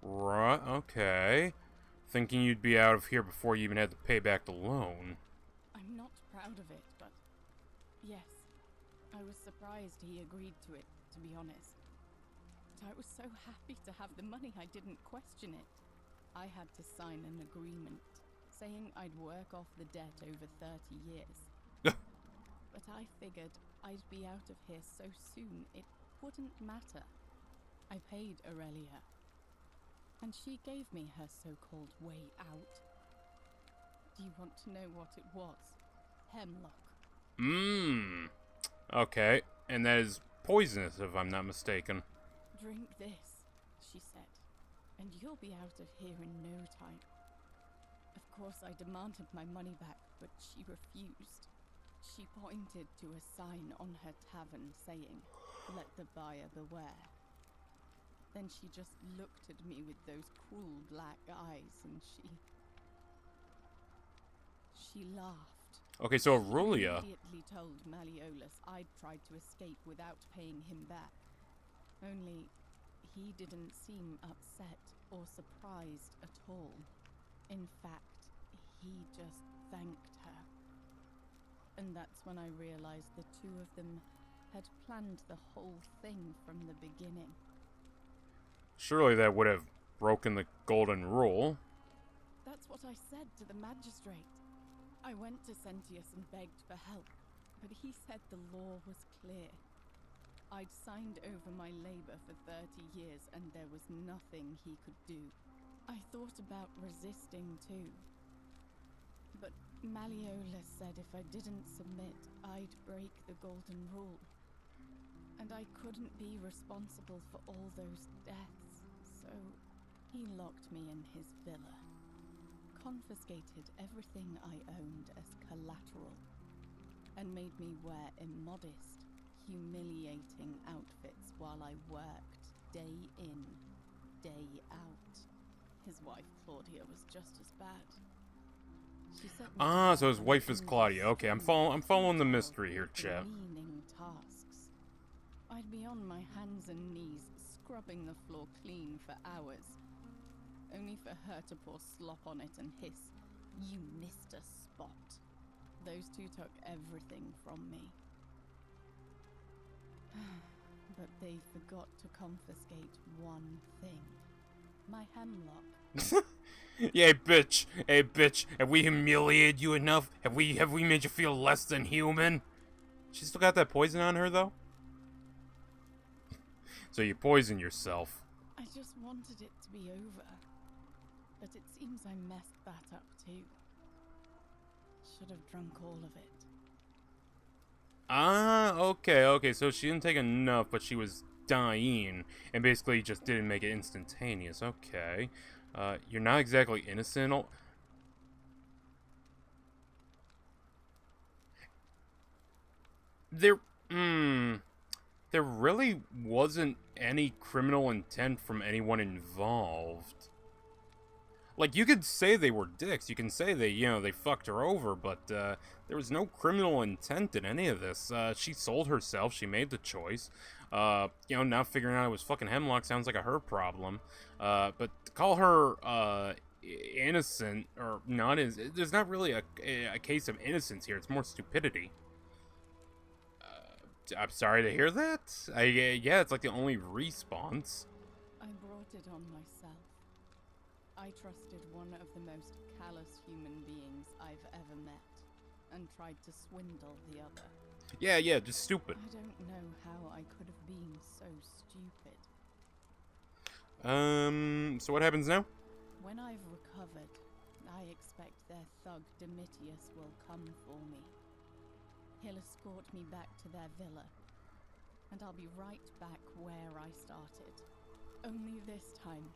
Right, okay. Thinking you'd be out of here before you even had to pay back the loan. I'm not proud of it, but yes. I was surprised he agreed to it, to be honest. But I was so happy to have the money I didn't question it. I had to sign an agreement, saying I'd work off the debt over 30 years. But I figured I'd be out of here so soon it wouldn't matter. I paid Aurelia, and she gave me her so-called way out. Do you want to know what it was? Hemlock. Okay, and that is poisonous if I'm not mistaken. Drink this, she said, and you'll be out of here in no time. Of course, I demanded my money back, but she refused. She pointed to a sign on her tavern saying, "Let the buyer beware." Then she just looked at me with those cruel black eyes and she laughed. Okay, so Aurelia... She immediately told Malleolus I'd tried to escape without paying him back. Only, he didn't seem upset or surprised at all. In fact, he just thanked her. And that's when I realized the two of them had planned the whole thing from the beginning. Surely that would have broken the golden rule. That's what I said to the magistrate. I went to Sentius and begged for help, but he said the law was clear. I'd signed over my labor for 30 years and there was nothing he could do. I thought about resisting too. But Malleolus said if I didn't submit, I'd break the golden rule. And I couldn't be responsible for all those deaths, so he locked me in his villa. Confiscated everything I owned as collateral, and made me wear immodest, humiliating outfits while I worked day in, day out. His wife Claudia was just as bad. She set me So his wife is Claudia. Okay, I'm following the mystery here, chap. demeaning tasks. I'd be on my hands and knees, scrubbing the floor clean for hours, only for her to pour slop on it and hiss, "You missed a spot." Those two took everything from me. But they forgot to confiscate one thing. My hemlock. Yeah, bitch. Hey, bitch. Have we humiliated you enough? Have we made you feel less than human? She still got that poison on her, though? So you poison yourself. I just wanted it to be over. But it seems I messed that up too. Should have drunk all of it. Okay, so she didn't take enough, but she was dying, and basically just didn't make it instantaneous. Okay. You're not exactly innocent. There really wasn't any criminal intent from anyone involved. Like, you could say they were dicks, you can say they fucked her over, but, there was no criminal intent in any of this. She sold herself, she made the choice. Not figuring out it was fucking hemlock sounds like a her problem. But to call her, innocent, or not, there's not really a case of innocence here, it's more stupidity. I'm sorry to hear that. Yeah, it's like the only response. I brought it on myself. I trusted one of the most callous human beings I've ever met, and tried to swindle the other. Yeah, just stupid. I don't know how I could have been so stupid. So what happens now? When I've recovered, I expect their thug Domitius will come for me. He'll escort me back to their villa, and I'll be right back where I started. Only this time,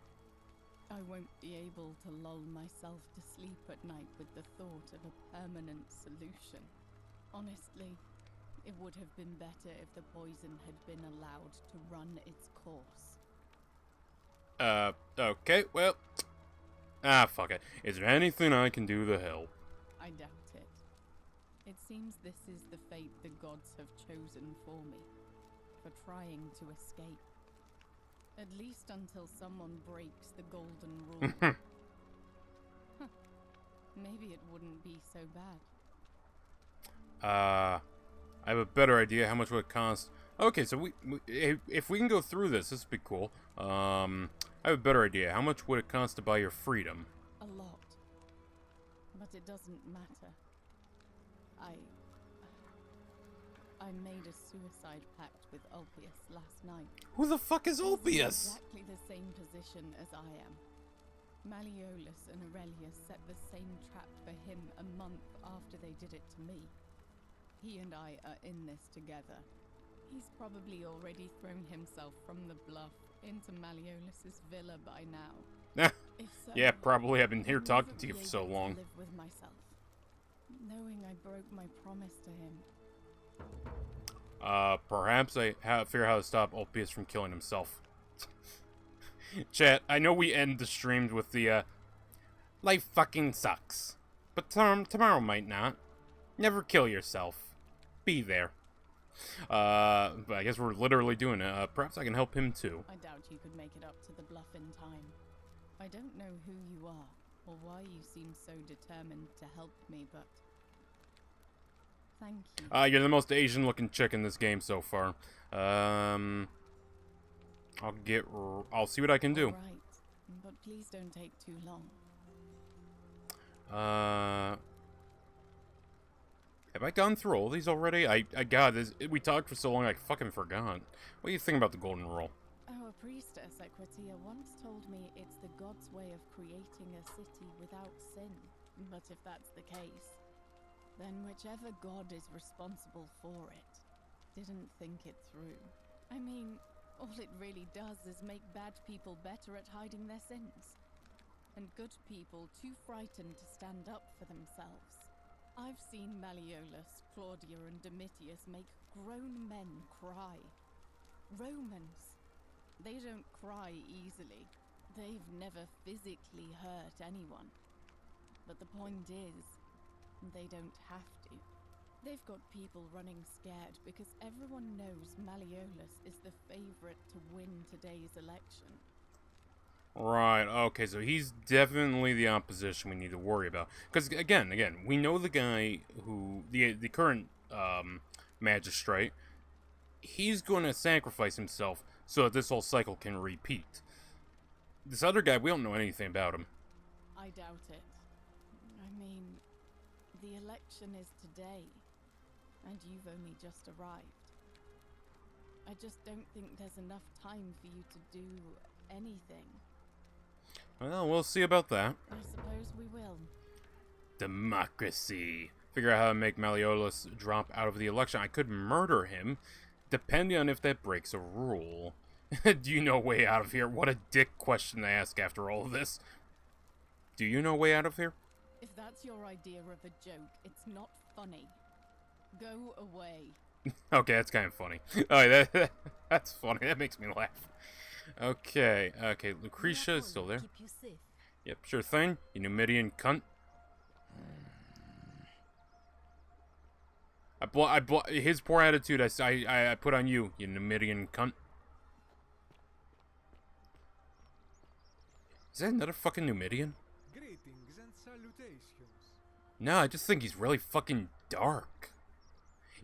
I won't be able to lull myself to sleep at night with the thought of a permanent solution. Honestly, it would have been better if the poison had been allowed to run its course. Okay, well... fuck it. Is there anything I can do to help? I doubt it. It seems this is the fate the gods have chosen for me, for trying to escape. At least until someone breaks the golden rule. Maybe it wouldn't be so bad. I have a better idea. How much would it cost? Okay, so if we can go through this would be cool. I have a better idea. How much would it cost to buy your freedom? A lot. But it doesn't matter. I I made a suicide pact with Ulpius last night. Who the fuck is He's in Ulpius? exactly the same position as I am. Malleolus and Aurelius set the same trap for him a month after they did it to me. He and I are in this together. He's probably already thrown himself from the bluff into Malleolus's villa by now. If so, Yeah, probably. I've been here I'll talking never to you be for so able to long. live with myself, knowing I broke my promise to him. Perhaps I figure out how to stop Ulpius from killing himself. Chat, I know we end the streams with the, life fucking sucks. But tomorrow might not. Never kill yourself. Be there. But I guess we're literally doing it. Perhaps I can help him too. I doubt you could make it up to the bluff in time. I don't know who you are, or why you seem so determined to help me, but... thank you. You're the most Asian-looking chick in this game so far. I'll see what I can do. Right, but please don't take too long. Have I gone through all these already? God, we talked for so long I fucking forgot. What do you think about the golden rule? Our priestess, Equitia, once told me it's the god's way of creating a city without sin. But if that's the case, then whichever god is responsible for it didn't think it through. I mean, all it really does is make bad people better at hiding their sins, and good people too frightened to stand up for themselves. I've seen Malleolus, Claudia, and Domitius make grown men cry. Romans. They don't cry easily. They've never physically hurt anyone. But the point is, they don't have to. They've got people running scared because everyone knows Malleolus is the favorite to win today's election. Right, okay, so he's definitely the opposition we need to worry about. Because, again, we know the guy who, the current, magistrate, he's going to sacrifice himself so that this whole cycle can repeat. This other guy, we don't know anything about him. I doubt it. I mean, the election is today, and you've only just arrived. I just don't think there's enough time for you to do anything. Well, we'll see about that. I suppose we will. Democracy. Figure out how to make Malleolus drop out of the election. I could murder him, depending on if that breaks a rule. Do you know a way out of here? What a dick question to ask after all of this. Do you know a way out of here? If that's your idea of a joke, it's not funny. Go away. Okay, that's kind of funny. Oh, that's funny. That makes me laugh. Okay, Lucretia is still there. Keep you safe. Yep, sure thing. You Numidian cunt. His poor attitude I put on you, you Numidian cunt. Is that another fucking Numidian? Greetings and salutations. No, I just think he's really fucking dark.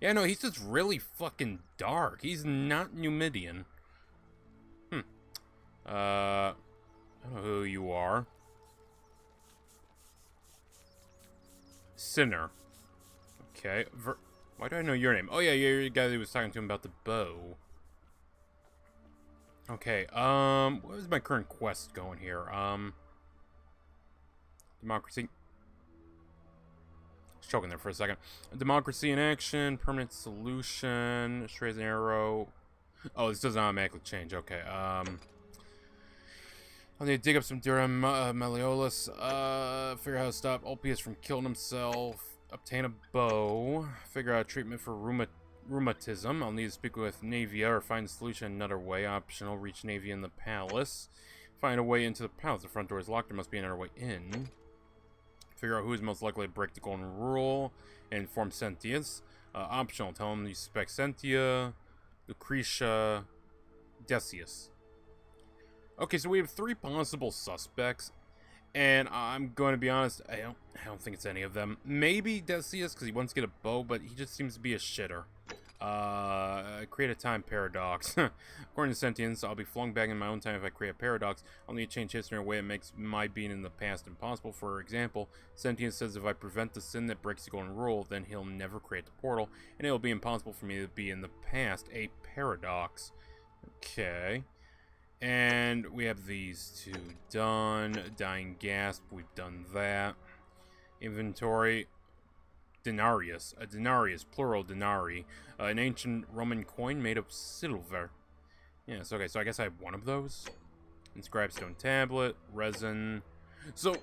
Yeah, no, he's just really fucking dark. He's not Numidian. I don't know who you are. Sinner. Okay. Why do I know your name? Oh yeah, you're the guy that was talking to him about the bow. Okay, what is my current quest going here? Democracy. I was choking there for a second. Democracy in action, permanent solution, straight as an arrow. Oh, this doesn't automatically change. Okay, I need to dig up some dirt on Malleolus, figure out how to stop Ulpius from killing himself, obtain a bow, figure out a treatment for rheumatism. I'll need to speak with Navia or find a solution another way. Optional, reach Navia in the palace. Find a way into the palace. The front door is locked. There must be another way in. Figure out who is most likely to break the golden rule and inform Sentius. Optional, tell him you suspect Sentia, Lucretia, Decius. Okay, so we have 3 possible suspects, and I'm going to be honest, I don't think it's any of them. Maybe Decius, because he wants to get a bow, but he just seems to be a shitter. Create a time paradox. According to Sentience, I'll be flung back in my own time if I create a paradox. I'll need to change history in a way that makes my being in the past impossible. For example, Sentience says if I prevent the sin that breaks the golden rule, then he'll never create the portal, and it'll be impossible for me to be in the past. A paradox. Okay. And we have these two done. Dying Gasp, we've done that. Inventory. Denarius. A denarius, plural denari. An ancient Roman coin made of silver. Yes, okay, so I guess I have one of those. Inscribed stone tablet, resin. So,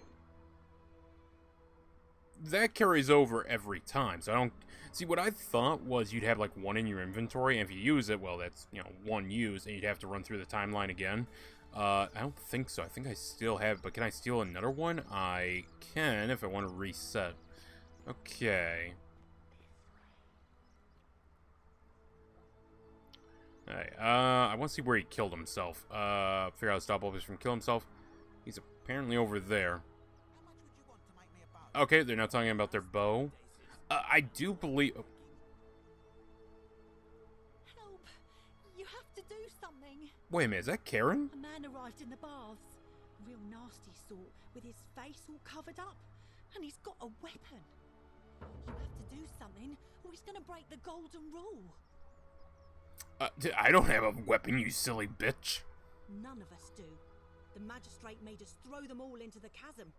that carries over every time. So I don't... See, what I thought was you'd have, like, one in your inventory, and if you use it, well, that's, you know, one use, and you'd have to run through the timeline again. I don't think so. I think I still have... But can I steal another one? I can, if I want to reset. Okay. Alright, I want to see where he killed himself. Figure out how to stop Opus from killing himself. He's apparently over there. Okay, they're not talking about their bow. I do believe... Help! You have to do something. Wait a minute, is that Karen? A man arrived in the baths. Real nasty sort, with his face all covered up. And he's got a weapon. You have to do something, or he's gonna break the golden rule. I don't have a weapon, you silly bitch. None of us do. The magistrate made us throw them all into the chasm.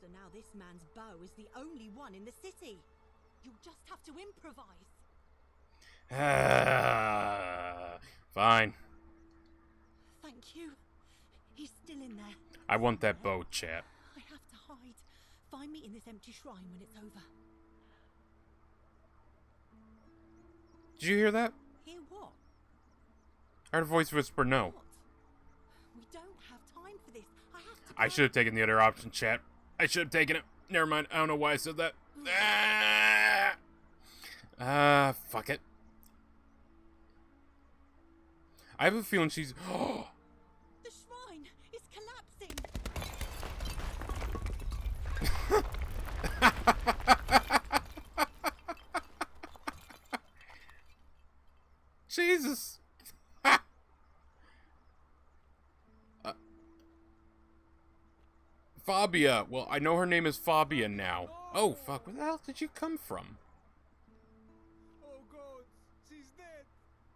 So now this man's bow is the only one in the city. You'll just have to improvise. Fine. Thank you. He's still in there. I want that bow, chat. I have to hide. Find me in this empty shrine when it's over. Did you hear that? Hear what? I heard a voice whisper no. What? We don't have time for this. I have to I should have taken the other option, chat. I should have taken it. Never mind. I don't know why I said that. Fuck it. I have a feeling she's... The shrine is collapsing. Jesus. Fabia. Well, I know her name is Fabia now. Oh, fuck. Where the hell did you come from? Oh God, she's dead.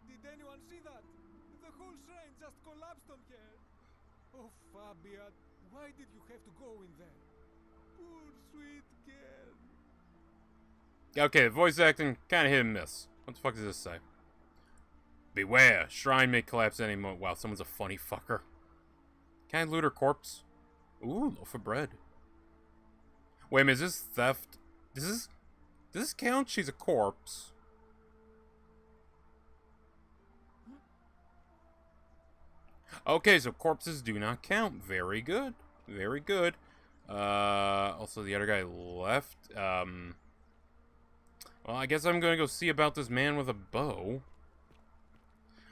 Did anyone see that? The whole shrine just collapsed on her. Oh, Fabia, why did you have to go in there? Poor sweet girl. Okay, the voice acting kind of hit and miss. What the fuck does this say? Beware, shrine may collapse any moment. Wow, someone's a funny fucker. Can I loot her corpse? Ooh, loaf of bread. Wait a minute, is this theft? Does this count? She's a corpse. Okay, so corpses do not count. Very good. Very good. Also, the other guy left. Well, I guess I'm gonna go see about this man with a bow.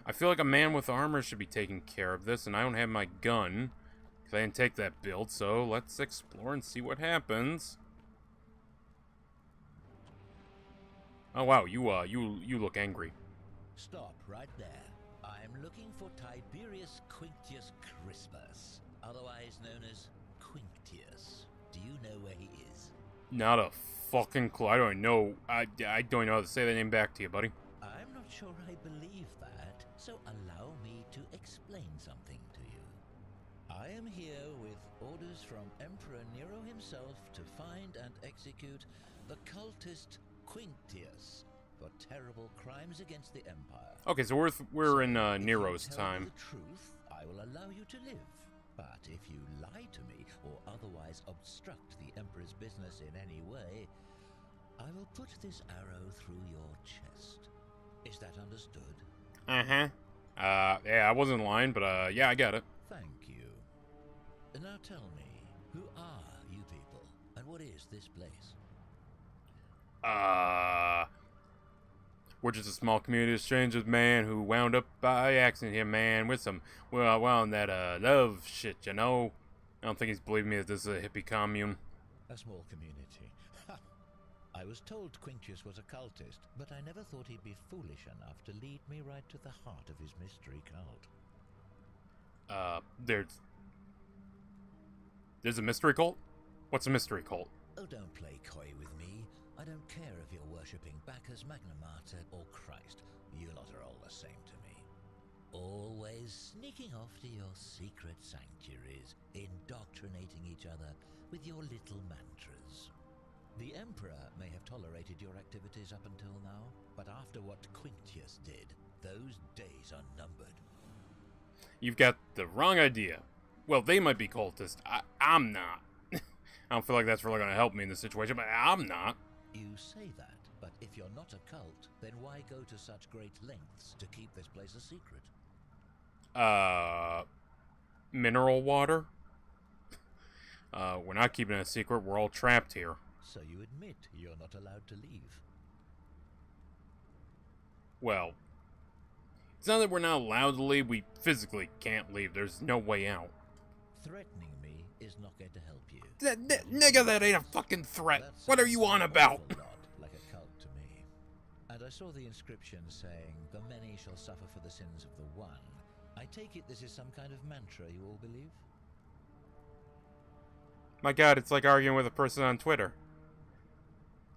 I feel like a man with armor should be taking care of this, and I don't have my gun. Because I didn't take that build, so let's explore and see what happens. Oh, wow, you look angry. Stop right there. I'm looking for Tiberius Quinctius Crispus, otherwise known as Quinctius. Do you know where he is? Not a fucking clue. I don't know. I don't know how to say that name back to you, buddy. I'm not sure I believe that, so allow me to explain something to you. I am here with orders from Emperor Nero himself to find and execute the cultist Quinctius for terrible crimes against the Empire. Okay, so we're in Nero's time. The truth, I will allow you to live. But if you lie to me or otherwise obstruct the Emperor's business in any way, I will put this arrow through your chest. Is that understood? Uh-huh. Yeah, I wasn't lying, but yeah, I got it. Thank you. Now tell me, who are you people, and what is this place? We're just a small community of strangers, man, who wound up by accident here, man, with some, well, on that, love shit, you know? I don't think he's believing me that this is a hippie commune. A small community. I was told Quintius was a cultist, but I never thought he'd be foolish enough to lead me right to the heart of his mystery cult. There's a mystery cult? What's a mystery cult? Oh, don't play coy with me. I don't care if you're worshipping Bacchus, Magna Mater, or Christ. You lot are all the same to me. Always sneaking off to your secret sanctuaries, indoctrinating each other with your little mantras. The Emperor may have tolerated your activities up until now, but after what Quintius did, those days are numbered. You've got the wrong idea. Well, they might be cultists. I'm not. I don't feel like that's really going to help me in this situation, but I'm not. You say that, but if you're not a cult, then why go to such great lengths to keep this place a secret? Mineral water? We're not keeping it a secret. We're all trapped here. So you admit you're not allowed to leave? Well, it's not that we're not allowed to leave. We physically can't leave. There's no way out. Threatening me is not going to help you. Nigga, that ain't a fucking threat. What are you on about? Like a cult to me. And I saw the inscription saying, "The many shall suffer for the sins of the one." I take it this is some kind of mantra you all believe? My God, it's like arguing with a person on Twitter.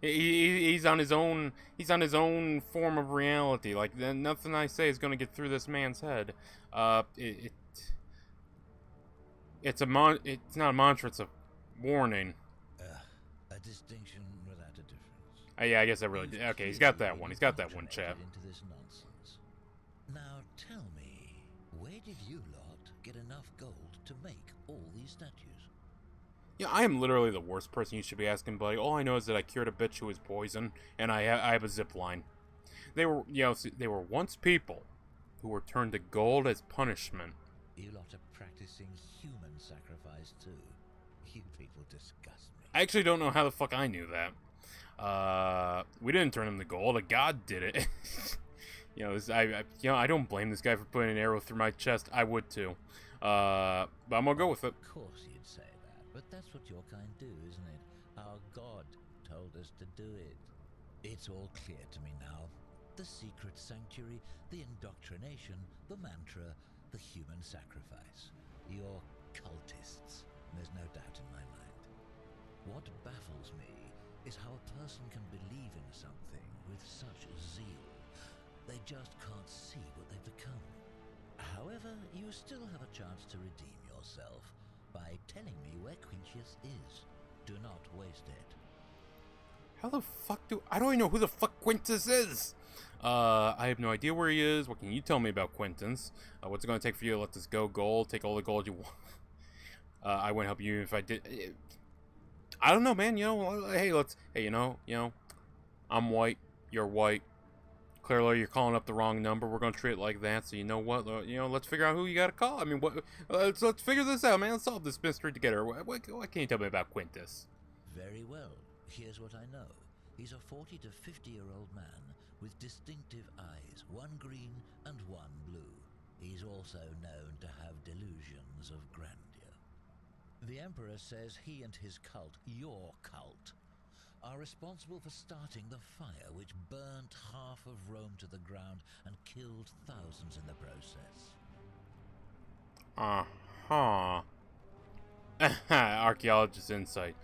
He's on his own. He's on his own form of reality. Like nothing I say is gonna get through this man's head. It's not a mantra. It's a warning. A distinction without a difference. Yeah, I guess I really did. Okay, he's got that one. He's got that one, chap. Into this nonsense. Now tell me, where did you lot get enough gold to make all these statues? Yeah, I am literally the worst person you should be asking, buddy. All I know is that I cured a bitch who was poisoned, and I have a zip line. They were, they were once people who were turned to gold as punishment. You lot are practicing human sacrifice too. You people disgust me. I actually don't know how the fuck I knew that. We didn't turn him to gold. A god did it. I don't blame this guy for putting an arrow through my chest. I would too. But I'm gonna go with it. Of course you'd say that, but that's what your kind do, isn't it? Our God told us to do it. It's all clear to me now. The secret sanctuary, the indoctrination, the mantra, the human sacrifice. You're cultists. There's no doubt in my mind. What baffles me is how a person can believe in something with such zeal. They just can't see what they've become. However, you still have a chance to redeem yourself by telling me where Quintius is. Do not waste it. How the fuck I don't even know who the fuck Quintus is! I have no idea where he is. What can you tell me about Quintus? What's it gonna take for you to let this go gold? Take all the gold you want. I wouldn't help you if I did. I don't know, man. Hey, I'm white. You're white. Clearly, you're calling up the wrong number. We're gonna treat it like that. So you know what? Let's figure out who you gotta call. I mean, let's figure this out, man. Let's solve this mystery together. What can you tell me about Quintus? Very well. Here's what I know. He's a 40 to 50-year-old man with distinctive eyes, one green and one blue. He's also known to have delusions of grandeur. The Emperor says he and his cult, your cult, are responsible for starting the fire which burnt half of Rome to the ground and killed thousands in the process. Archaeologist insight.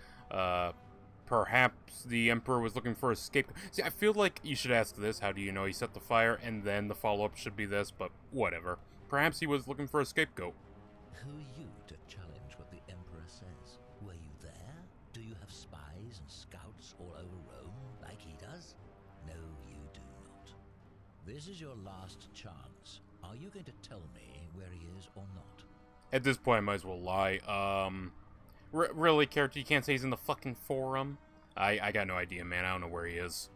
Perhaps the Emperor was looking for a scapegoat. See, I feel like you should ask this, how do you know he set the fire, and then the follow-up should be this, but whatever. Perhaps he was looking for a scapegoat. Who are you to challenge what the Emperor says? Were you there? Do you have spies and scouts all over Rome, like he does? No, you do not. This is your last chance. Are you going to tell me where he is or not? At this point, I might as well lie. Really, character, you can't say he's in the fucking forum? I got no idea, man. I don't know where he is.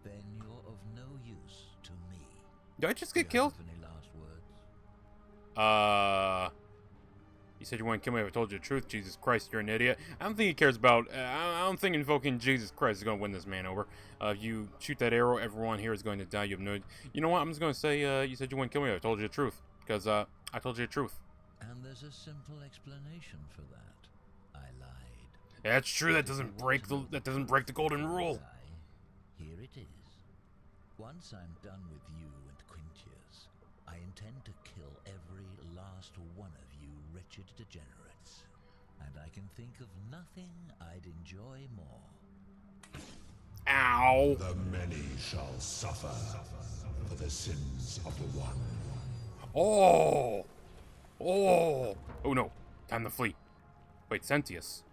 Then you're of no use to me. Did I just get killed? Any last words? You said you wouldn't kill me if I told you the truth. Jesus Christ, you're an idiot. I don't think he cares about... I don't think invoking Jesus Christ is going to win this man over. If you shoot that arrow, everyone here is going to die. You have no... You know what? I'm just going to say, you said you wouldn't kill me if I told you the truth. Because, I told you the truth. And there's a simple explanation for that. I lied. Yeah, that's true. That doesn't break the golden rule. Here it is. Once I'm done with you and Quintius, I intend to kill every last one of you wretched degenerates. And I can think of nothing I'd enjoy more. Ow! The many shall suffer for the sins of the one. Oh! Oh! Oh no. Time to flee. Wait, Sentius.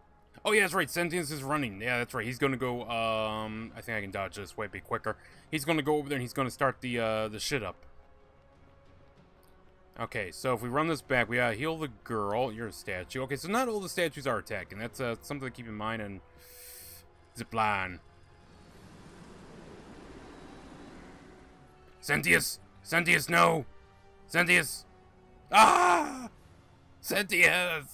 Oh yeah, that's right. Sentius is running. Yeah, that's right. He's gonna go, I think I can dodge this way a bit quicker. He's gonna go over there and he's gonna start the shit up. Okay, so if we run this back, we gotta heal the girl. You're a statue. Okay, so not all the statues are attacking. That's something to keep in mind. And zipline. Sentius! Sentius, no! Sentius! Ah! Sentius!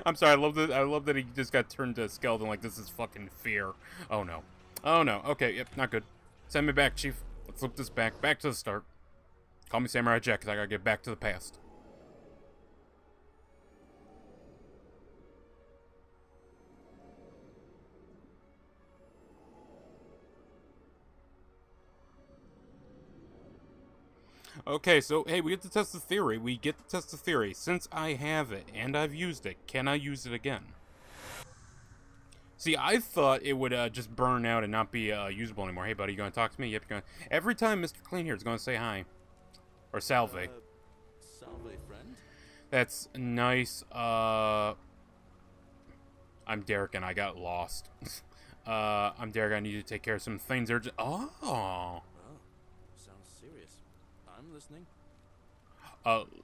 I'm sorry, I love that he just got turned to a skeleton like this is fucking fear. Oh no. Oh no. Okay, yep, not good. Send me back, Chief. Let's loop this back. Back to the start. Call me Samurai Jack, because I gotta get back to the past. Okay, so, hey, we get to test the theory. Since I have it, and I've used it, can I use it again? See, I thought it would just burn out and not be usable anymore. Hey, buddy, you gonna talk to me? Yep, you're gonna... Every time Mr. Clean here is gonna say hi. Or salve. Salve, friend? That's nice. I'm Derek and I got lost. I'm Derek, I need to take care of some things. They're just... Oh! Sounds serious. I'm listening.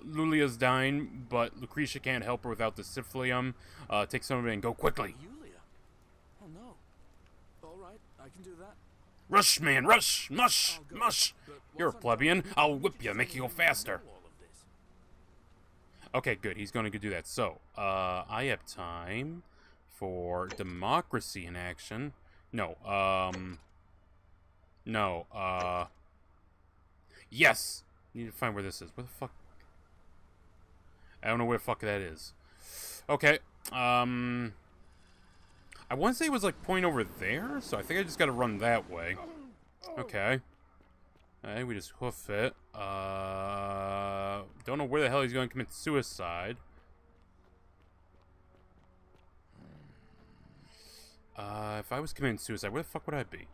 Lulia's dying, but Lucretia can't help her without the Syphilium. Take some of it and go quickly. Yulia? Oh no. Alright, I can do that. Rush, man, rush! Mush! Mush! You're a plebeian. I'll whip you, make you go faster. Okay, good. He's going to do that. So, I have time for democracy in action. No, yes! Need to find where this is. Where the fuck? I don't know where the fuck that is. Okay, I want to say it was like point over there, so I think I just got to run that way. Okay. Alright, we just hoof it. Don't know where the hell he's going to commit suicide. If I was committing suicide, where the fuck would I be?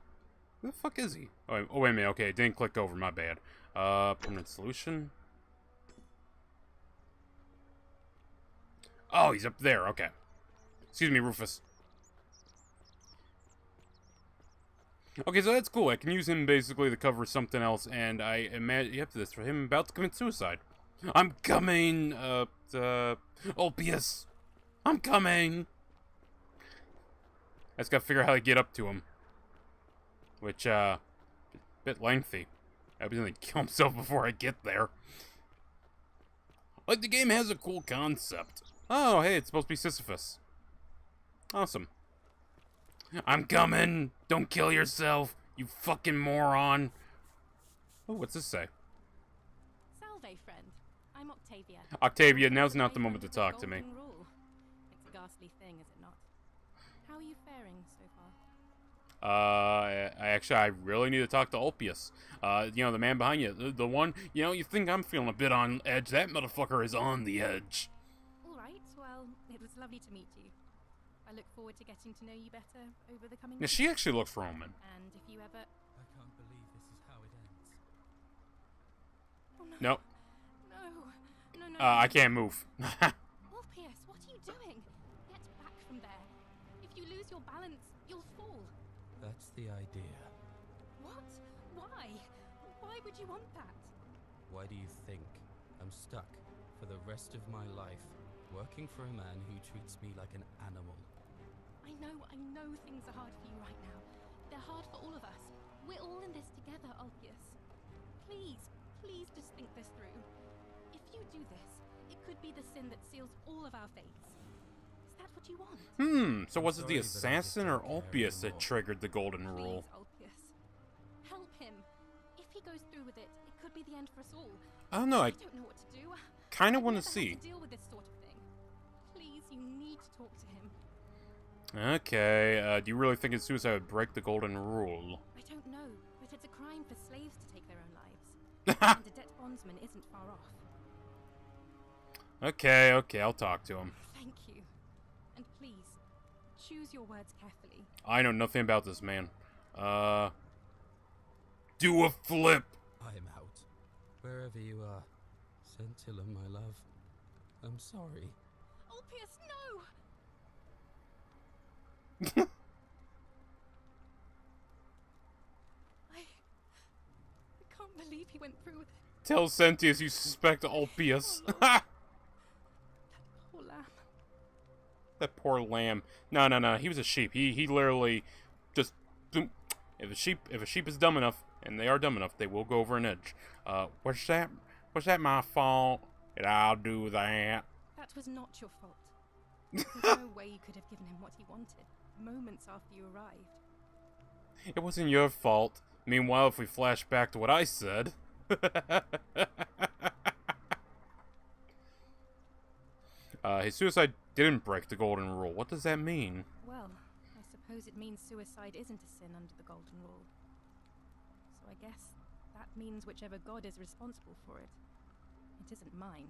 Where the fuck is he? Oh, wait a minute. Okay, it didn't click over. My bad. Permanent solution. Oh, he's up there. Okay. Excuse me, Rufus. Okay, so that's cool. I can use him basically to cover something else, and I imagine you have to this for him about to commit suicide. I'm coming, Ulpius. I'm coming. I just gotta figure out how to get up to him. Which, bit lengthy. I was gonna kill himself before I get there. Like, the game has a cool concept. Oh, hey, it's supposed to be Sisyphus. Awesome. I'm coming! Don't kill yourself, you fucking moron! Oh, what's this say? Salve, friend. I'm Octavia. Octavia, now's not the moment to talk to me. It's a ghastly thing, is it not? How are you faring so far? I really need to talk to Ulpius. You know, the man behind you. The one, you know, you think I'm feeling a bit on edge. That motherfucker is on the edge. Alright, well, it was lovely to meet you. I look forward to getting to know you better over the coming Yeah, she actually looks Roman. And if you ever... I can't believe this is how it ends. Oh, no. Nope. No. I can't move. Ulpius, what are you doing? Get back from there. If you lose your balance, you'll fall. That's the idea. What? Why? Why would you want that? Why do you think I'm stuck for the rest of my life working for a man who treats me like an animal? I know things are hard for you right now. They're hard for all of us. We're all in this together, Ulpius. Please just think this through. If you do this, it could be the sin that seals all of our fates. Is that what you want? So was it the assassin or Ulpius that triggered the golden rule? Please, Ulpius. Help him. If he goes through with it, it could be the end for us all. I don't know, I don't know what to do. kind of want to see. Deal with this sort of thing. Please, you need to talk to him. Okay, do you really think a suicide would break the golden rule? I don't know, but it's a crime for slaves to take their own lives. And a debt bondsman isn't far off. Okay, I'll talk to him. Thank you. And please, choose your words carefully. I know nothing about this, man. Do a flip! I'm out. Wherever you are. Scintilla, my love. I'm sorry. Ulpius, no! I can't believe he went through with it. Tell Sentius you suspect Ulpius. Poor lamb. That poor lamb. No. He was a sheep. He literally just. If a sheep is dumb enough, and they are dumb enough, they will go over an edge. Was that my fault? Did I do that? That was not your fault. There's no way you could have given him what he wanted moments after you arrived. It wasn't your fault. Meanwhile, if we flash back to what I said. His suicide didn't break the golden rule. What does that mean? Well, I suppose it means suicide isn't a sin under the golden rule. So I guess that means whichever god is responsible for it. It isn't mine.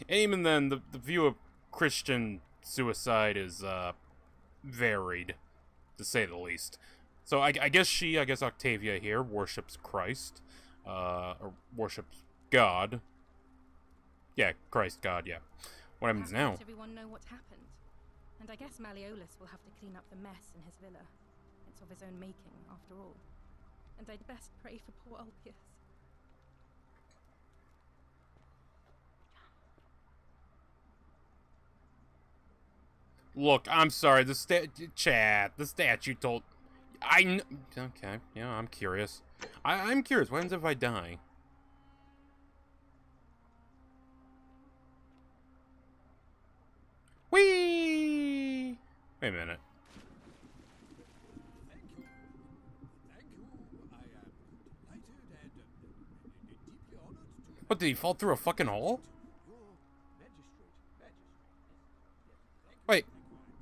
And even then, the view of Christian suicide is, varied, to say the least. So I guess Octavia here worships Christ, or worships God. Yeah, Christ, God, yeah. What happens now? Let everyone know what happened. And I guess Malleolus will have to clean up the mess in his villa. It's of his own making, after all. And I'd best pray for poor Ulpius. Look, I'm sorry, the statue told... Okay, yeah, I'm curious. I'm curious, what happens if I die? Whee! Wait a minute. What, did he fall through a fucking hole? Wait,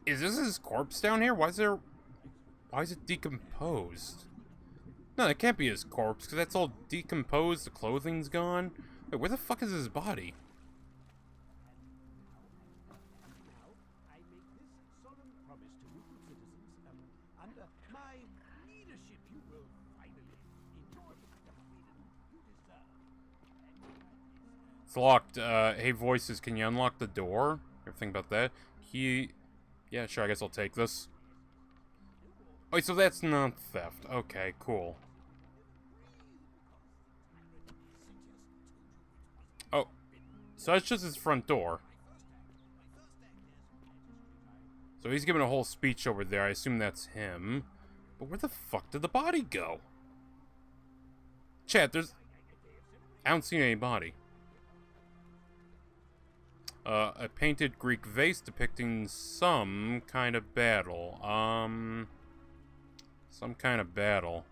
is this his corpse down here? Why is it decomposed? No, it can't be his corpse, because that's all decomposed, the clothing's gone. Wait, where the fuck is his body? It's locked. Hey, voices, can you unlock the door? Ever think about that? Yeah, sure, I guess I'll take this. Oh, so that's not theft. Okay, cool. Oh, so that's just his front door. So he's giving a whole speech over there. I assume that's him. But where the fuck did the body go? Chat, I don't see any body. A painted Greek vase depicting some kind of battle. Some kind of battle.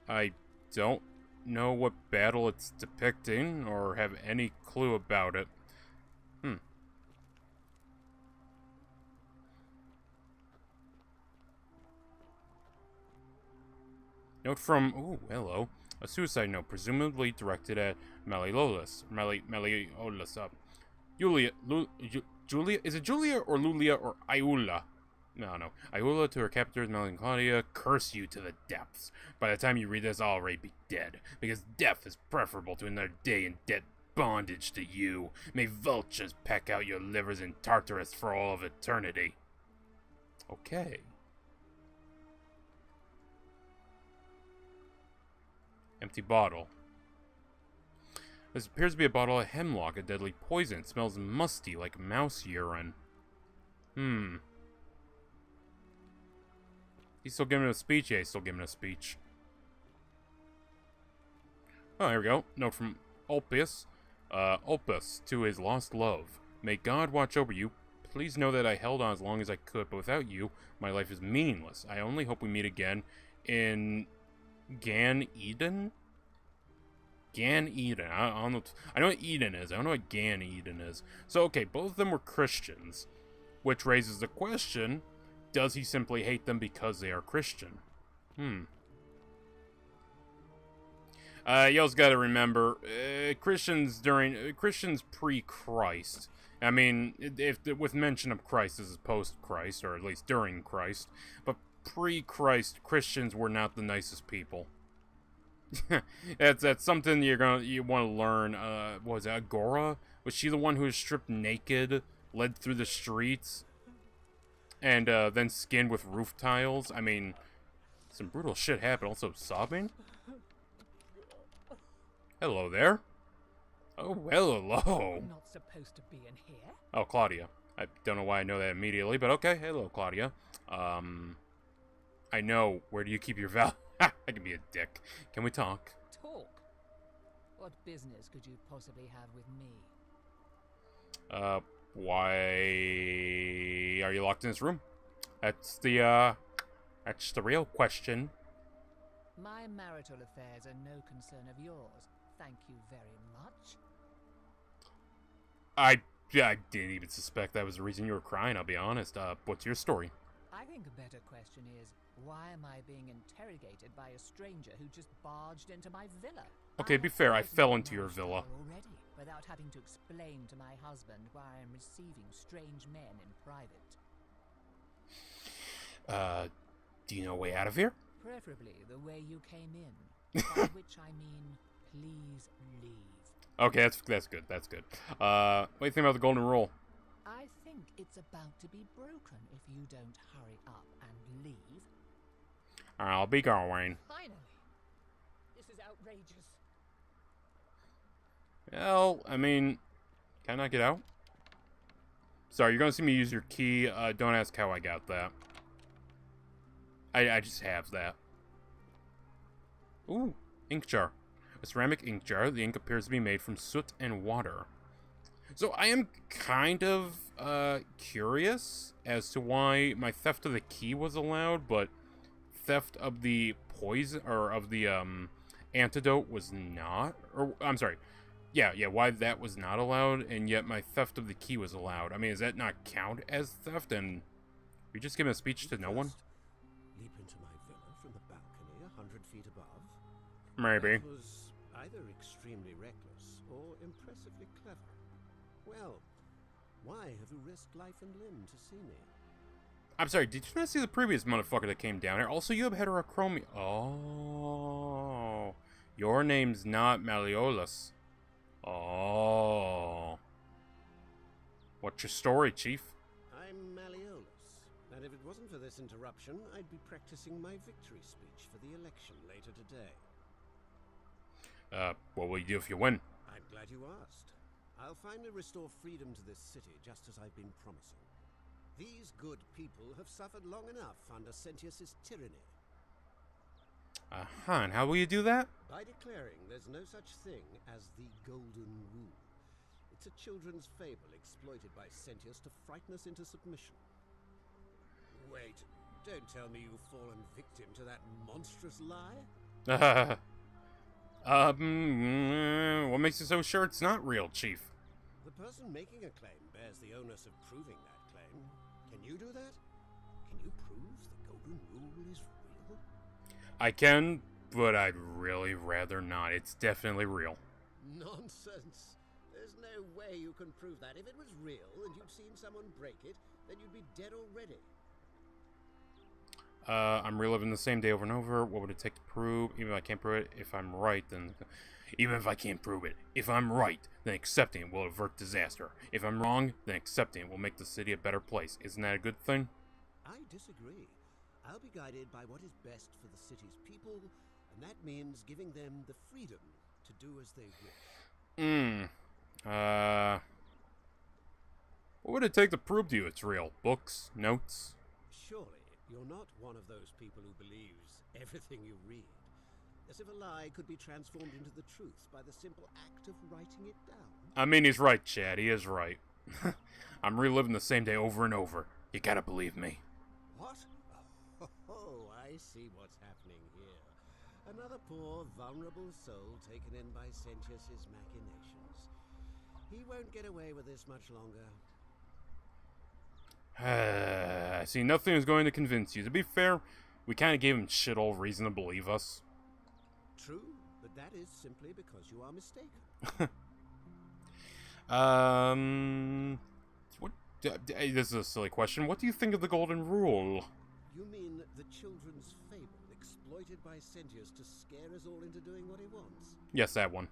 I don't know what battle it's depicting, or have any clue about it. Note from... Ooh, hello. A suicide note, presumably directed at Malleolus. Malleolus up. Julia, is it Julia or Lulia or Iula? No. Iula to her captors, Mel and Claudia, curse you to the depths. By the time you read this, I'll already be dead, because death is preferable to another day in dead bondage to you. May vultures peck out your livers in Tartarus for all of eternity. Okay. Empty bottle. This appears to be a bottle of hemlock, a deadly poison. It smells musty, like mouse urine. He's still giving a speech? Yeah, he's still giving a speech. Oh, here we go. Note from Ulpius. Ulpius, to his lost love. May God watch over you. Please know that I held on as long as I could, but without you, my life is meaningless. I only hope we meet again in Gan Eden? Gan Eden. I don't know. I know what Eden is. I don't know what Gan Eden is. So, okay, both of them were Christians. Which raises the question, does he simply hate them because they are Christian? You also gotta remember, Christians pre-Christ. I mean, with mention of Christ, this is post-Christ, or at least during Christ. But pre-Christ, Christians were not the nicest people. that's something you want to learn. What was it, Agora? Was she the one who was stripped naked, led through the streets, and then skinned with roof tiles? I mean, some brutal shit happened. Also, sobbing? Hello there. Oh, hello. Not supposed to be in here. Oh, Claudia. I don't know why I know that immediately, but okay. Hello, Claudia. I know. Where do you keep your val? I can be a dick. Can we talk? Talk? What business could you possibly have with me? Why are you locked in this room? That's the real question. My marital affairs are no concern of yours. Thank you very much. I didn't even suspect that was the reason you were crying, I'll be honest. What's your story? I think a better question is, why am I being interrogated by a stranger who just barged into my villa? Okay, be fair, I fell into your villa. Already, without having to explain to my husband why I'm receiving strange men in private. Do you know a way out of here? Preferably the way you came in, by which I mean, please leave. Okay, that's good, that's good. What do you think about the golden rule? I think it's about to be broken if you don't hurry up and leave. I'll be going. Finally! This is outrageous. Well, I mean, can I get out? Sorry, you're gonna see me use your key. Don't ask how I got that. I just have that. Ooh, ink jar. A ceramic ink jar. The ink appears to be made from soot and water. So I am kind of curious as to why my theft of the key was allowed, but theft of the poison or of the antidote was not. Or I'm sorry. Yeah, why that was not allowed, and yet my theft of the key was allowed. I mean, does that not count as theft? And we just giving a speech to no one? Leap into my villa from the balcony 100 feet above? Maybe. That was either extremely reckless or impressively clever. Well, why have you risked life and limb to see me? I'm sorry, did you not see the previous motherfucker that came down here? Also, you have heterochromia. Oh. Your name's not Malleolus. Oh. What's your story, Chief? I'm Malleolus, and if it wasn't for this interruption, I'd be practicing my victory speech for the election later today. What will you do if you win? I'm glad you asked. I'll finally restore freedom to this city, just as I've been promising. These good people have suffered long enough under Sentius's tyranny. And how will you do that? By declaring there's no such thing as the Golden Rule. It's a children's fable exploited by Sentius to frighten us into submission. Wait, don't tell me you've fallen victim to that monstrous lie? What makes you so sure it's not real, Chief? The person making a claim bears the onus of proving that claim. Can you do that? Can you prove the Golden Rule is real? I can, but I'd really rather not. It's definitely real. Nonsense. There's no way you can prove that. If it was real and you'd seen someone break it, then you'd be dead already. I'm reliving the same day over and over. What would it take to prove? Even if I can't prove it, if I'm right, then... Even if I can't prove it, if I'm right, then accepting it will avert disaster. If I'm wrong, then accepting it will make the city a better place. Isn't that a good thing? I disagree. I'll be guided by what is best for the city's people, and that means giving them the freedom to do as they wish. What would it take to prove to you it's real? Books? Notes? Surely, you're not one of those people who believes everything you read. As if a lie could be transformed into the truth by the simple act of writing it down. I mean, he's right, Chad. He is right. I'm reliving the same day over and over. You gotta believe me. What? Oh, I see what's happening here. Another poor, vulnerable soul taken in by Sentius's machinations. He won't get away with this much longer. I see nothing is going to convince you. To be fair, we kind of gave him shit all reason to believe us. True, but that is simply because you are mistaken. This is a silly question. What do you think of the Golden Rule? You mean the children's fable exploited by Sentius to scare us all into doing what he wants? Yes, that one.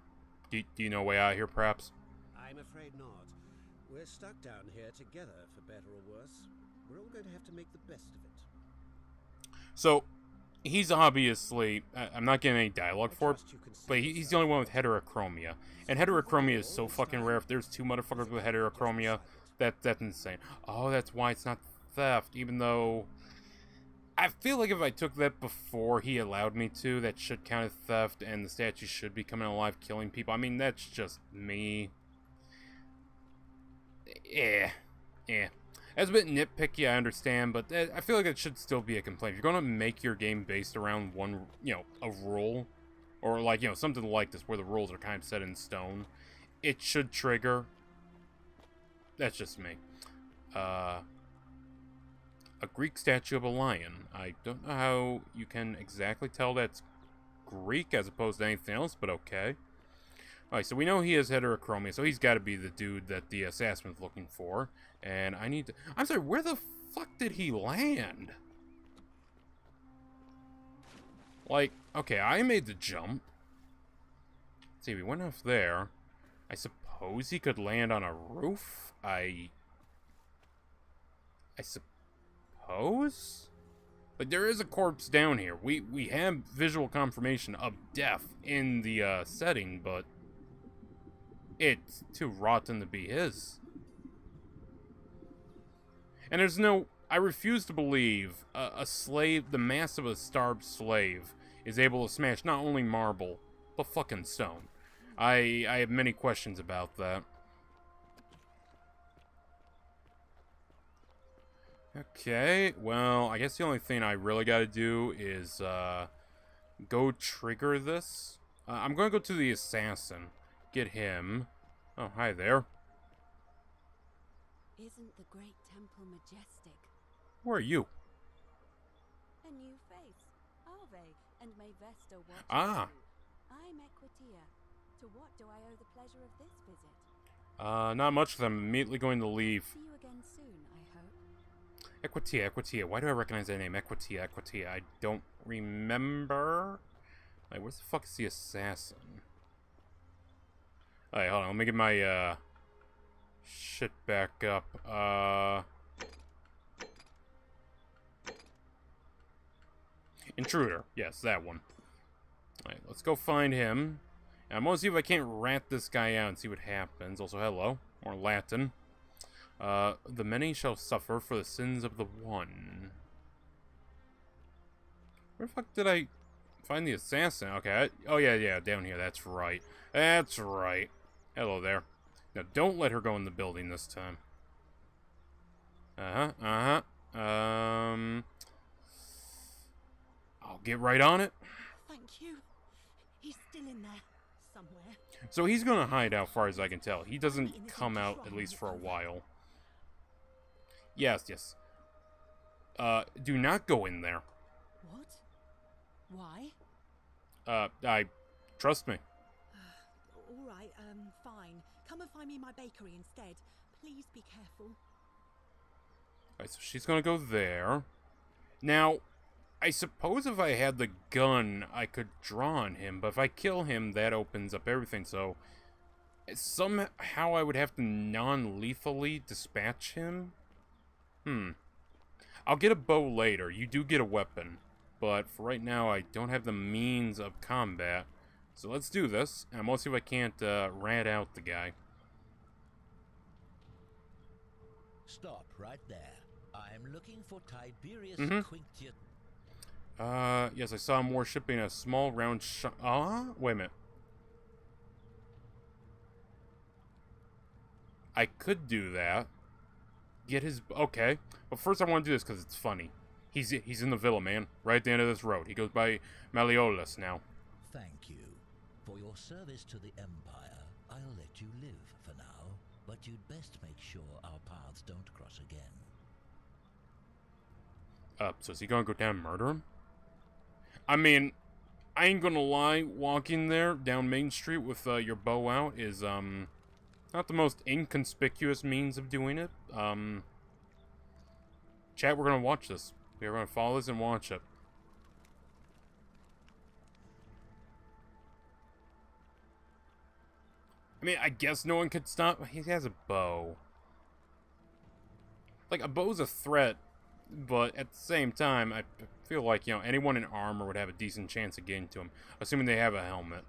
Do you know a way out of here, perhaps? I'm afraid not. We're stuck down here together, for better or worse. We're all going to have to make the best of it. So, he's obviously... I'm not getting any dialogue for it, but he's the only one with heterochromia. And heterochromia is so fucking rare. If there's two motherfuckers with heterochromia, that's insane. Oh, that's why it's not theft, even though... I feel like if I took that before he allowed me to, that should count as theft, and the statue should be coming alive killing people. I mean, that's just me. That's a bit nitpicky, I understand, but I feel like it should still be a complaint. If you're going to make your game based around one, a rule, or like, something like this, where the rules are kind of set in stone, it should trigger. That's just me. A Greek statue of a lion. I don't know how you can exactly tell that's Greek as opposed to anything else, but okay. Alright, so we know he has heterochromia, so he's got to be the dude that the assassin's looking for. And I need to... I'm sorry, where the fuck did he land? Like, okay, I made the jump. Let's see, we went off there. I suppose he could land on a roof? I suppose? But there is a corpse down here. We have visual confirmation of death in the setting, but it's too rotten to be his. And there's no... I refuse to believe a slave, the mass of a starved slave, is able to smash not only marble, but fucking stone. I have many questions about that. Okay, well, I guess the only thing I really gotta do is, go trigger this. I'm gonna go to the assassin. Get him. Oh, hi there. Isn't the great temple majestic? Who are you? A new face. Ave and may Vesta watch Ah. you. I'm Equitia. To what do I owe the pleasure of this visit? Not much, 'cause I'm immediately going to leave. See you again soon, I hope. Equitia. Why do I recognize that name? Equitia. I don't remember. Like, where the fuck is the assassin? Alright, hold on. Let me get my, shit back up. Intruder. Yes, that one. Alright, let's go find him. And I'm gonna see if I can't rat this guy out and see what happens. Also, hello. More Latin. The many shall suffer for the sins of the one. Where the fuck did I find the assassin? Okay, oh yeah, down here, that's right. That's right. Hello there. Now, don't let her go in the building this time. I'll get right on it. Thank you. He's still in there, somewhere. So he's gonna hide out, far as I can tell. He doesn't come out, at least for a while. Yes. Do not go in there. What? Why? Trust me. Alright, fine. Come and find me in my bakery instead. Please be careful. Alright, so she's gonna go there. Now, I suppose if I had the gun, I could draw on him, but if I kill him, that opens up everything, so... somehow I would have to non-lethally dispatch him? I'll get a bow later. You do get a weapon. But for right now, I don't have the means of combat. So let's do this. And I'm gonna see if I can't rat out the guy. Stop right there. I'm looking for Tiberius Quinctius. Yes, I saw him worshipping a small round wait a minute. I could do that. Get his... okay. But first I want to do this because it's funny. He's in the villa, man. Right at the end of this road. He goes by Malleolus now. Thank you. For your service to the Empire, I'll let you live for now. But you'd best make sure our paths don't cross again. So is he gonna go down and murder him? I mean, I ain't gonna lie, walking there down Main Street with your bow out is not the most inconspicuous means of doing it. Chat, we're gonna watch this. We're gonna follow this and watch it. I mean, I guess no one could stop. He has a bow. Like, a bow's a threat, but at the same time, I feel like, you know, anyone in armor would have a decent chance of getting to him, assuming they have a helmet.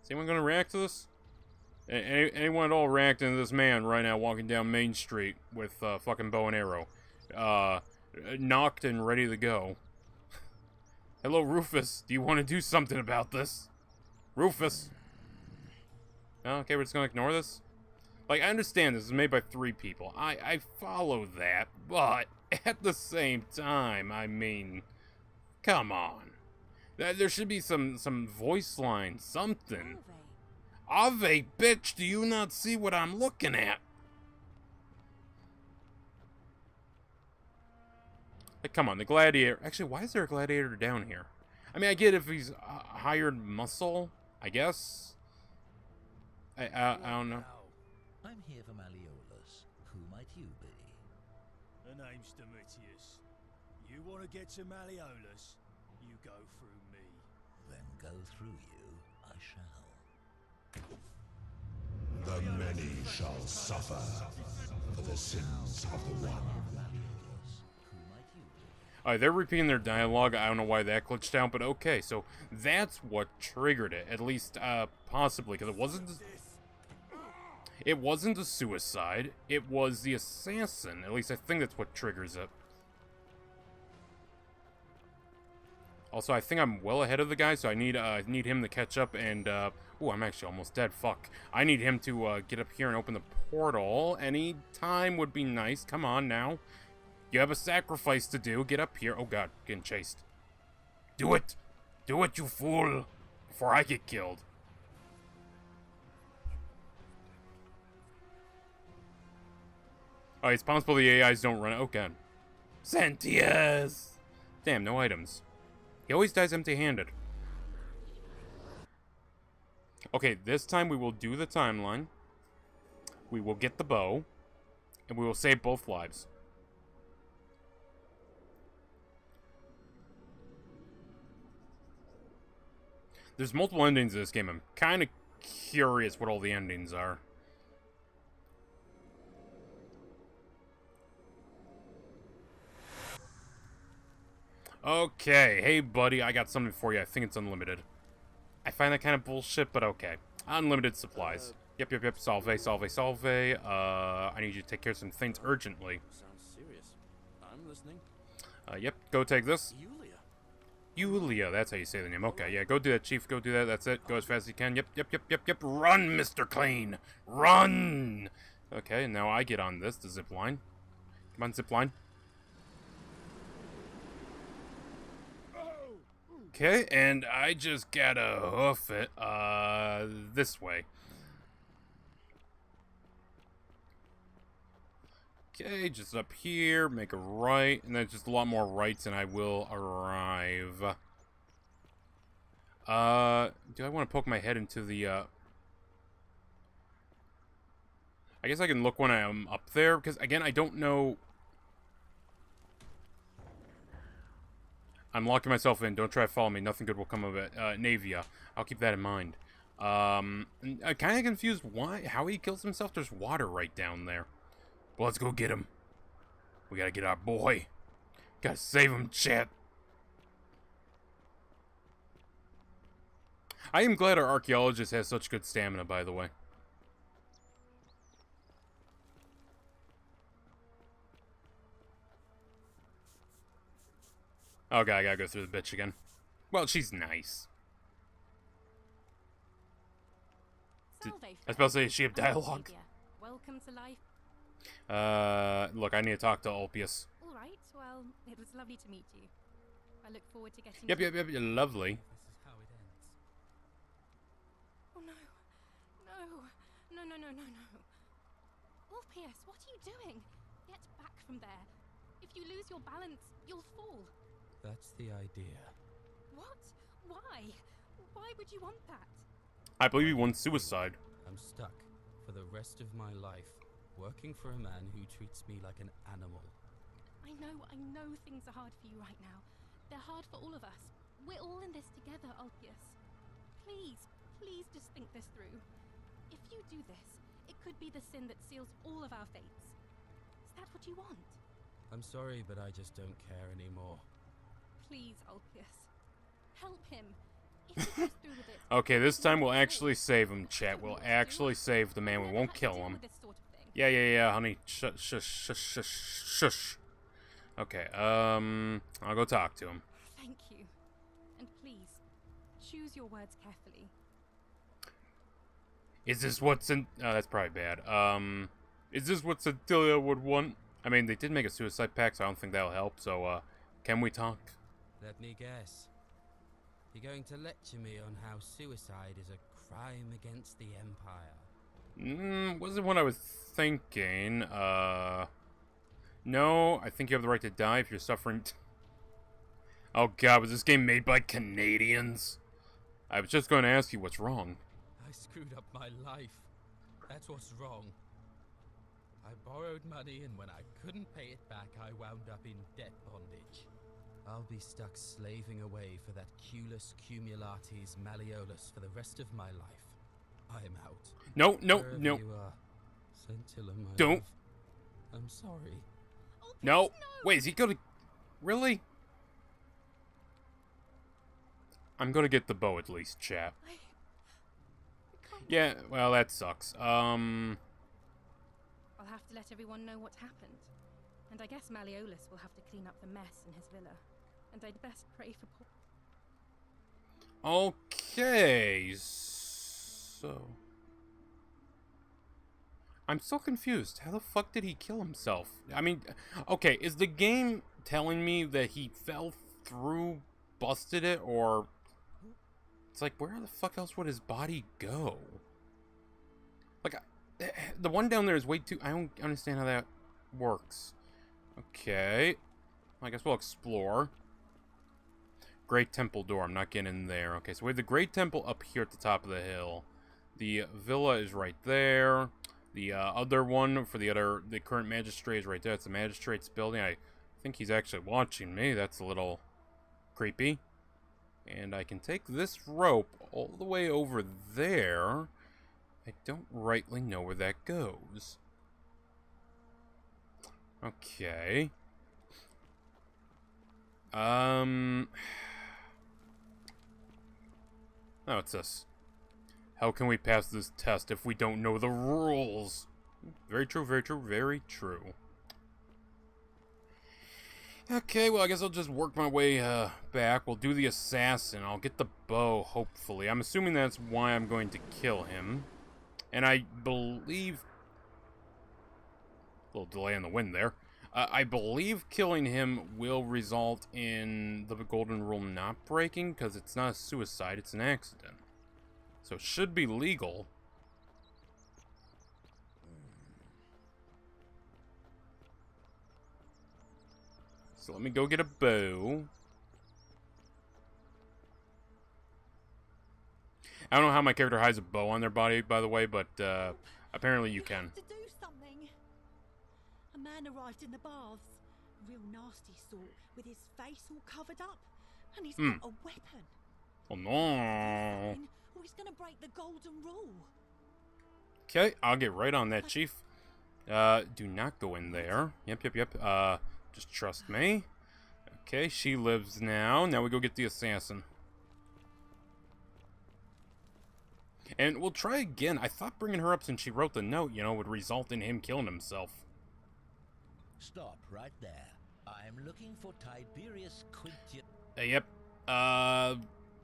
Is anyone gonna react to this? Anyone at all reacting to this man right now walking down Main Street with fucking bow and arrow? Knocked and ready to go. Hello, Rufus. Do you want to do something about this? Rufus? Okay, we're just gonna ignore this? Like, I understand this is made by 3 people. I follow that, but at the same time, I mean, come on. There should be some voice line, something. Ave, bitch, do you not see what I'm looking at? Like, come on, the gladiator. Actually, why is there a gladiator down here? I mean, I get if he's hired muscle, I guess. I don't know. I'm here for Malleolus. Who might you be? The name's Domitius. You want to get to Malleolus? You go through me. Then go through you, I shall. The many shall suffer for the sins of the one. Alright, they're repeating their dialogue. I don't know why that glitched out, but okay. So that's what triggered it. At least, possibly, because it wasn't a suicide. It was the assassin. At least I think that's what triggers it. Also, I think I'm well ahead of the guy, so I need him to catch up and, ooh, I'm actually almost dead, fuck. I need him to, get up here and open the portal. Any time would be nice. Come on, now. You have a sacrifice to do. Get up here. Oh, God, getting chased. Do it! Do it, you fool! Before I get killed. Oh, it's possible the AIs don't run. Oh, God. Sentius! Damn, no items. He always dies empty-handed. Okay, this time we will do the timeline. We will get the bow. And we will save both lives. There's multiple endings to this game. I'm kind of curious what all the endings are. Okay, hey buddy, I got something for you. I think it's unlimited. I find that kind of bullshit, but okay. Unlimited supplies. Yep. Salve. I need you to take care of some things urgently. Sounds serious. I'm listening. Yep, go take this. Yulia, that's how you say the name. Okay, yeah, go do that, Chief. Go do that. That's it. Go as fast as you can. Yep. Run, Mr. Clean. Run! Okay, now I get on this, the zip line. Come on, zip line. Okay, and I just gotta hoof it, this way. Okay, just up here, make a right, and then just a lot more rights and I will arrive. Do I want to poke my head into the, I guess I can look when I'm up there, because, again, I don't know. I'm locking myself in. Don't try to follow me. Nothing good will come of it. Navia. I'll keep that in mind. I'm kind of confused how he kills himself. There's water right down there. Well, let's go get him. We gotta get our boy. Gotta save him, chat. I am glad our archaeologist has such good stamina, by the way. Okay, I gotta go through the bitch again. Well, she's nice. I was about to say, is she have dialogue? Welcome to life. Look, I need to talk to Ulpius. All right. Well, it was lovely to meet you. I look forward to getting. Yep. You're lovely. This is how it ends. Oh no! No! Ulpius, what are you doing? Get back from there. If you lose your balance, you'll fall. That's the idea. What? Why? Why would you want that? I believe he wants suicide. I'm stuck for the rest of my life, working for a man who treats me like an animal. I know things are hard for you right now. They're hard for all of us. We're all in this together, Ulpius. Please just think this through. If you do this, it could be the sin that seals all of our fates. Is that what you want? I'm sorry, but I just don't care anymore. Please, Ulpius. Help him. If he goes through with it... Okay, this time we'll actually save him, chat. We'll actually save the man. We won't kill him. Yeah, honey. Shush. Okay, I'll go talk to him. Thank you. And please, choose your words carefully. Is this what's in... Oh, that's probably bad. Is this what Centilia would want? I mean, they did make a suicide pact, so I don't think that'll help. So, can we talk? Let me guess. You're going to lecture me on how suicide is a crime against the Empire. Wasn't what I was thinking. No, I think you have the right to die if you're suffering... Oh god, was this game made by Canadians? I was just going to ask you what's wrong. I screwed up my life. That's what's wrong. I borrowed money, and when I couldn't pay it back, I wound up in debt bondage. I'll be stuck slaving away for that Culus Cumulatis Malleolus for the rest of my life. I am out. No. Wherever you are, Scintilla, my Don't. love, I'm sorry. No. Wait, is he gonna... Really? I'm gonna get the bow at least, chat. Yeah, well, that sucks. I'll have to let everyone know what's happened. And I guess Malleolus will have to clean up the mess in his villa. And I'd best pray for Paul. Okay, so... I'm so confused. How the fuck did he kill himself? I mean, okay, is the game telling me that he fell through, busted it, or... It's like, where the fuck else would his body go? Like, the one down there is way too... I don't understand how that works. Okay. I guess we'll explore. Great Temple door. I'm not getting in there. Okay, so we have the Great Temple up here at the top of the hill. The villa is right there. The other one for the current magistrate is right there. It's the magistrate's building. I think he's actually watching me. That's a little creepy. And I can take this rope all the way over there. I don't rightly know where that goes. Okay. Oh, it's this. How can we pass this test if we don't know the rules? Very true, very true, very true. Okay, well, I guess I'll just work my way back. We'll do the assassin. I'll get the bow, hopefully. I'm assuming that's why I'm going to kill him. And I believe... A little delay in the wind there. I believe killing him will result in the golden rule not breaking, because it's not a suicide, it's an accident. So it should be legal. So let me go get a bow. I don't know how my character hides a bow on their body, by the way, but apparently you can. To do something. A man arrived in the baths, real nasty sort, with his face all covered up, and he's got a weapon. Oh no! Or he's gonna break the golden rule. Okay, I'll get right on that, Chief. Do not go in there. Yep. Just trust me. Okay, she lives now. Now we go get the assassin. And we'll try again. I thought bringing her up since she wrote the note, you know, would result in him killing himself. Stop right there. I'm looking for Tiberius Quintius. Yep.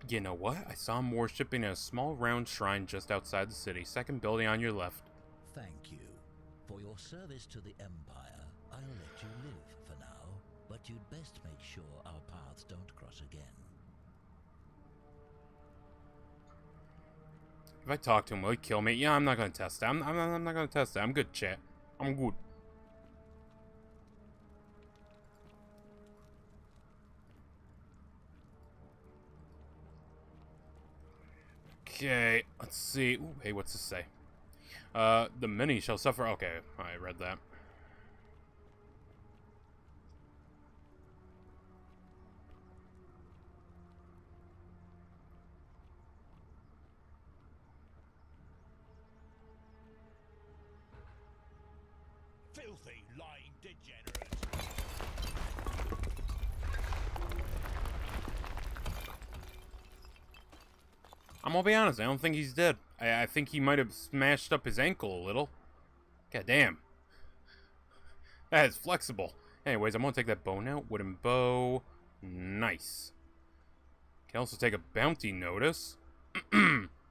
You know what? I saw him worshipping in a small round shrine just outside the city. Second building on your left. Thank you. For your service to the Empire, I'll let you live for now, but you'd best make sure our paths don't cross again. If I talk to him, will he kill me? Yeah, I'm not gonna test that. I'm not gonna test that. I'm good, chat. I'm good. Okay, let's see. Ooh, hey, what's this say? The many shall suffer. Okay, I read that. Filthy, lying degenerate. I'm gonna be honest, I don't think he's dead. I think he might have smashed up his ankle a little. God damn. That is flexible. Anyways, I'm gonna take that bow now. Wooden bow. Nice. Can also take a bounty notice.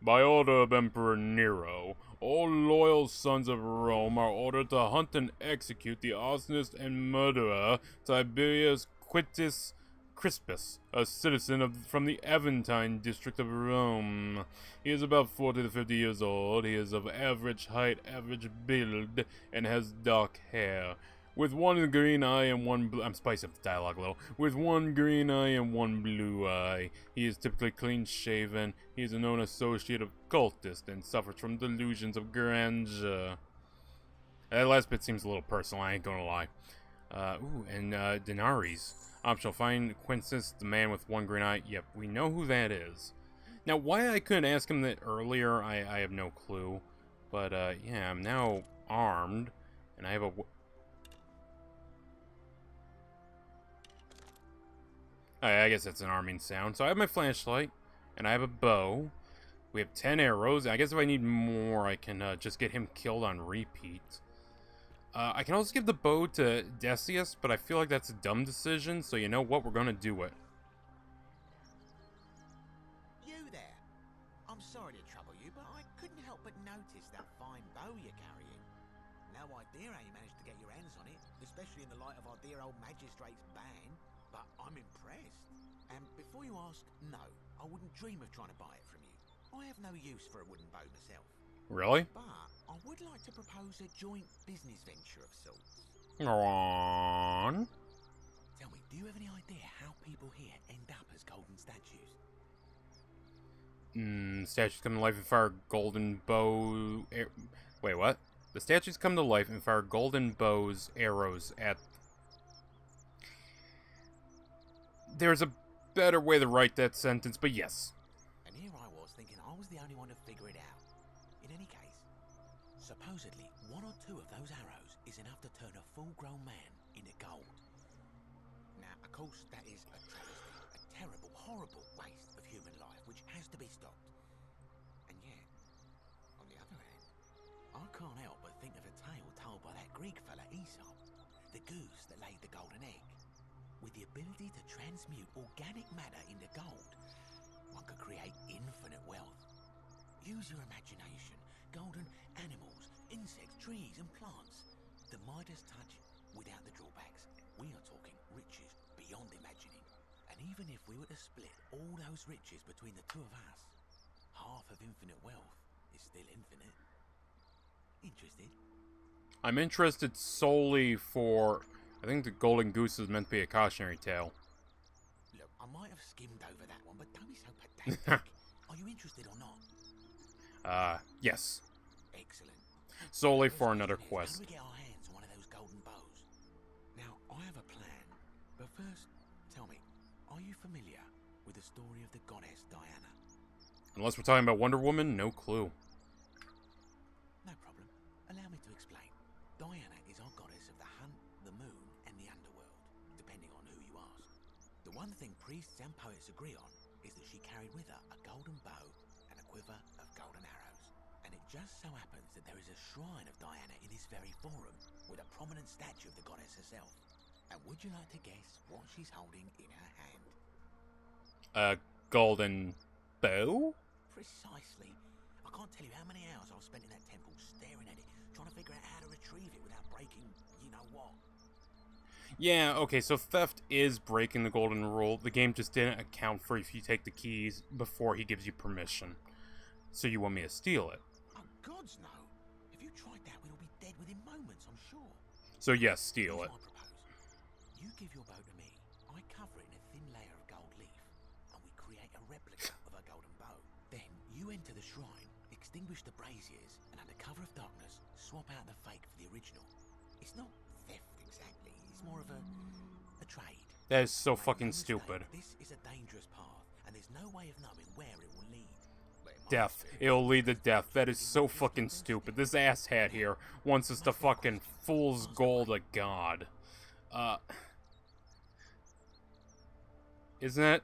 By order of Emperor Nero, all loyal sons of Rome are ordered to hunt and execute the arsonist and murderer Tiberius Quintus Crispus, a citizen from the Aventine district of Rome. He is about 40 to 50 years old. He is of average height, average build, and has dark hair. With one green eye and one blue... I'm spicing up the dialogue a little. With one green eye and one blue eye. He is typically clean-shaven. He is a known associate of cultists and suffers from delusions of grandeur. That last bit seems a little personal, I ain't gonna lie. Denaries. Optional. Find Quintus, the man with one green eye. Yep, we know who that is. Now, why I couldn't ask him that earlier, I have no clue. But, yeah, I'm now armed. And I have a... I guess that's an arming sound. So I have my flashlight, and I have a bow. We have 10 arrows. I guess if I need more, I can just get him killed on repeat. I can also give the bow to Decius, but I feel like that's a dumb decision, so you know what? We're going to do it. You there. I'm sorry to trouble you, but I couldn't help but notice that fine bow you're carrying. No idea how you managed to get your hands on it, especially in the light of our dear old magistrate's ban. But I'm impressed. And before you ask, no, I wouldn't dream of trying to buy it from you. I have no use for a wooden bow myself. Really? But I would like to propose a joint business venture of sorts. Go on. Tell me, do you have any idea how people here end up as golden statues? Statues come to life and fire golden bow... Wait, what? The statues come to life and fire golden bows, arrows at... There's a better way to write that sentence, but yes. And here I was thinking I was the only one to figure it out. In any case, supposedly one or two of those arrows is enough to turn a full-grown man into gold. Now, of course, that is a travesty, a terrible, horrible waste of human life, which has to be stopped. And yet, on the other hand, I can't help but think of a tale told by that Greek fella Aesop, the goose that laid the golden egg. With the ability to transmute organic matter into gold, one could create infinite wealth. Use your imagination. Golden animals, insects, trees and plants. The Midas touch without the drawbacks. We are talking riches beyond imagining. And even if we were to split all those riches between the two of us, half of infinite wealth is still infinite. Interested? I'm interested solely for... I think the Golden Goose is meant to be a cautionary tale. Look, I might have skimmed over that one, but don't be so pedantic. Are you interested or not? Yes. Excellent. Solely for another quest. How do we get our hands on one of those golden bows? Now, I have a plan. But first, tell me, are you familiar with the story of the goddess Diana? Unless we're talking about Wonder Woman, no clue. No problem. Allow me to explain. Diana is our goddess of the hunt, the moon, and the underworld, depending on who you ask. The one thing priests and poets agree on is that she carried with her a golden bow and a quiver of golden arrows. And it just so happens that there is a shrine of Diana in this very forum, with a prominent statue of the goddess herself. And would you like to guess what she's holding in her hand? A golden bow? Precisely. I can't tell you how many hours I've spent in that temple staring at it, trying to figure out how to retrieve it without breaking you-know-what. Yeah, okay, so theft is breaking the golden rule. The game just didn't account for if you take the keys before he gives you permission. So you want me to steal it? Oh, gods no. If you tried that, we'd all be dead within moments, I'm sure. So yes, steal it. Here's my proposal. You give your bow to me, I cover it in a thin layer of gold leaf, and we create a replica of a golden bow. Then You enter the shrine, extinguish the braziers, and under cover of darkness, swap out the fake for the original. It's not theft exactly, it's more of a trade. That is so fucking stupid. This is a dangerous path, and there's no way of knowing where it will lead. Death. It'll lead to death. That is so fucking stupid. This asshat here wants us to fucking fool's gold a god. Isn't that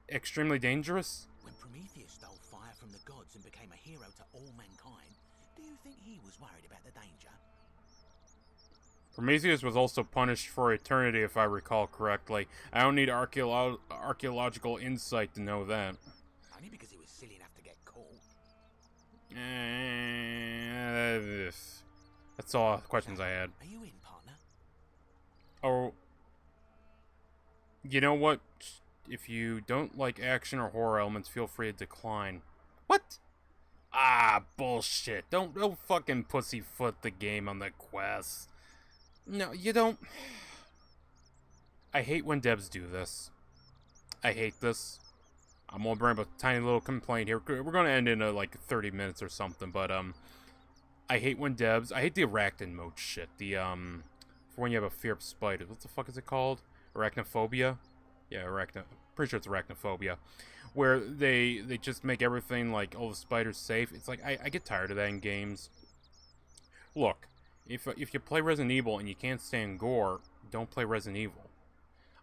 extremely dangerous? When Prometheus stole fire from the gods and became a hero to all mankind, do you think he was worried about the danger? Prometheus was also punished for eternity, if I recall correctly. I don't need archaeological insight to know that. Only because he was silly enough to get caught. That's all the questions I had. Are you in, partner? Oh, you know what? If you don't like action or horror elements, feel free to decline. What? Ah, bullshit. Don't fucking pussyfoot the game on the quest. No, you don't. I hate when devs do this. I hate this. I'm gonna bring up a tiny little complaint here. We're gonna end in like 30 minutes or something, but I hate when devs. I hate the arachnid mode shit. The for when you have a fear of spiders. What the fuck is it called? Arachnophobia? Yeah, pretty sure it's arachnophobia. Where they just make everything like all the spiders safe. It's like I get tired of that in games. Look, if you play Resident Evil and you can't stand gore, don't play Resident Evil.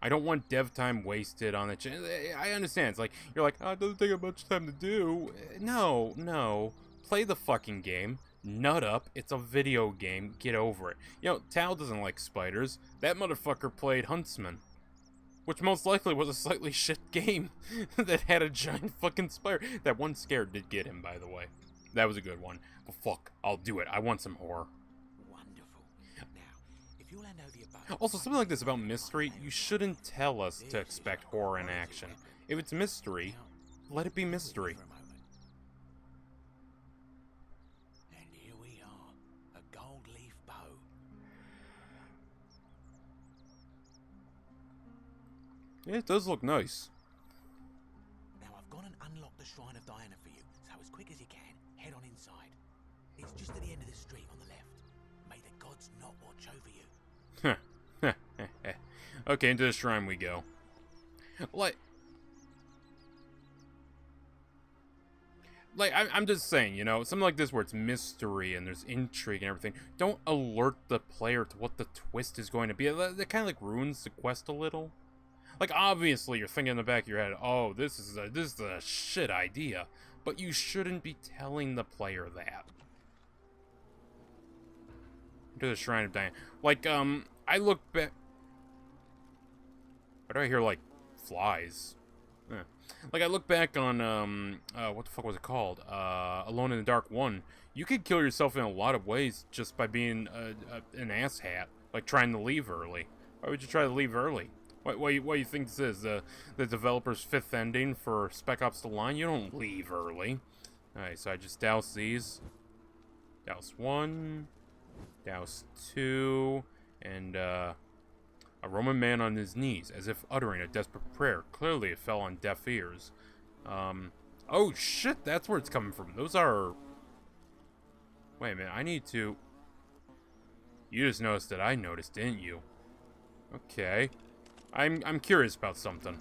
I don't want dev time wasted on it. I understand. It's like, you're like, oh, it doesn't take much time to do. No. Play the fucking game. Nut up. It's a video game. Get over it. You know, Tal doesn't like spiders. That motherfucker played Huntsman. Which most likely was a slightly shit game that had a giant fucking spider. That one scare did get him, by the way. That was a good one. But fuck, I'll do it. I want some horror. Also, something like this about mystery, you shouldn't tell us to expect horror in action. If it's mystery, let it be mystery. And here we are, a gold leaf bow. Yeah, it does look nice. Now I've gone and unlocked the Shrine of Diana for you, so as quick as you can, head on inside. It's just at the end of the street on the left. May the gods not watch over you. Okay, into the shrine we go. I'm just saying, you know, something like this where it's mystery and there's intrigue and everything. Don't alert the player to what the twist is going to be. That kind of like ruins the quest a little. Like, obviously, you're thinking in the back of your head, oh, this is a shit idea, but you shouldn't be telling the player that. To the Shrine of Diana. Like, I look back. Why do I hear, like, flies? Like, I look back on, what the fuck was it called? Alone in the Dark 1. You could kill yourself in a lot of ways just by being an asshat. Like, trying to leave early. Why would you try to leave early? What do you think this is? The developer's 5th ending for Spec Ops The Line? You don't leave early. Alright, so I just douse these. Douse 1. Douse 2. And, a Roman man on his knees, as if uttering a desperate prayer. Clearly it fell on deaf ears. Oh shit, that's where it's coming from. Those are... Wait a minute, I need to... You just noticed that I noticed, didn't you? Okay. I'm curious about something.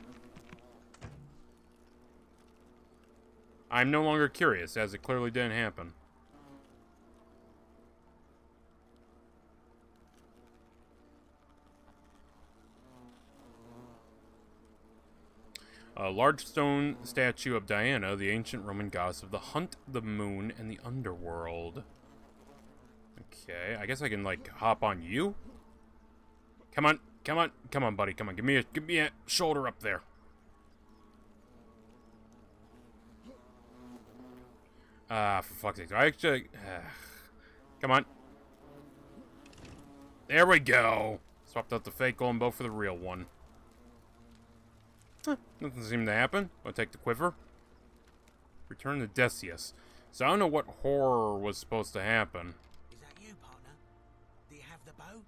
I'm no longer curious, as it clearly didn't happen. A large stone statue of Diana, the ancient Roman goddess of the hunt, the moon, and the underworld. Okay, I guess I can, like, hop on you? Come on, buddy, come on, give me a shoulder up there. For fuck's sake, I actually... come on. There we go! Swapped out the fake golden bow for the real one. Nothing seemed to happen. I'll take the quiver. Return to Decius. So I don't know what horror was supposed to happen. Is that you, partner? Do you have the bow?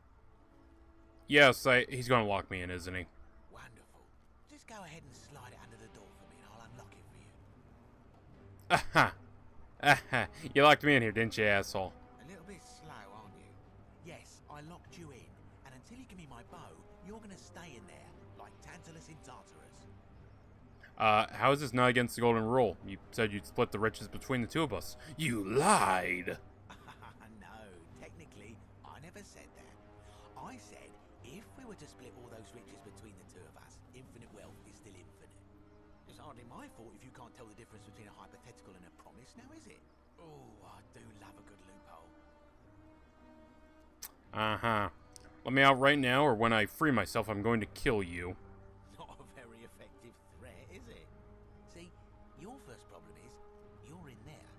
Yes, he's gonna lock me in, isn't he? Wonderful. Just go ahead and slide it under the door for me and I'll unlock it for you. Aha! You locked me in here, didn't you, asshole? A little bit slow, aren't you? Yes, I locked you in, and until you give me my bow, you're gonna stay in there, like Tantalus in Tartarus. How is this not against the golden rule? You said you'd split the riches between the two of us. You lied! No, technically, I never said that. I said, if we were to split all those riches between the two of us, infinite wealth is still infinite. It's hardly my fault if you can't tell the difference between a hypothetical and a promise, now is it? Oh, I do love a good loophole. Uh-huh. Let me out right now, or when I free myself, I'm going to kill you. Not a very effective threat, is it? See, your first problem is, you're in there,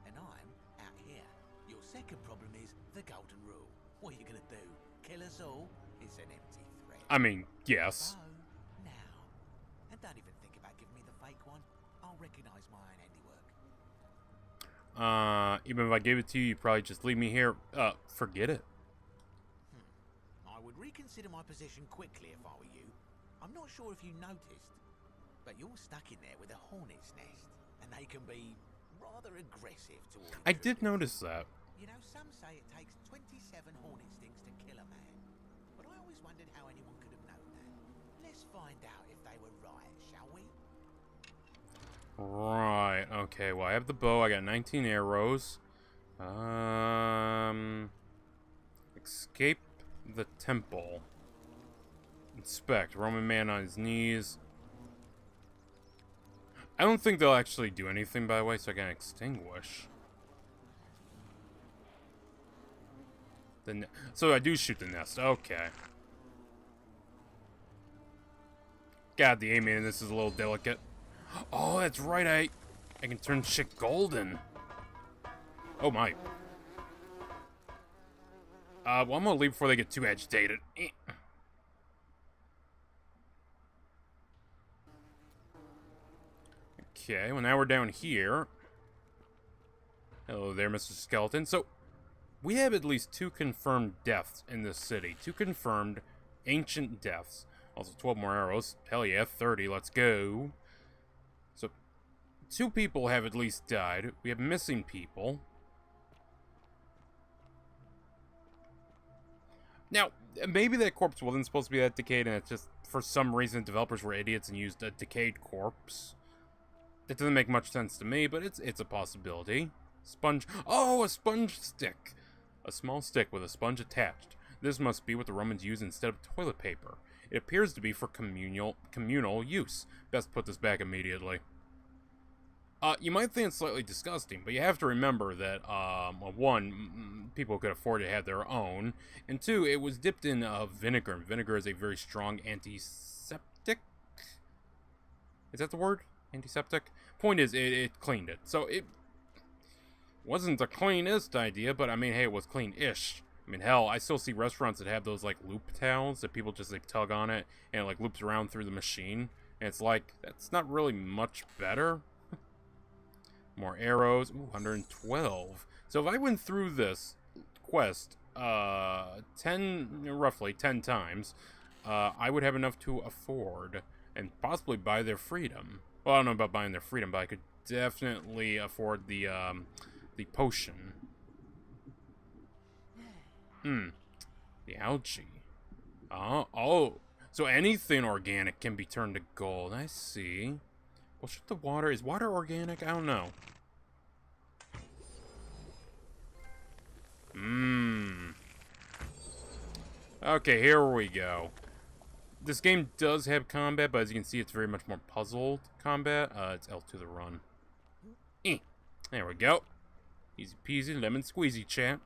and I'm out here. Your second problem is the golden rule. What are you gonna do? Kill us all? It's an empty threat. I mean, yes. Oh, now. And don't even think about giving me the fake one. I'll recognize my own handiwork. Even if I gave it to you, you'd probably just leave me here. Forget it. I would reconsider my position quickly if I were you. I'm not sure if you noticed, but you're stuck in there with a hornet's nest, and they can be rather aggressive towards you. I did notice that. You know, some say it takes 27 hornet stings to kill a man, but I always wondered how anyone could have known that. Let's find out if they were right, shall we? Right, okay, well, I have the bow, I got 19 arrows. Escape the temple. Inspect. Roman man on his knees. I don't think they'll actually do anything, by the way, so I can extinguish. So I do shoot the nest. Okay. God, the aiming in this is a little delicate. Oh, that's right. I can turn shit golden. Oh my. Well, I'm gonna leave before they get too agitated. Okay, well now we're down here. Hello there, Mr. Skeleton. So, we have at least 2 confirmed deaths in this city. 2 confirmed ancient deaths. Also 12 more arrows. Hell yeah, 30, let's go. So, 2 people have at least died. We have missing people. Now, maybe that corpse wasn't supposed to be that decayed, and it's just, for some reason, developers were idiots and used a decayed corpse. That doesn't make much sense to me, but it's a possibility. Sponge. Oh, a sponge stick! A small stick with a sponge attached. This must be what the Romans used instead of toilet paper. It appears to be for communal use. Best put this back immediately. You might think it's slightly disgusting, but you have to remember that, well, 1, people could afford to have their own, and 2, it was dipped in vinegar. Vinegar is a very strong antiseptic? Is that the word? Antiseptic? Point is, it cleaned it. So, it wasn't the cleanest idea, but, I mean, hey, it was clean-ish. I mean, hell, I still see restaurants that have those, like, loop towels that people just, like, tug on it, and it, like, loops around through the machine, and it's like, that's not really much better. More arrows. Ooh, 112. So if I went through this quest roughly 10 times, I would have enough to afford and possibly buy their freedom. Well, I don't know about buying their freedom, but I could definitely afford the potion. The algae. Oh. So anything organic can be turned to gold. I see. Well, shut the water. Is water organic? I don't know. Okay, here we go. This game does have combat, but as you can see, it's very much more puzzled combat. It's L to the run. There we go. Easy peasy, lemon squeezy, chat.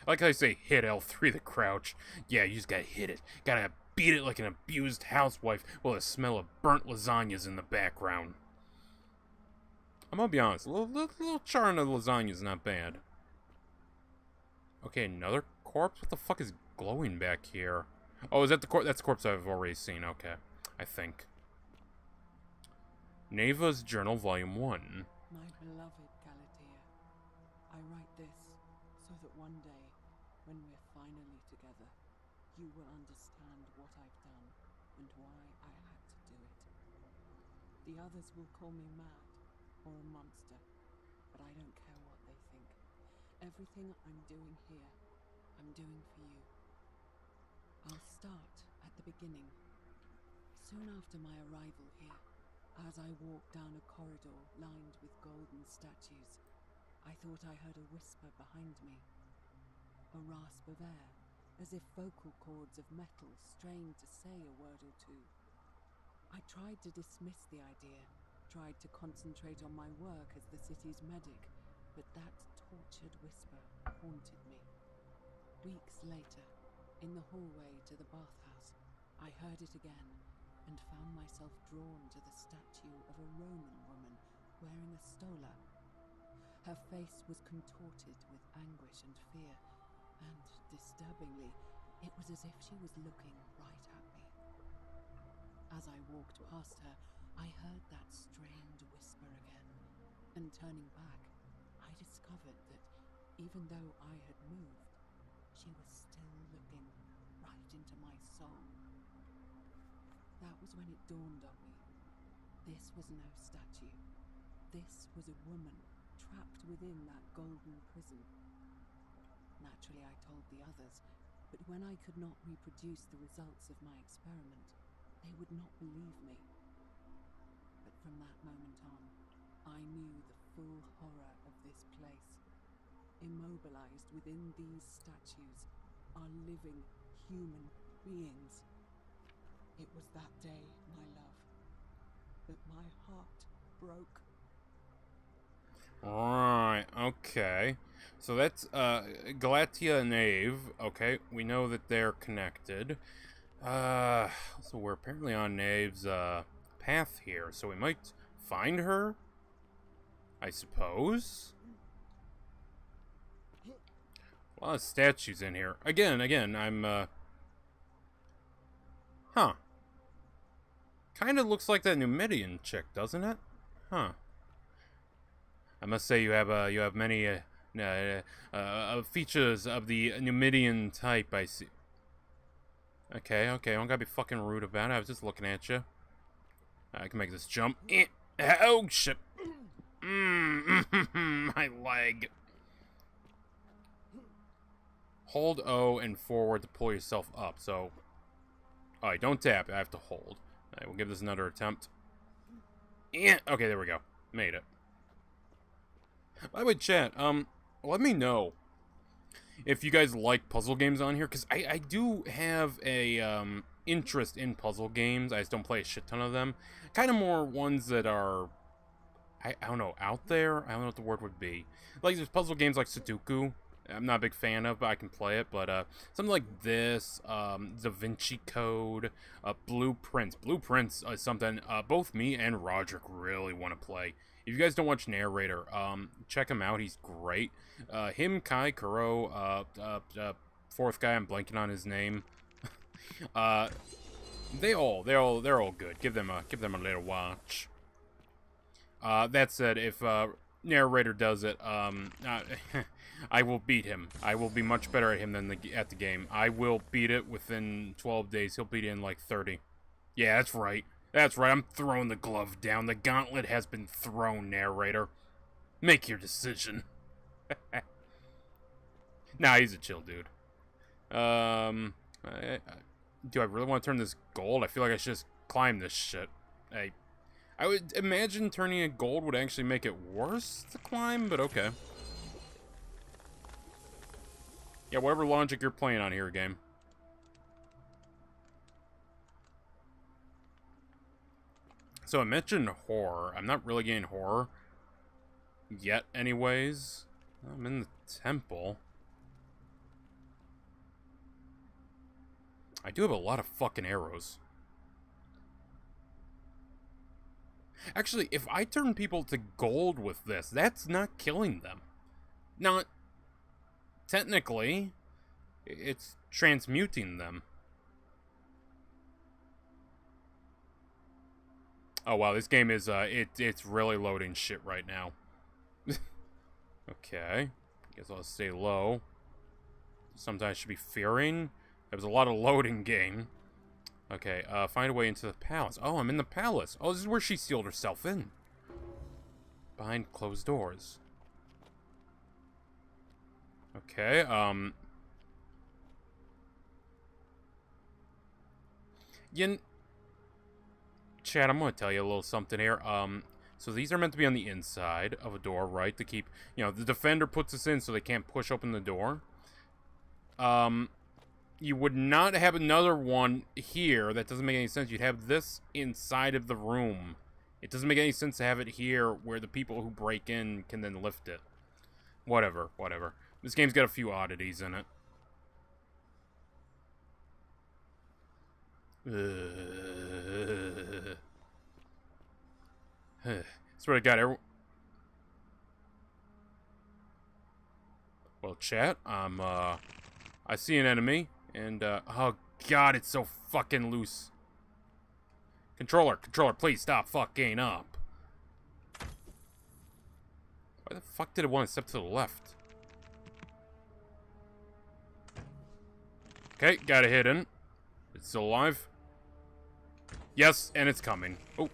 Like how I say, hit L3 to crouch. Yeah, you just gotta hit it. Gotta beat it like an abused housewife while the smell of burnt lasagna's in the background. I'm gonna be honest, a little char in the lasagna's not bad. Okay, another corpse? What the fuck is glowing back here? Oh, is that the corpse? That's the corpse I've already seen. Okay, I think. Neva's Journal, Volume 1. My beloved Galatea, I write this so that one day, when we're finally together, you will understand what I've done and why I had to do it. The others will call me mad, or a monster, but I don't care what they think. Everything I'm doing here, I'm doing for you. I'll start at the beginning. Soon after my arrival here, as I walked down a corridor lined with golden statues, I thought I heard a whisper behind me. A rasp of air, as if vocal cords of metal strained to say a word or two. I tried to dismiss the idea, tried to concentrate on my work as the city's medic, but that tortured whisper haunted me. Weeks later, in the hallway to the bathhouse, I heard it again and found myself drawn to the statue of a Roman woman wearing a stola. Her face was contorted with anguish and fear, and, disturbingly, it was as if she was looking right at me. As I walked past her, I heard that strained whisper again, and turning back, I discovered that, even though I had moved, she was still looking right into my soul. That was when it dawned on me. This was no statue. This was a woman trapped within that golden prison. Naturally, I told the others, but when I could not reproduce the results of my experiment, they would not believe me. But from that moment on, I knew the full horror of this place. Immobilized within these statues are living human beings. It was that day, my love, that my heart broke. Right, okay. So that's, Galatia and Ave. Okay, we know that they're connected. So we're apparently on Ave's, path here, so we might find her? I suppose? A lot of statues in here. Again, I'm, huh. Kinda looks like that Numidian chick, doesn't it? Huh. I must say you have many features of the Numidian type, I see. Okay, I don't gotta be fucking rude about it. I was just looking at you. I can make this jump. Oh, shit. My leg. Hold O and forward to pull yourself up, so... Alright, don't tap. I have to hold. Alright, we'll give this another attempt. Okay, there we go. Made it. By the way, chat, let me know if you guys like puzzle games on here, because I do have a, interest in puzzle games. I just don't play a shit ton of them. Kind of more ones that are, I don't know, out there? I don't know what the word would be. Like, there's puzzle games like Sudoku. I'm not a big fan of, but I can play it. But, something like this, Da Vinci Code, Blueprints. Blueprints is something, both me and Roderick really want to play. If you guys don't watch Narrator, check him out. He's great. Him, Kai, Kuro, fourth guy, I'm blanking on his name. They're all good. Give them a little watch. That said, if Narrator does it, I will beat him. I will be much better at him than at the game. I will beat it within 12 days. He'll beat it in like 30. Yeah, that's right. That's right, I'm throwing the glove down. The gauntlet has been thrown, Narrator. Make your decision. Nah, he's a chill dude. Do I really want to turn this gold? I feel like I should just climb this shit. I would imagine turning it gold would actually make it worse to climb, but okay. Yeah, whatever logic you're playing on here, game. So I mentioned horror. I'm not really getting horror yet, anyways. I'm in the temple. I do have a lot of fucking arrows. Actually, if I turn people to gold with this, that's not killing them. Not technically. It's transmuting them. Oh wow, this game is it's really loading shit right now. Okay. Guess I'll stay low. Sometimes I should be fearing. There was a lot of loading game. Okay, find a way into the palace. Oh, I'm in the palace. Oh, this is where she sealed herself in. behind closed doors. Okay, Chad, I'm gonna tell you a little something here. So these are meant to be on the inside of a door, right? To keep, you know, the defender puts this in so they can't push open the door. You would not have another one here. That doesn't make any sense. You'd have this inside of the room. It doesn't make any sense to have it here where the people who break in can then lift it. Whatever, whatever. This game's got a few oddities in it. Swear to God, well, chat, I see an enemy, and, oh God, it's so fucking loose. Controller, please stop fucking up. Why the fuck did it want to step to the left? Okay, got a hit in. It's still alive. Yes, and it's coming. Oh.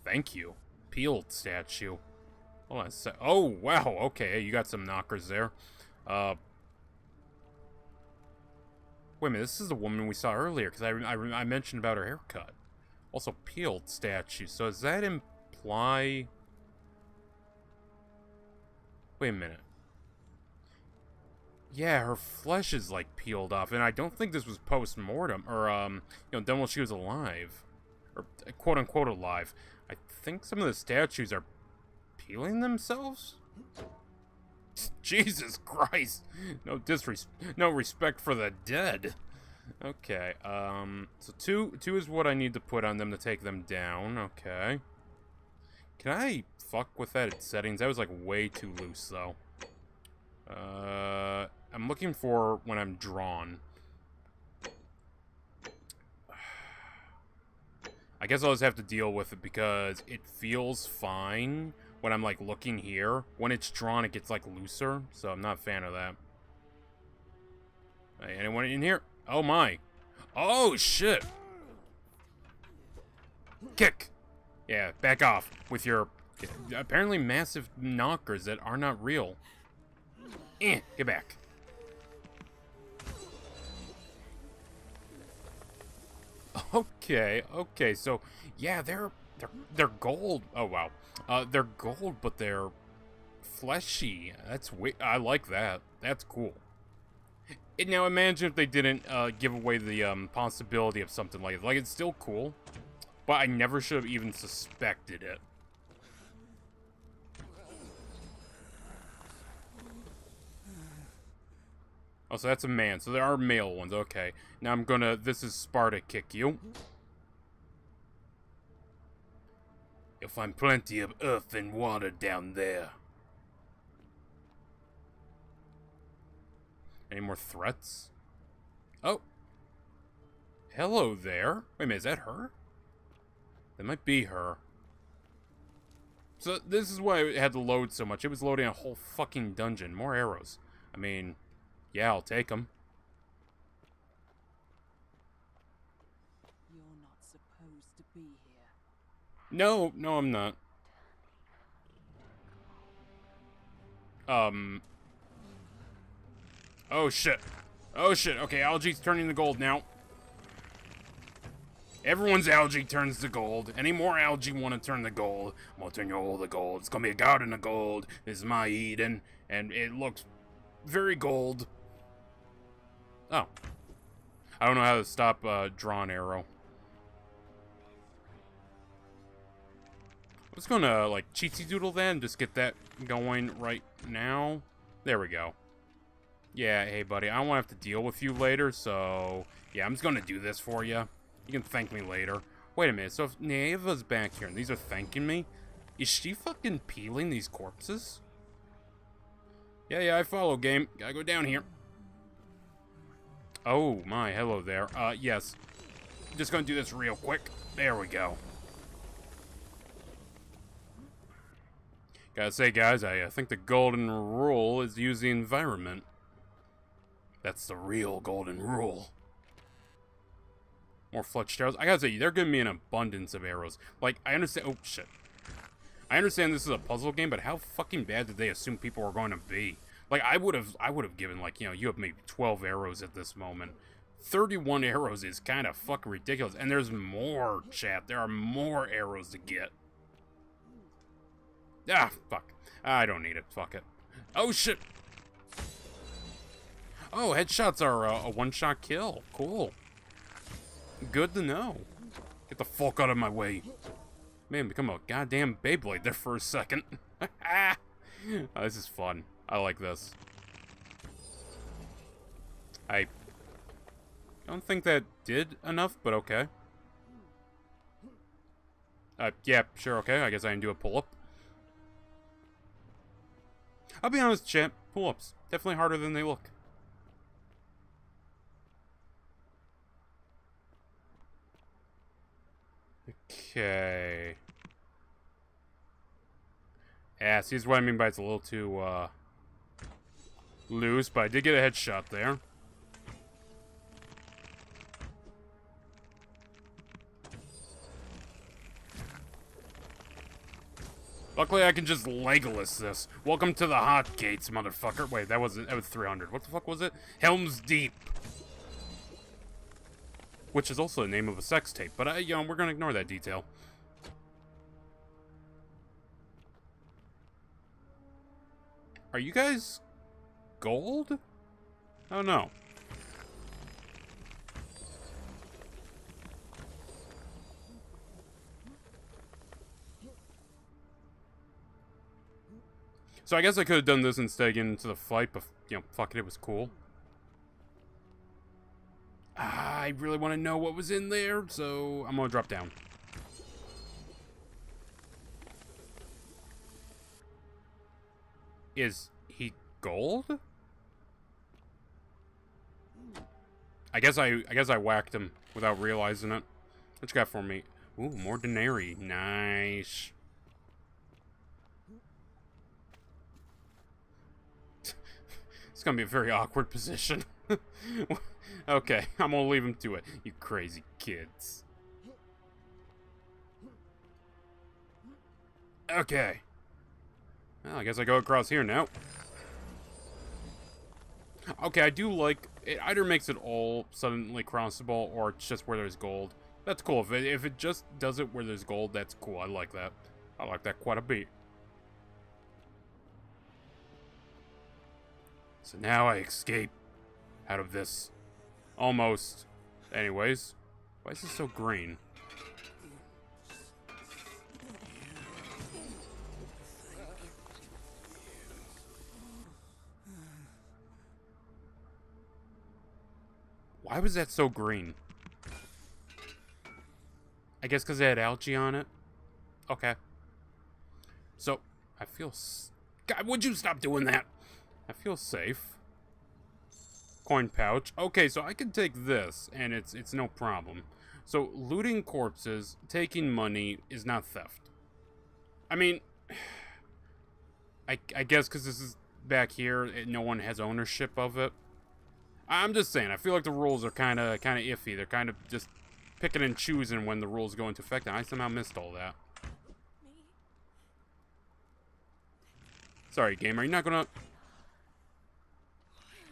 Thank you. Peeled statue. Hold on a sec. Oh, wow. Okay, you got some knockers there. Wait a minute. This is the woman we saw earlier, because I mentioned about her haircut. Also, peeled statue. So does that imply... Wait a minute. Yeah, her flesh is, like, peeled off, and I don't think this was post-mortem, or, you know, done while she was alive. Or, quote-unquote alive. I think some of the statues are peeling themselves? Jesus Christ! No respect for the dead. Okay, so two is what I need to put on them to take them down, okay. Can I fuck with that settings? That was, like, way too loose, though. I'm looking for when I'm drawn. I guess I'll just have to deal with it because it feels fine when I'm, like, looking here. When it's drawn, it gets, like, looser, so I'm not a fan of that. Hey, anyone in here? Oh, my. Oh, shit. Kick. Yeah, back off with your apparently massive knockers that are not real. Get back. Okay, so yeah, they're gold. Oh wow, they're gold, but they're fleshy. I like that. That's cool. Now imagine if they didn't give away the possibility of something like it. Like, it's still cool, but I never should have even suspected it. Oh, so that's a man. So there are male ones. Okay. Now I'm gonna... This is Sparta kick you. You'll find plenty of earth and water down there. Any more threats? Oh. Hello there. Wait a minute, is that her? That might be her. So this is why it had to load so much. It was loading a whole fucking dungeon. More arrows. I mean... Yeah, I'll take them. You're not supposed to be here. No, I'm not. Oh, shit. Oh, shit. Okay, algae's turning to gold now. Everyone's algae turns to gold. Any more algae want to turn to gold? I'm gonna turn you all to gold. It's gonna be a garden of gold. This is my Eden. And it looks very gold. Oh. I don't know how to stop drawn arrow. I'm just gonna, like, cheatsy doodle that and just get that going right now. There we go. Yeah, hey, buddy, I don't want to have to deal with you later, so... Yeah, I'm just gonna do this for you. You can thank me later. Wait a minute, so if Neva's back here and these are thanking me, is she fucking peeling these corpses? Yeah, I follow, game. Gotta go down here. Oh, my, hello there. Yes. Just gonna do this real quick. There we go. Gotta say, guys, I think the golden rule is to use the environment. That's the real golden rule. More fletched arrows. I gotta say, they're giving me an abundance of arrows. Like, I understand... Oh, shit. I understand this is a puzzle game, but how fucking bad did they assume people were going to be? Like, I would have given, like, you know, you have maybe 12 arrows at this moment. 31 arrows is kind of fucking ridiculous. And there's more, chat. There are more arrows to get. Ah, fuck. I don't need it. Fuck it. Oh, shit. Oh, headshots are a one-shot kill. Cool. Good to know. Get the fuck out of my way. Man, become a goddamn Beyblade there for a second. Oh, this is fun. I like this. I don't think that did enough, but okay. Yeah, sure, okay. I guess I can do a pull-up. I'll be honest, champ. Pull-ups. Definitely harder than they look. Okay. Yeah, see, what I mean by it's a little too, loose, but I did get a headshot there. Luckily, I can just Legolas this. Welcome to the hot gates, motherfucker. Wait, that was 300. What the fuck was it? Helm's Deep. Which is also the name of a sex tape, but, you know, we're gonna ignore that detail. Are you guys gold? Oh, no. So I guess I could have done this instead of getting into the fight, but, you know, fuck it, it was cool. I really want to know what was in there, so I'm gonna drop down. Is he gold? I guess I whacked him without realizing it. What you got for me? Ooh, more denarii. Nice. It's gonna be a very awkward position. Okay, I'm gonna leave him to it. You crazy kids. Okay. Well, I guess I go across here now. Okay, I do like... It either makes it all suddenly crossable, or it's just where there's gold. That's cool. If it just does it where there's gold, that's cool. I like that. I like that quite a bit. So now I escape out of this. Almost. Anyways. Why is this so green? Why was that so green? I guess because it had algae on it? Okay. So, I feel... God, would you stop doing that? I feel safe. Coin pouch. Okay, so I can take this, and it's no problem. So, looting corpses, taking money, is not theft. I mean... I guess because this is back here, no one has ownership of it. I'm just saying, I feel like the rules are kind of iffy. They're kind of just picking and choosing when the rules go into effect, and I somehow missed all that. Sorry, game, are you not gonna... What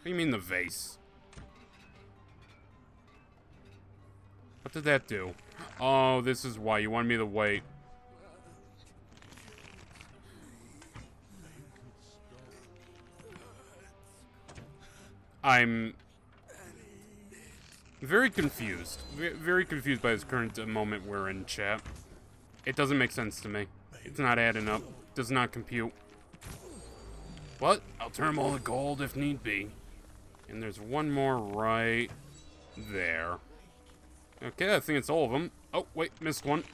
do you mean the vase? What did that do? Oh, this is why. You wanted me to wait. I'm... very confused. Very confused by this current moment we're in, chat. It doesn't make sense to me. It's not adding up. Does not compute. But I'll turn all the gold if need be. And there's one more right there. Okay, I think it's all of them. Oh, wait, missed one.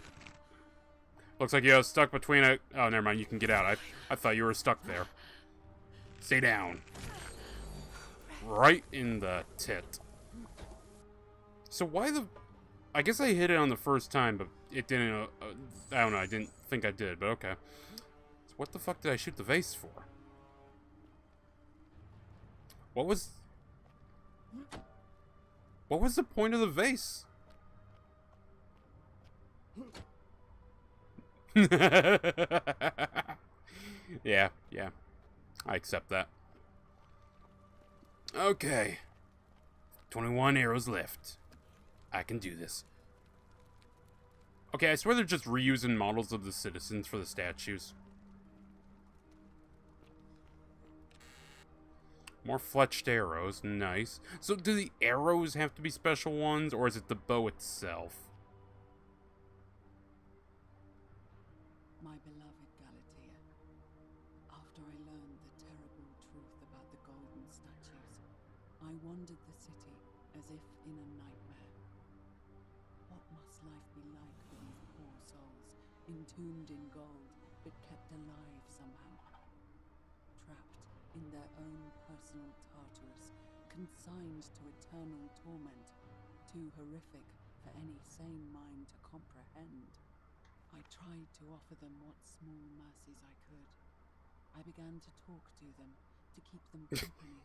Looks like you're stuck between a... Oh, never mind, you can get out. I thought you were stuck there. Stay down. Right in the tit. So why the... I guess I hit it on the first time, but it didn't... I don't know, I didn't think I did, but okay. So what the fuck did I shoot the vase for? What was the point of the vase? Yeah. I accept that. Okay. 21 arrows left. I can do this. Okay, I swear they're just reusing models of the citizens for the statues. More fletched arrows. Nice. So do the arrows have to be special ones, or is it the bow itself? My beloved Galatea, after I learned the terrible truth about the golden statues, I wandered the city as if in a nightmare. What must life be like for these poor souls, entombed in gold, but kept alive somehow? Trapped in their own personal Tartarus, consigned to eternal torment, too horrific for any sane mind to comprehend. I tried to offer them what small mercies I could. I began to talk to them, to keep them company.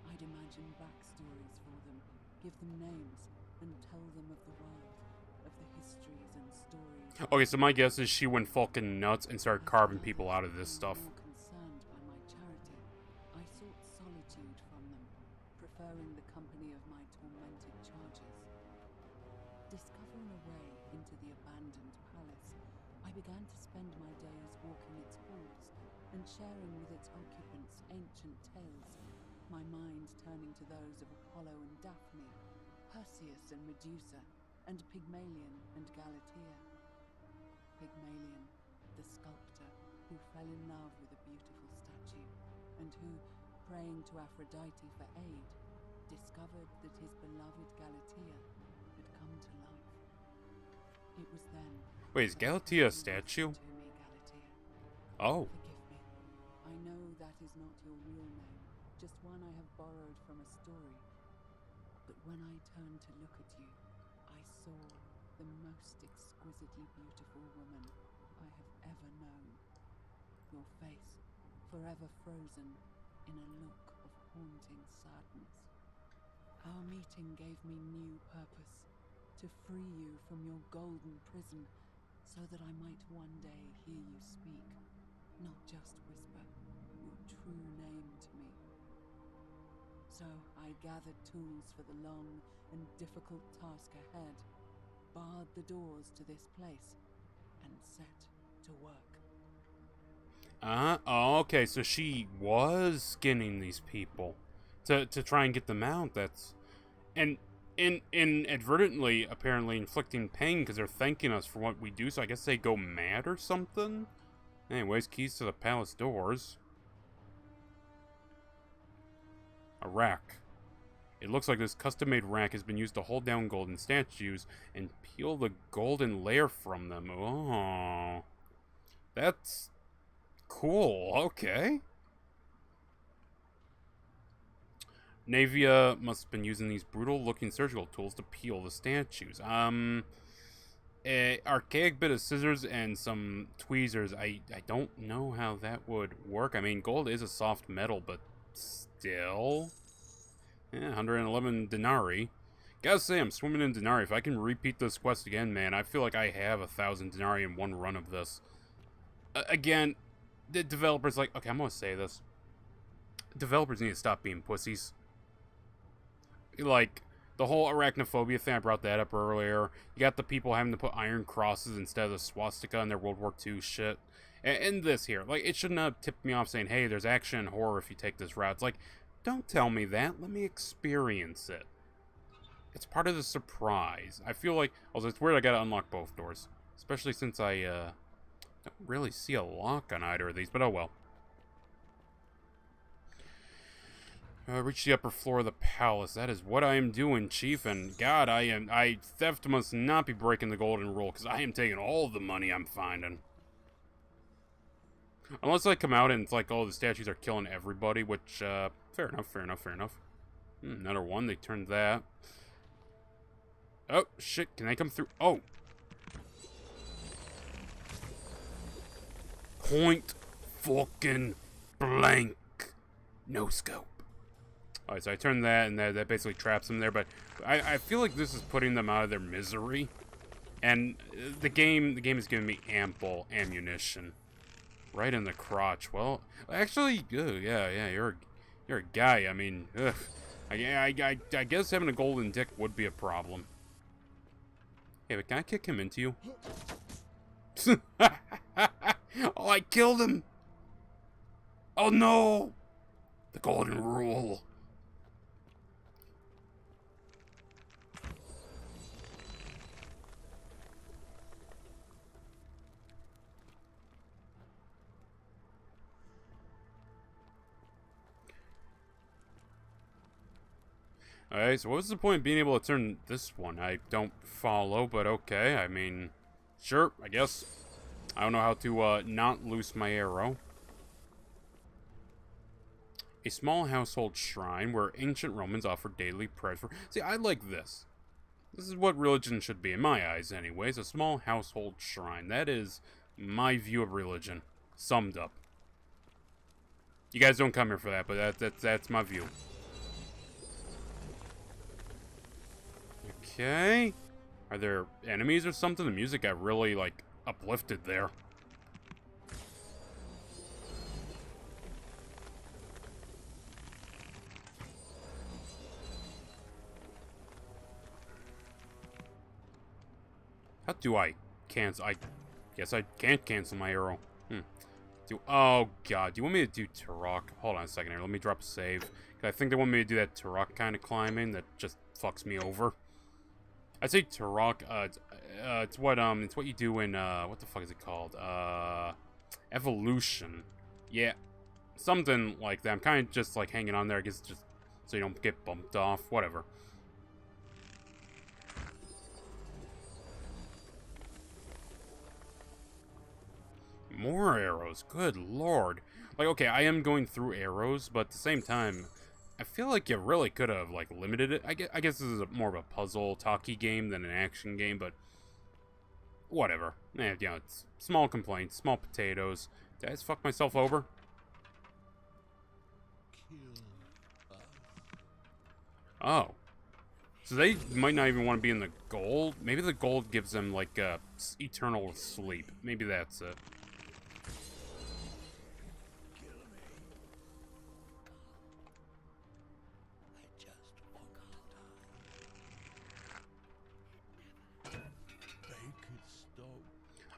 I'd imagine backstories for them, give them names, and tell them of the world, of the histories and stories. Okay, so my guess is she went fucking nuts and started carving people out of this stuff. More concerned by my charity, I sought solitude from them, preferring the company of my tormented charges. Discovering a way into the abandoned palace, I began to spend my days walking its halls and sharing with its occupants ancient tales, my mind turning to those of Apollo and Daphne, Perseus and Medusa, and Pygmalion and Galatea. Pygmalion, the sculptor who fell in love with a beautiful statue, and who, praying to Aphrodite for aid, discovered that his beloved Galatea had come to life. It was then... Wait, is Galatea a statue? To me, Galatea. Oh. Forgive me. I know that is not your real name, just one I have borrowed from a story. But when I turned to look at you, I saw the most exquisitely beautiful woman I have ever known. Your face, forever frozen in a look of haunting sadness. Our meeting gave me new purpose, to free you from your golden prison, so that I might one day hear you speak, not just whisper your true name to me. So I gathered tools for the long and difficult task ahead, barred the doors to this place, and set to work. Oh, okay, so she was skinning these people to try and get them out. That's... And inadvertently, apparently, inflicting pain because they're thanking us for what we do, so I guess they go mad or something? Anyways, keys to the palace doors. A rack. It looks like this custom-made rack has been used to hold down golden statues and peel the golden layer from them. Oh. That's cool. Okay. Navia must have been using these brutal-looking surgical tools to peel the statues. An archaic bit of scissors and some tweezers. I don't know how that would work. I mean, gold is a soft metal, but still... Yeah, 111 denarii. Gotta say, I'm swimming in denarii. If I can repeat this quest again, man, I feel like I have 1,000 denarii in one run of this. Again, the developers, like... Okay, I'm gonna say this. Developers need to stop being pussies. Like, the whole arachnophobia thing, I brought that up earlier. You got the people having to put iron crosses instead of the swastika in their World War II shit. And this here, like, it shouldn't have tipped me off saying, hey, there's action and horror if you take this route. It's like, don't tell me that. Let me experience it. It's part of the surprise. I feel like... Also, it's weird I gotta unlock both doors. Especially since I, don't really see a lock on either of these, but oh well. Reach the upper floor of the palace. That is what I am doing, Chief. And God, theft must not be breaking the golden rule, because I am taking all the money I'm finding. Unless I come out and it's like, oh, the statues are killing everybody, which, fair enough, fair enough, fair enough. Another one, they turned that. Oh, shit, can they come through? Oh! Point fucking blank. No scope. Alright, so I turned that, and that basically traps them there, but I feel like this is putting them out of their misery. And the game is giving me ample ammunition. Right in the crotch. Well, actually, yeah, you're a guy. I mean, ugh. I guess having a golden dick would be a problem. Hey, but can I kick him into you? Oh, I killed him! Oh no! The golden rule. Alright, so what was the point of being able to turn this one? I don't follow, but okay. I mean, sure, I guess. I don't know how to not loose my arrow. A small household shrine where ancient Romans offered daily prayers for... See, I like this. This is what religion should be, in my eyes anyways. A small household shrine. That is my view of religion. Summed up. You guys don't come here for that, but that's my view. Okay. Are there enemies or something? The music got really, like, uplifted there. How do I cancel? I guess I can't cancel my arrow. Oh, God. Do you want me to do Turok? Hold on a second here. Let me drop a save. 'Cause I think they want me to do that Turok kind of climbing that just fucks me over. I say Turok, it's what you do in, what the fuck is it called? Evolution. Yeah, something like that. I'm kind of just, like, hanging on there, I guess, just so you don't get bumped off. Whatever. More arrows. Good lord. Like, okay, I am going through arrows, but at the same time, I feel like you really could have, like, limited it. I guess this is more of a puzzle talkie game than an action game, but whatever. You know, it's small complaints, small potatoes. Did I just fuck myself over? Oh. So they might not even want to be in the gold. Maybe the gold gives them, like, eternal sleep. Maybe that's it.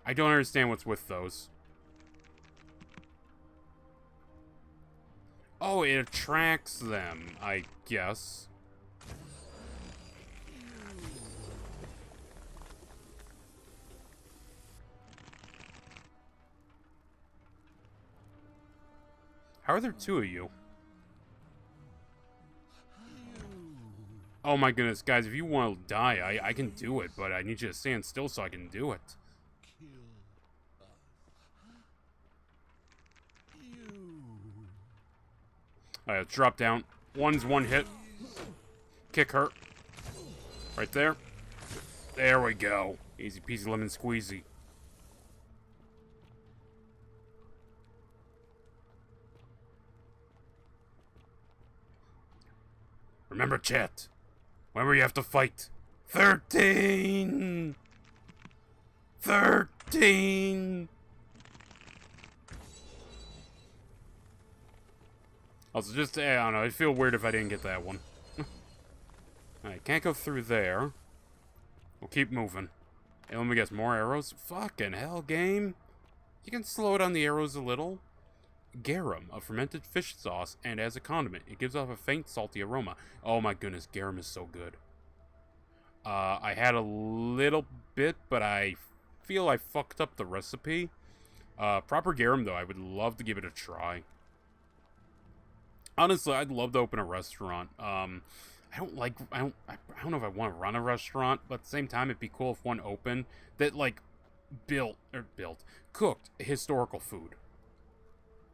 I don't understand what's with those. Oh, it attracts them, I guess. How are there two of you? Oh my goodness, guys, if you want to die, I can do it, but I need you to stand still so I can do it. Alright, let's drop down. One's one hit. Kick her. Right there. There we go. Easy peasy lemon squeezy. Remember, chat. Whenever you have to fight. 13! 13! Also, just, I don't know, I'd feel weird if I didn't get that one. Alright, can't go through there. We'll keep moving. Hey, let me guess, more arrows? Fucking hell, game. You can slow down the arrows a little. Garum, a fermented fish sauce, and as a condiment, it gives off a faint salty aroma. Oh my goodness, garum is so good. I had a little bit, but I feel I fucked up the recipe. Proper garum, though, I would love to give it a try. Honestly, I'd love to open a restaurant. I don't know if I want to run a restaurant, but at the same time, it'd be cool if one opened that, like, cooked historical food.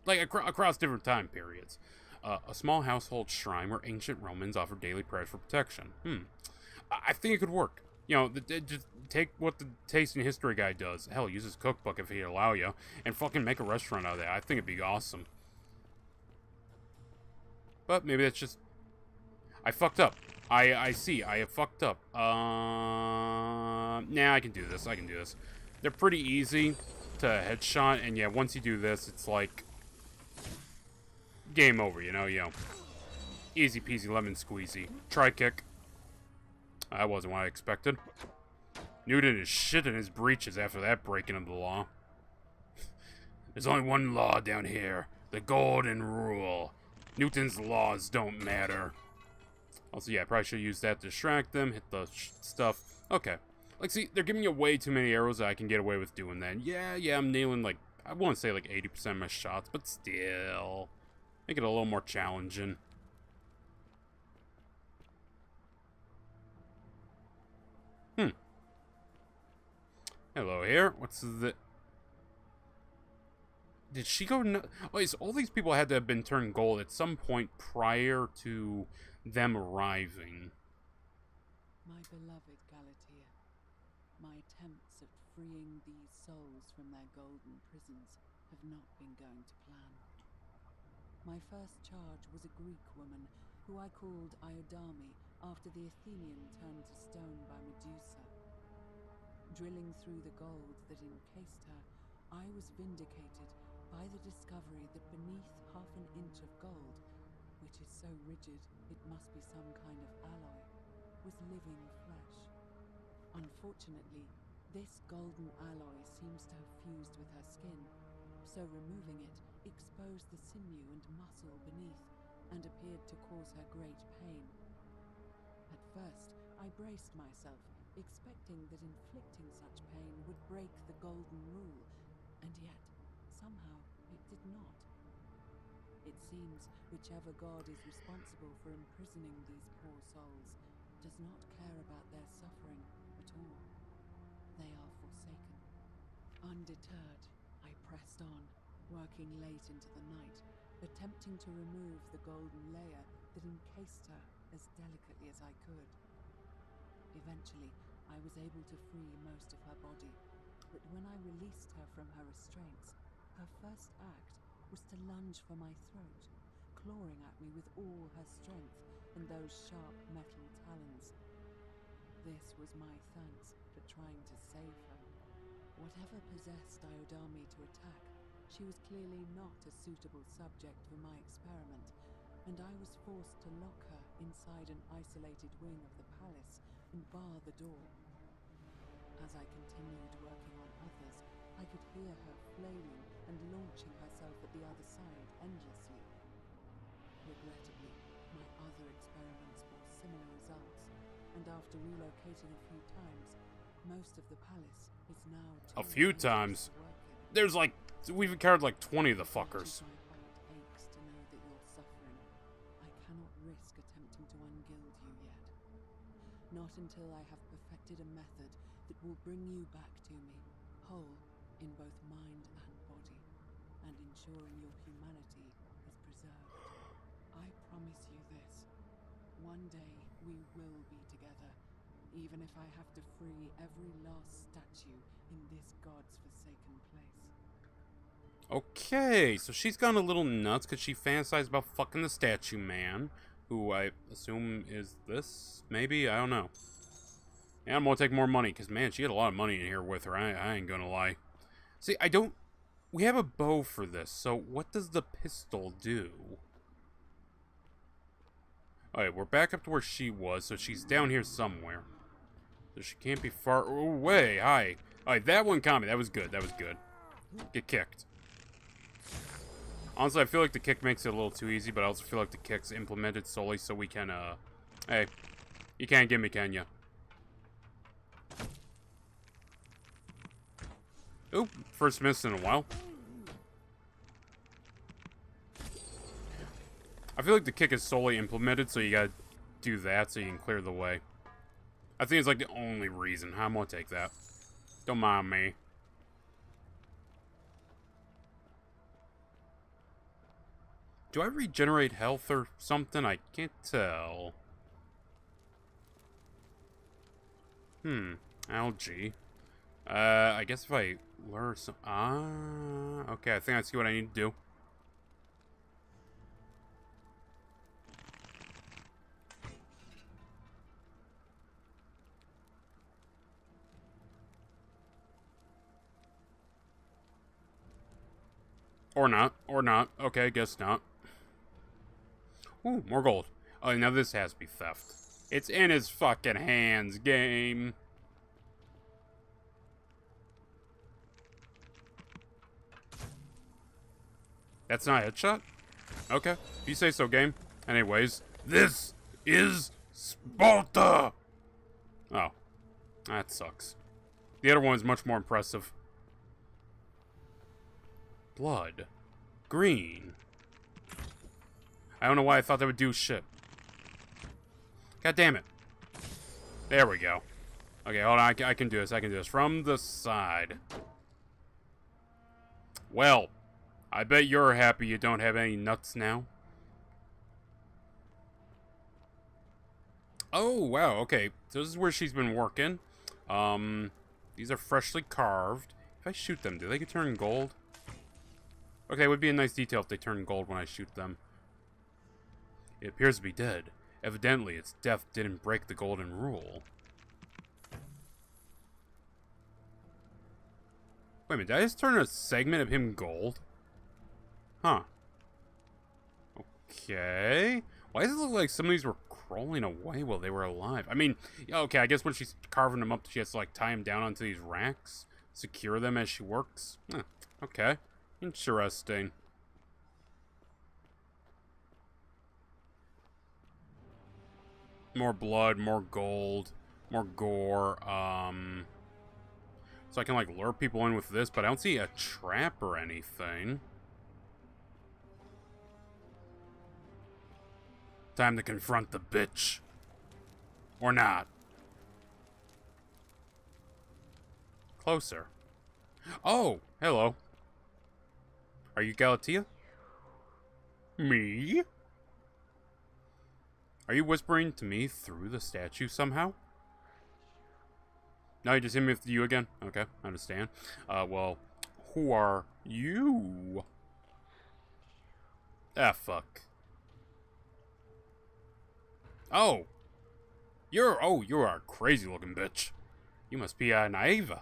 Like, across different time periods. A small household shrine where ancient Romans offered daily prayers for protection. I think it could work. You know, just take what the Taste and History guy does. Hell, use his cookbook if he'd allow you, and fucking make a restaurant out of that. I think it'd be awesome. But maybe that's just... I fucked up. I see. I have fucked up. Nah, I can do this. I can do this. They're pretty easy to headshot, and yeah, once you do this, it's like game over, you know? Easy peasy lemon squeezy. Try kick. That wasn't what I expected. Newton is shit in his breeches after that breaking of the law. There's only one law down here. The golden rule. Newton's laws don't matter. Also, yeah, I probably should use that to distract them. Hit the stuff. Okay. Like, see, they're giving you way too many arrows that I can get away with doing that. Yeah, I'm nailing, like, I want to say, like, 80% of my shots, but still. Make it a little more challenging. Hello here. What's the... Did she go... No Wait, so all these people had to have been turned gold at some point prior to them arriving. My beloved Galatea, my attempts at freeing these souls from their golden prisons have not been going to plan. My first charge was a Greek woman who I called Iodame after the Athenian turned to stone by Medusa. Drilling through the gold that encased her, I was vindicated by the discovery that beneath half an inch of gold, which is so rigid it must be some kind of alloy, was living flesh. Unfortunately, this golden alloy seems to have fused with her skin, so removing it exposed the sinew and muscle beneath and appeared to cause her great pain. At first, I braced myself, expecting that inflicting such pain would break the golden rule, and yet, somehow, it did not. It seems whichever god is responsible for imprisoning these poor souls does not care about their suffering at all. They are forsaken. Undeterred, I pressed on, working late into the night, attempting to remove the golden layer that encased her as delicately as I could. Eventually, I was able to free most of her body, but when I released her from her restraints, her first act was to lunge for my throat, clawing at me with all her strength and those sharp metal talons. This was my thanks for trying to save her. Whatever possessed Iodame to attack, she was clearly not a suitable subject for my experiment, and I was forced to lock her inside an isolated wing of the palace and bar the door. As I continued working on others, I could hear her flailing and launching herself at the other side endlessly. Regrettably, my other experiments bore similar results, and after relocating a few times, most of the palace is now A few times? There's like... We've encountered like 20 of the fuckers. My heart aches to know that you're suffering. I cannot risk attempting to ungild you yet. Not until I have perfected a method that will bring you back to me, whole in both mind and body, and ensuring your humanity is preserved. I promise you this. One day we will be together, even if I have to free every last statue in this god's forsaken place. Okay, so she's gone a little nuts because she fantasized about fucking the statue man, who I assume is this? Maybe? I don't know. Yeah, I'm gonna take more money, because, man, she had a lot of money in here with her. I ain't gonna lie. See, I don't... We have a bow for this, so what does the pistol do? Alright, we're back up to where she was, so she's down here somewhere. So she can't be far away. Hi. Alright, that one caught me. That was good. That was good. Get kicked. Honestly, I feel like the kick makes it a little too easy, but I also feel like the kick's implemented solely so we can, Hey, you can't get me, can ya? Oop, first miss in a while. I feel like the kick is solely implemented, so you gotta do that so you can clear the way. I think it's like the only reason. I'm gonna take that. Don't mind me. Do I regenerate health or something? I can't tell. Algae. I guess if I lure some... okay, I think I see what I need to do. Or not. Or not. Okay, guess not. Ooh, more gold. Oh, now this has to be theft. It's in his fucking hands, game. That's not a headshot? Okay. If you say so, game. Anyways, this is Sparta! Oh. That sucks. The other one is much more impressive. Blood. Green. I don't know why I thought that would do shit. God damn it. There we go. Okay, hold on. I can do this. I can do this. From the side. Well, I bet you're happy you don't have any nuts now. Oh, wow. Okay. So this is where she's been working. These are freshly carved. If I shoot them, do they get turned gold? Okay, it would be a nice detail if they turn gold when I shoot them. It appears to be dead. Evidently, its death didn't break the golden rule. Wait a minute, did I just turn a segment of him gold? Huh. Okay. Why does it look like some of these were crawling away while they were alive? I mean, okay, I guess when she's carving them up, she has to, like, tie them down onto these racks. Secure them as she works. Huh. Okay. Interesting. More blood, more gold, more gore. So I can, like, lure people in with this, but I don't see a trap or anything. Time to confront the bitch. Or not. Closer. Oh, hello. Are you Galatea? Me? Are you whispering to me through the statue somehow? No, you just hit me with you again? Okay, I understand. Well, who are you? Ah, fuck. Oh! You're a crazy looking bitch. You must be Naiva.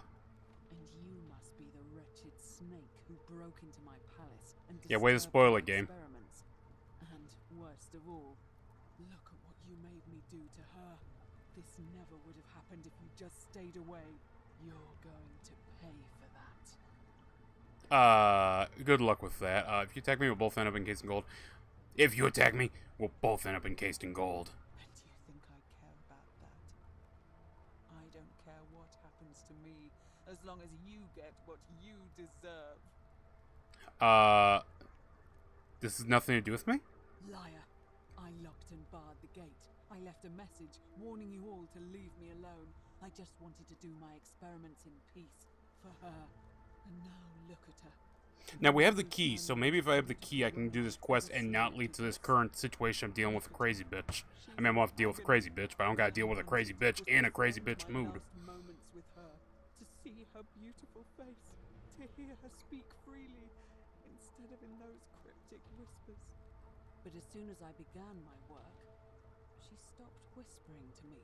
And you must be the wretched snake who broke into my palace and Yeah, way to spoil it, game. experiments. And worst of all, look at what you made me do to her. This never would have happened if you just stayed away. You're going to pay for that. Good luck with that. If you attack me, we'll both end up encased in gold. If you attack me, we'll both end up encased in gold. And do you think I care about that? I don't care what happens to me, as long as you get what you deserve. This has nothing to do with me? Liar. I locked and barred the gate. I left a message warning you all to leave me alone. I just wanted to do my experiments in peace for her. And now look at her. Now, we have the key, so maybe if I have the key, I can do this quest and not lead to this current situation of dealing with a crazy bitch. I mean, I'm gonna have to deal with a crazy bitch, but I don't gotta deal with a crazy bitch in a crazy bitch mood. Moments with her, to see her beautiful face, to hear her speak freely, instead of in those cryptic whispers. But as soon as I began my work, she stopped whispering to me.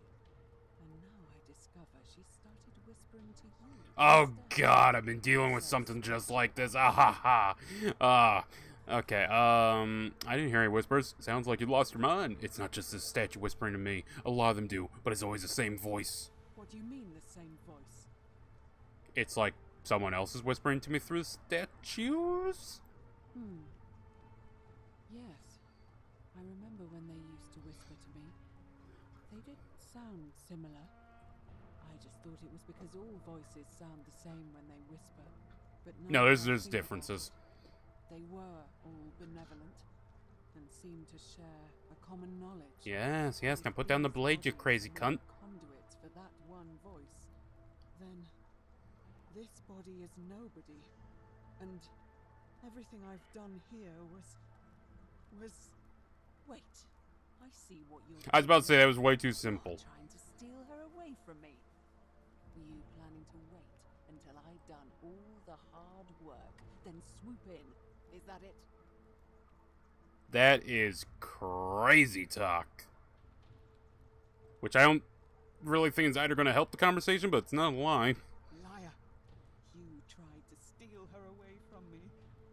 And now I discover she started whispering to you. Oh god, I've been dealing with something just like this. Ah ha ha. Okay, I didn't hear any whispers. Sounds like you lost your mind. It's not just this statue whispering to me. A lot of them do, but it's always the same voice. What do you mean, the same voice? It's like someone else is whispering to me through the statues? Yes. I remember when they used to whisper to me. They did sound similar. I just thought it was because all voices sound the same when they whisper. But No, there's differences. They were all benevolent and seemed to share a common knowledge. Yes, now put down the blade, you crazy cunt. Conduit for that one voice. Then this body is nobody, and everything I've done here was. Wait, I see what you're. I was about to say that was way too simple. Trying to steal her away from me. Were you planning to wait until I'd done all the hard work, then swoop in? Is that it? That is crazy talk. Which I don't really think is either going to help the conversation, but it's not a lie. Liar. You tried to steal her away from me,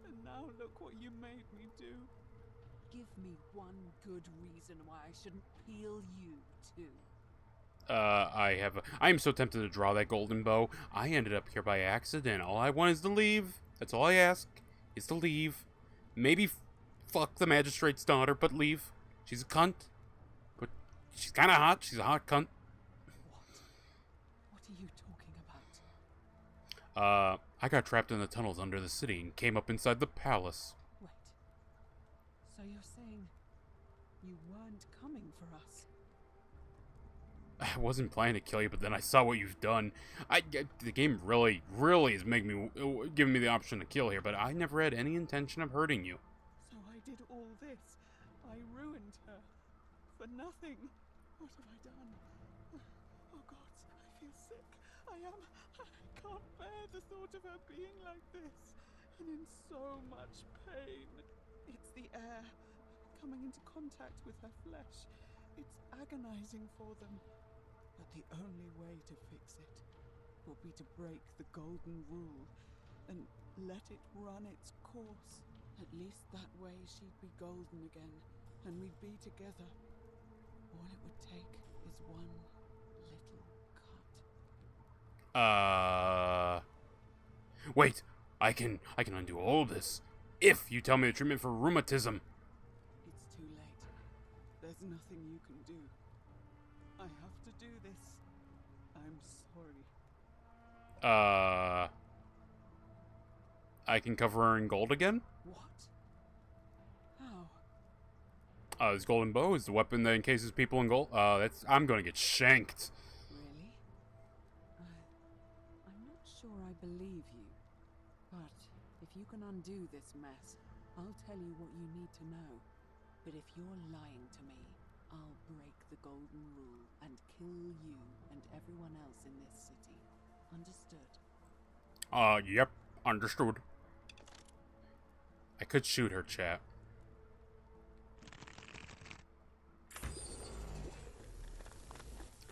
and now look good reason why I shouldn't peel you, too. I am so tempted to draw that golden bow. I ended up here by accident. All I want is to leave. That's all I ask, is to leave. Maybe fuck the magistrate's daughter, but leave. She's a cunt. But she's kind of hot. She's a hot cunt. What are you talking about? I got trapped in the tunnels under the city and came up inside the palace. Wait. So you're saying you weren't coming for us? I wasn't planning to kill you, but then I saw what you've done. The game really is giving me the option to kill here, but I never had any intention of hurting you. So I did all this. I ruined her. For nothing. What have I done? Oh God, I feel sick. I can't bear the thought of her being like this. And in so much pain. It's the air. Coming into contact with her flesh. It's agonizing for them. But the only way to fix it will be to break the golden rule and let it run its course. At least that way she'd be golden again, and we'd be together. All it would take is one little cut. Wait, I can undo all of this if you tell me the treatment for rheumatism. It's too late. There's nothing you can do. I have to do this. I'm sorry. I can cover her in gold again? What? How? This golden bow is the weapon that encases people in gold. I'm gonna get shanked. Really? I'm not sure I believe you. But if you can undo this mess, I'll tell you what you need to know. But if you're lying to me, I'll break the golden rule and kill you and everyone else in this city. Understood? Yep, understood. I could shoot her, chat.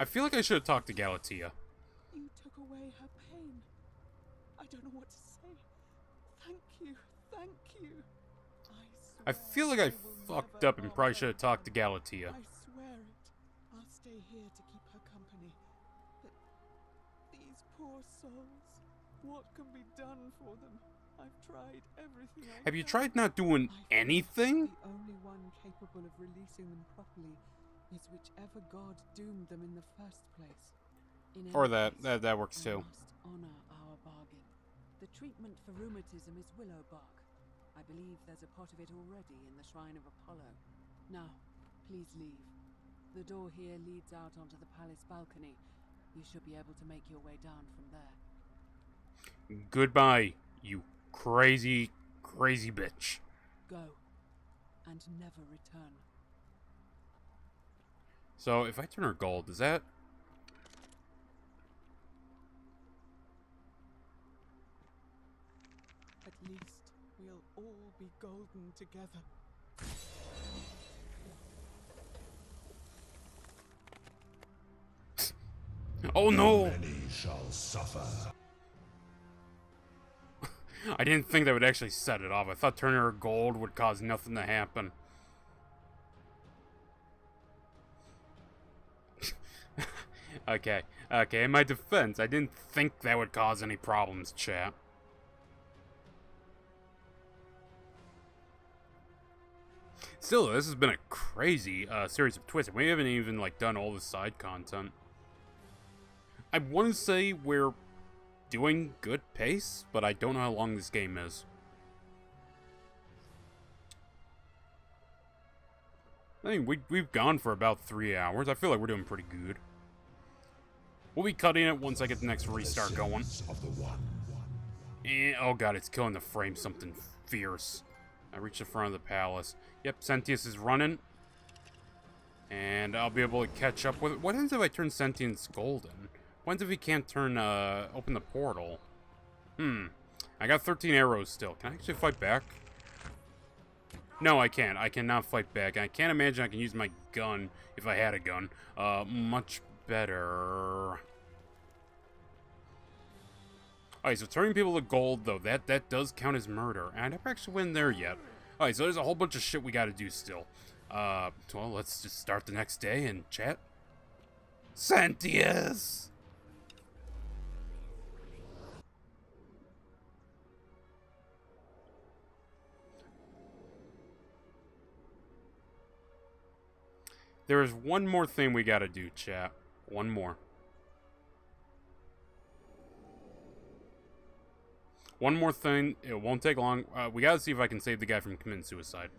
I feel like I should have talked to Galatea. You took away her pain. I don't know what to say. Thank you. Thank you. I feel like I fucked up and probably should have talked to Galatea. I swear it. I'll stay here to keep her company. But these poor souls, what can be done for them? I've tried everything I Have you can. tried not doing anything? The only one capable of releasing them properly is whichever god doomed them in the first place. Or that works too. I must honor our bargain. The treatment for rheumatism is willow bark. I believe there's a pot of it already in the shrine of Apollo. Now, please leave. The door here leads out onto the palace balcony. You should be able to make your way down from there. Goodbye, you crazy bitch. Go, and never return. So, if I turn her gold, does that... At least we'll all be golden together. Oh no! Many shall suffer. I didn't think that would actually set it off. I thought turning her gold would cause nothing to happen. Okay, in my defense, I didn't think that would cause any problems, chat. Still, this has been a crazy series of twists. We haven't even, like, done all the side content. I want to say we're doing good pace, but I don't know how long this game is. I mean, we've gone for about 3 hours. I feel like we're doing pretty good. We'll be cutting it once I get the next restart going. Oh god, it's killing the frame something fierce. I reach the front of the palace. Yep, Sentius is running. And I'll be able to catch up with it. What happens if I turn Sentience golden? What happens if he can't turn, open the portal? I got 13 arrows still. Can I actually fight back? No, I can't. I cannot fight back. I can't imagine I can use my gun if I had a gun. Much better. Alright, so turning people to gold, though, that does count as murder. And I never actually went there yet. Alright, so there's a whole bunch of shit we gotta do still. Well, let's just start the next day and chat. Sentius! There is one more thing we gotta do, chat. One more. One more thing. It won't take long. We gotta see if I can save the guy from committing suicide.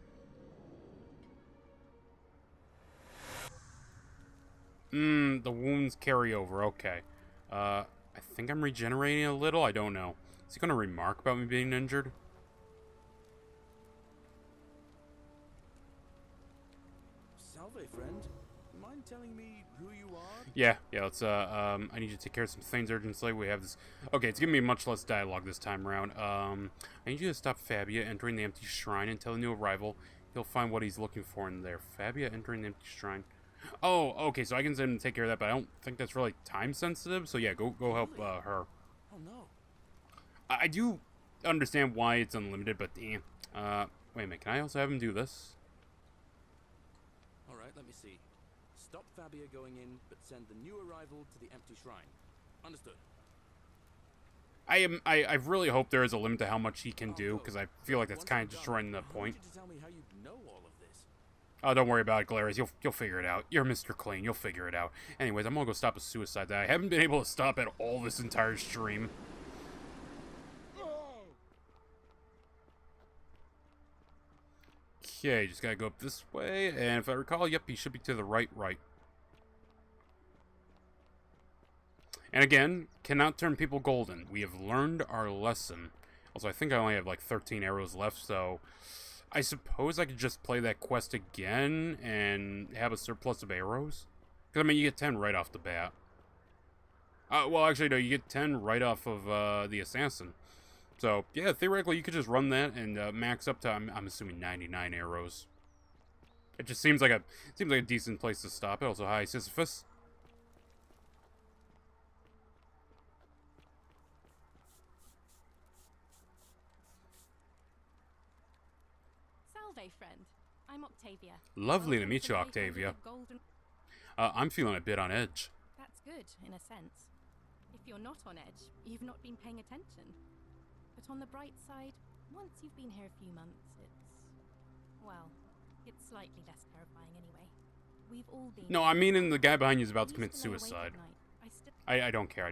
The wounds carry over. Okay. I think I'm regenerating a little. I don't know. Is he gonna remark about me being injured? Salve, friend. Mind telling me who you are? Yeah, let's, I need you to take care of some things urgently. We have this... Okay, it's giving me much less dialogue this time around. I need you to stop Fabia entering the empty shrine and tell the new arrival he'll find what he's looking for in there. Fabia entering the empty shrine. Oh, okay, so I can send him to take care of that, but I don't think that's really time-sensitive, so yeah, go help, her. Oh, no. I do understand why it's unlimited, but damn. Wait a minute, can I also have him do this? Alright, let me see. Stop Fabia going in, but send the new arrival to the empty shrine. Understood. I really hope there is a limit to how much he can do, because I feel like that's kind of destroying the point. To tell me how you know all of this. Oh, don't worry about it, Galerius. You'll figure it out. You're Mr. Clean. You'll figure it out. Anyways, I'm gonna go stop a suicide that I haven't been able to stop at all this entire stream. Okay, just gotta go up this way, and if I recall, yep, he should be to the right. And again, cannot turn people golden. We have learned our lesson. Also, I think I only have like 13 arrows left, so I suppose I could just play that quest again and have a surplus of arrows. Because, I mean, you get 10 right off the bat. Well, actually, no, you get 10 right off of the assassin. So, yeah, theoretically, you could just run that and max up to, I'm assuming, 99 arrows. It just seems like a decent place to stop. Also, hi, Sisyphus. Salve, friend. I'm Octavia. Lovely to meet you, Octavia. I'm feeling a bit on edge. That's good, in a sense. If you're not on edge, you've not been paying attention. But on the bright side, once you've been here a few months, it's slightly less terrifying anyway. We've all been... No, I mean the guy behind you is about to commit suicide. I don't care. I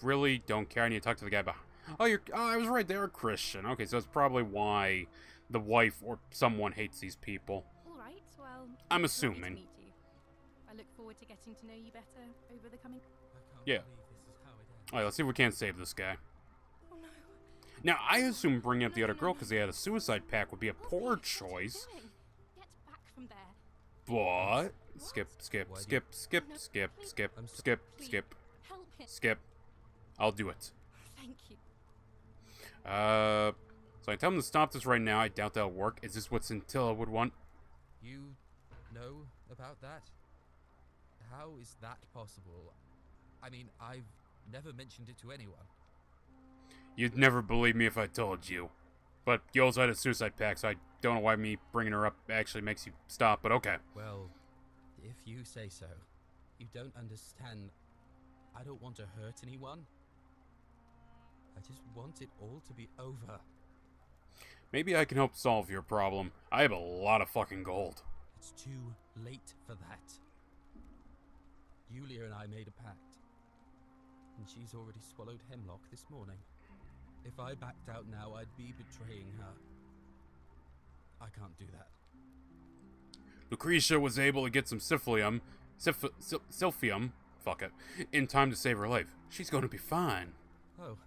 really don't care. I need to talk to the guy behind... Oh, I was right. They're a Christian. Okay, so that's probably why the wife or someone hates these people. All right, well... I'm assuming. I look forward to getting to know you better over the coming... Yeah. Alright, let's see if we can't save this guy. Now, I assume bringing up the other girl because they had a suicide pact would be a poor choice. Get back from there. But... Skip. I'll do it. Thank you. So I tell him to stop this right now. I doubt that'll work. Is this what Scintilla would want? You know about that? How is that possible? I mean, I've never mentioned it to anyone. You'd never believe me if I told you. But you also had a suicide pact, so I don't know why me bringing her up actually makes you stop, but okay. Well, if you say so. You don't understand. I don't want to hurt anyone. I just want it all to be over. Maybe I can help solve your problem. I have a lot of fucking gold. It's too late for that. Yulia and I made a pact. And she's already swallowed hemlock this morning. If I backed out now, I'd be betraying her. I can't do that. Lucretia was able to get some Silphium, fuck it, in time to save her life. She's gonna be fine. Oh,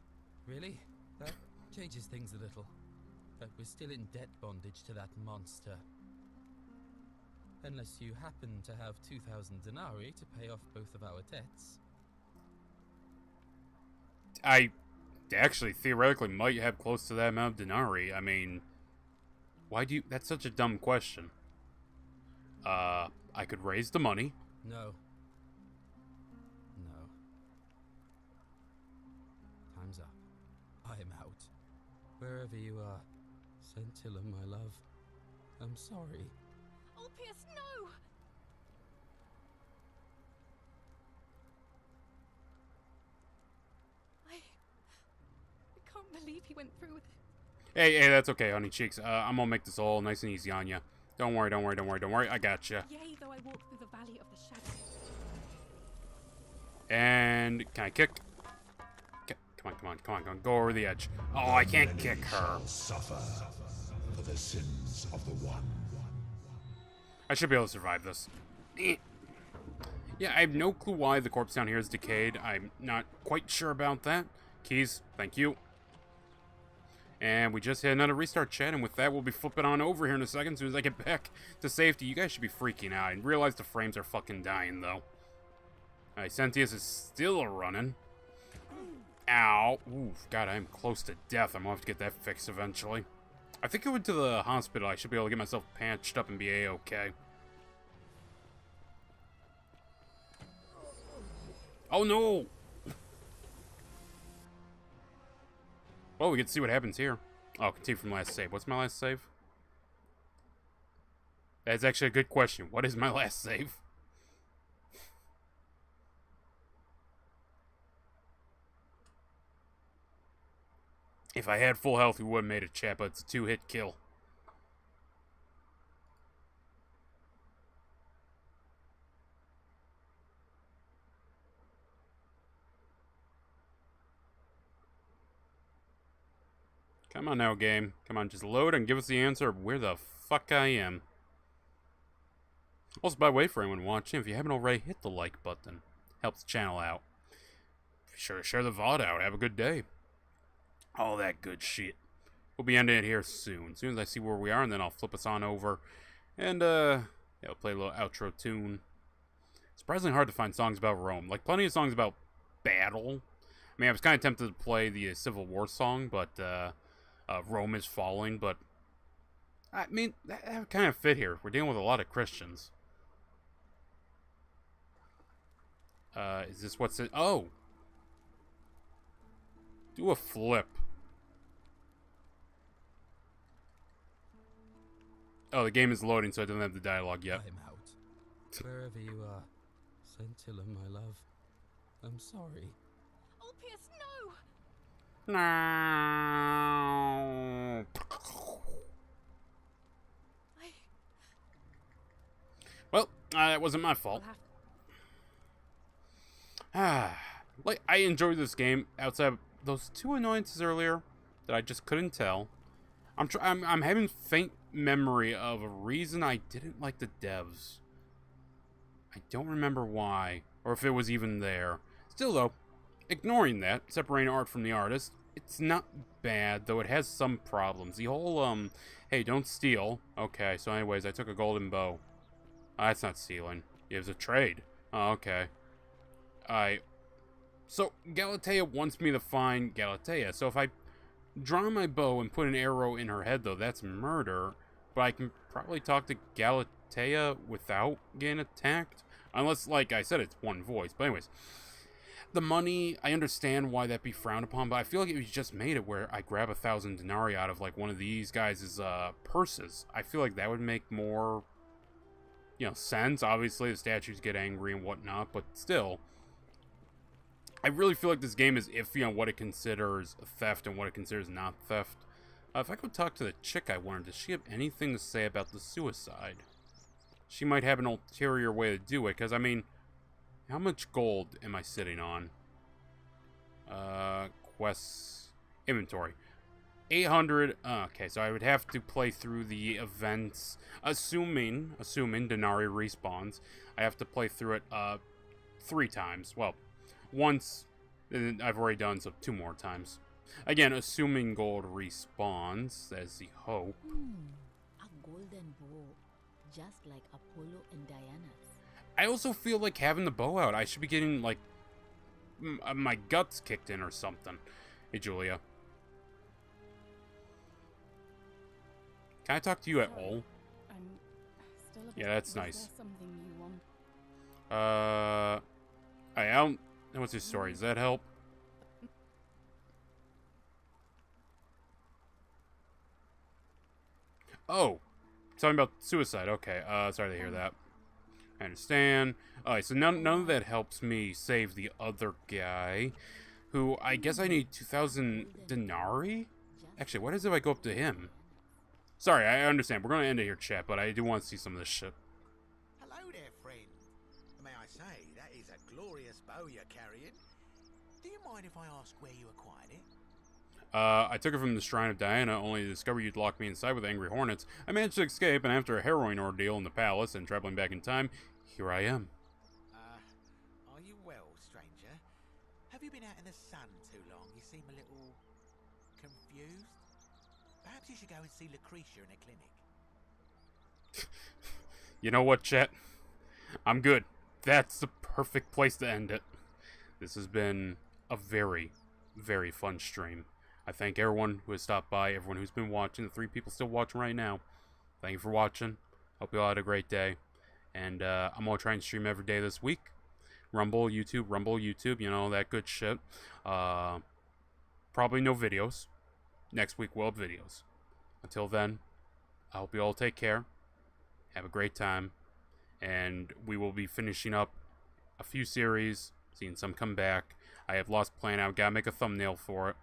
really? That changes things a little. But we're still in debt bondage to that monster. Unless you happen to have 2,000 denarii to pay off both of our debts. I actually theoretically might have close to that amount of denarii. I mean, why do you... That's such a dumb question. I could raise the money. No. No. Time's up. I'm out. Wherever you are, Scintilla, my love. I'm sorry. Ulpius, no! I can't believe he went through with it. Hey, that's okay, honey cheeks. I'm gonna make this all nice and easy on you. Don't worry, don't worry, don't worry, don't worry. I got you. Yea, though I walk through the valley of the shadow. And can I kick? Come on. Go over the edge. Oh, I can't kick her. Suffer for the sins of the one. I should be able to survive this. Yeah, I have no clue why the corpse down here is decayed. I'm not quite sure about that. Keys, thank you. And we just hit another restart chat, and with that, we'll be flipping on over here in a second as soon as I get back to safety. You guys should be freaking out. I realize the frames are fucking dying, though. Alright, Sentius is still running. Ow. Oof, God, I am close to death. I'm gonna have to get that fixed eventually. I think I went to the hospital. I should be able to get myself patched up and be A-okay. Oh, no! Well, we can see what happens here. Oh, continue from last save. What's my last save? That's actually a good question. What is my last save? If I had full health, we would have made a chat, but it's a 2-hit kill. Come on now, game. Come on, just load and give us the answer of where the fuck I am. Also, by the way, for anyone watching, if you haven't already, hit the like button. Helps the channel out. Be sure to share the VOD out. Have a good day. All that good shit. We'll be ending it here soon. As soon as I see where we are, and then I'll flip us on over. And, yeah, we'll play a little outro tune. Surprisingly hard to find songs about Rome. Like, plenty of songs about battle. I mean, I was kind of tempted to play the Civil War song, but, Rome is Falling, but I mean, that would kind of fit here. We're dealing with a lot of Christians. Is this what's it? Oh! Do a flip. Oh, the game is loading, so it doesn't have the dialogue yet. I'm out. Wherever you are, Scintilla, my love. I'm sorry. Ulpius, no! No. Well, that wasn't my fault. Like, I enjoyed this game outside of those 2 annoyances earlier that I just couldn't tell. I'm having faint memory of a reason I didn't like the devs. I don't remember why, or if it was even there. Still, though, ignoring that, separating art from the artist, it's not bad, though it has some problems. The whole, hey, don't steal. Okay, so anyways, I took a golden bow. That's not stealing. It was a trade. Oh, okay. So, Galatea wants me to find Galatea, so if I draw my bow and put an arrow in her head, though, that's murder. But I can probably talk to Galatea without getting attacked. Unless, like I said, it's one voice. But anyways, the money, I understand why that'd be frowned upon, but I feel like if you just made it where I grab 1,000 denarii out of, like, one of these guys' purses, I feel like that would make more, you know, sense. Obviously, the statues get angry and whatnot, but still, I really feel like this game is iffy on what it considers theft and what it considers not theft. If I could talk to the chick I wanted, does she have anything to say about the suicide? She might have an ulterior way to do it, because, I mean, how much gold am I sitting on? Quests. Inventory. 800. Okay, so I would have to play through the events. Assuming Denarii respawns, I have to play through it 3 times. Well, once, and I've already done, so 2 more times. Again, assuming gold respawns, as the hope. A golden bow, just like Apollo and Diana's. I also feel like having the bow out, I should be getting, like, my guts kicked in or something. Hey, Julia. Can I talk to you at all? I'm still a bit. Yeah, that's Was nice. there something you want? I don't know what's your story. Does that help? Oh, talking about suicide. Okay, sorry to hear that. I understand. Alright, so none of that helps me save the other guy, who I guess I need 2,000 denarii? Actually, what is it if I go up to him? Sorry, I understand. We're going to end it here, chat, but I do want to see some of this shit. Hello there, friend. May I say, that is a glorious bow you're carrying. Do you mind if I ask where you acquired it? I took it from the Shrine of Diana, only to discover you'd locked me inside with angry hornets. I managed to escape, and after a harrowing ordeal in the palace and traveling back in time, here I am. Are you well, stranger? Have you been out in the sun too long? You seem a little confused. Perhaps you should go and see Lucretia in a clinic. You know what, chat? I'm good. That's the perfect place to end it. This has been a very, very fun stream. I thank everyone who has stopped by, everyone who's been watching, the 3 people still watching right now. Thank you for watching. Hope you all had a great day. And I'm going to try and stream every day this week. Rumble, YouTube, you know, that good shit. Probably no videos. Next week we'll have videos. Until then, I hope you all take care. Have a great time. And we will be finishing up a few series, seeing some come back. I have Lost Plan out. Gotta make a thumbnail for it.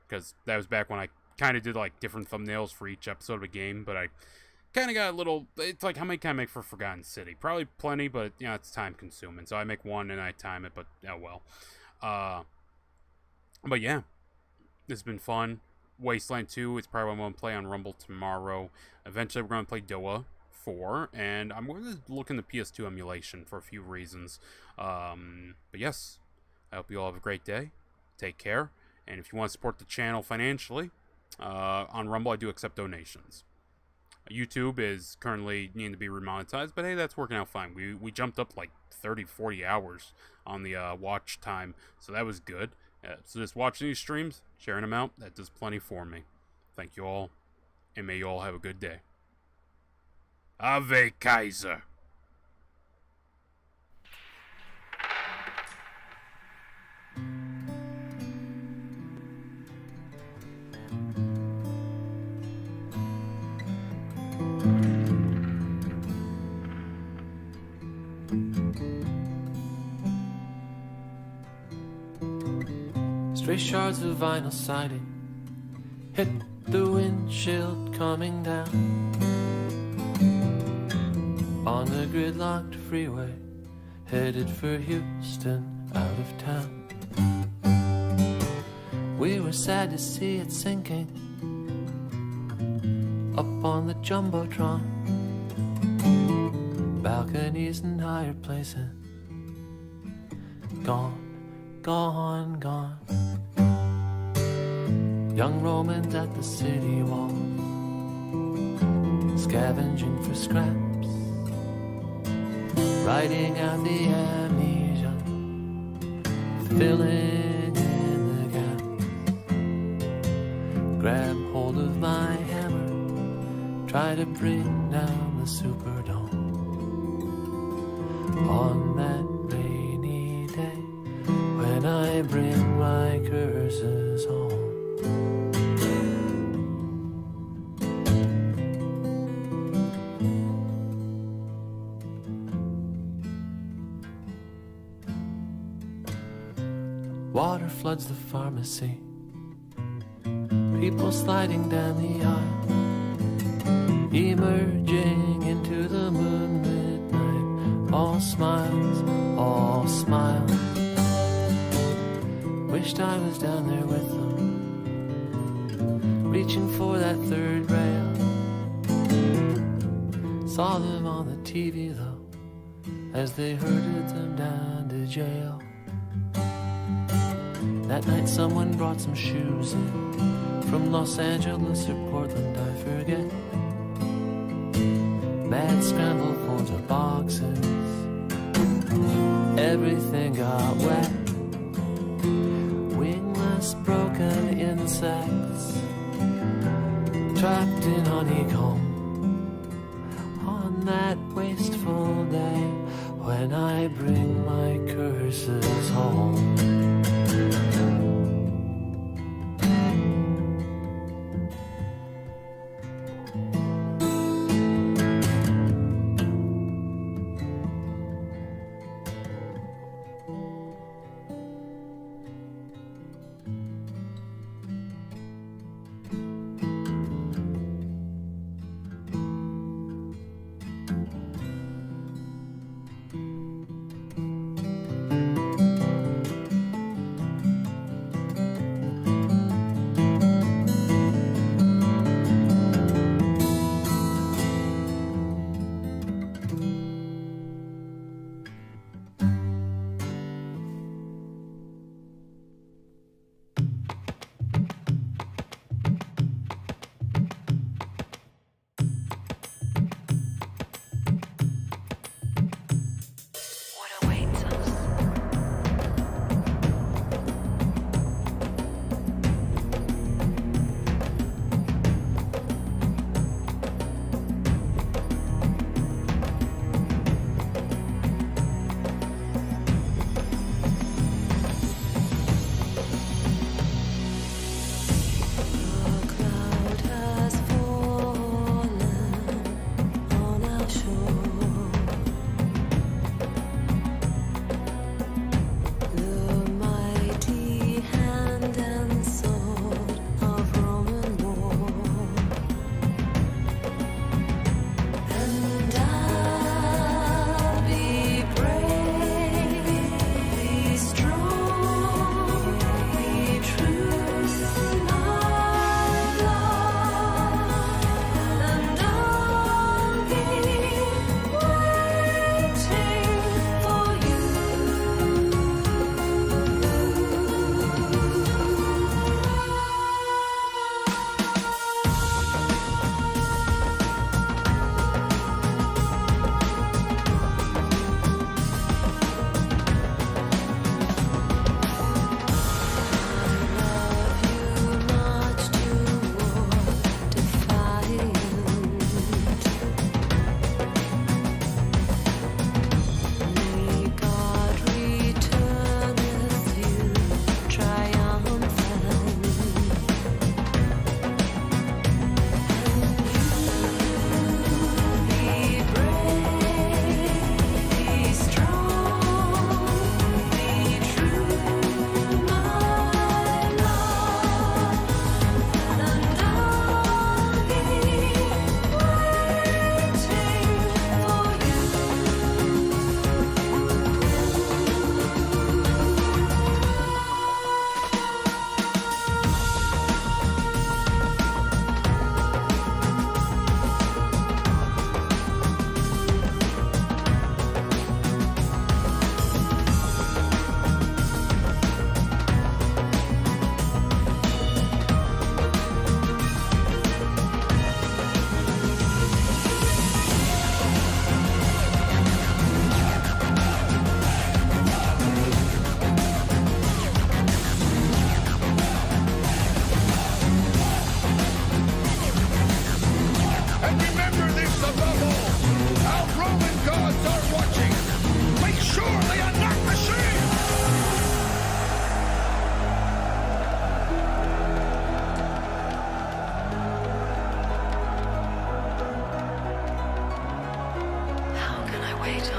Because that was back when I kind of did like different thumbnails for each episode of a game. But I kind of got a little... It's like, how many can I make for Forgotten City? Probably plenty, but, you know, it's time consuming. So I make one and I time it, but, oh well. But yeah, this has been fun. Wasteland 2 is probably what I'm going to play on Rumble tomorrow. Eventually we're going to play Doa 4, and I'm going to look into PS2 emulation for a few reasons. But yes, I hope you all have a great day. Take care, and if you want to support the channel financially, on Rumble I do accept donations. YouTube is currently needing to be remonetized, but hey, that's working out fine. We jumped up like 30-40 hours on the watch time, so that was good. So just watching these streams, sharing them out, that does plenty for me. Thank you all, and may you all have a good day. Ave Kaiser. Stray shards of vinyl siding hit the windshield coming down on the gridlocked freeway, headed for Houston, out of town. We were sad to see it sinking up on the Jumbotron, balconies and higher places, gone, gone, gone. Young Romans at the city wall, scavenging for scraps, writing out the amnesia, filling in the gaps. Grab hold of my hammer, try to bring down the Superdome. On that rainy day, when I bring my curses home. Water floods the pharmacy, people sliding down the aisle, emerging into the moonlit night, all smiles, all smiles. Wished I was down there with them, reaching for that third rail. Saw them on the TV though, as they herded them down to jail. That night someone brought some shoes in from Los Angeles or Portland, I forget. Mad scramble for the boxes, everything got wet. Wingless broken insects, trapped in honeycomb. On that wasteful day, when I bring my curses home.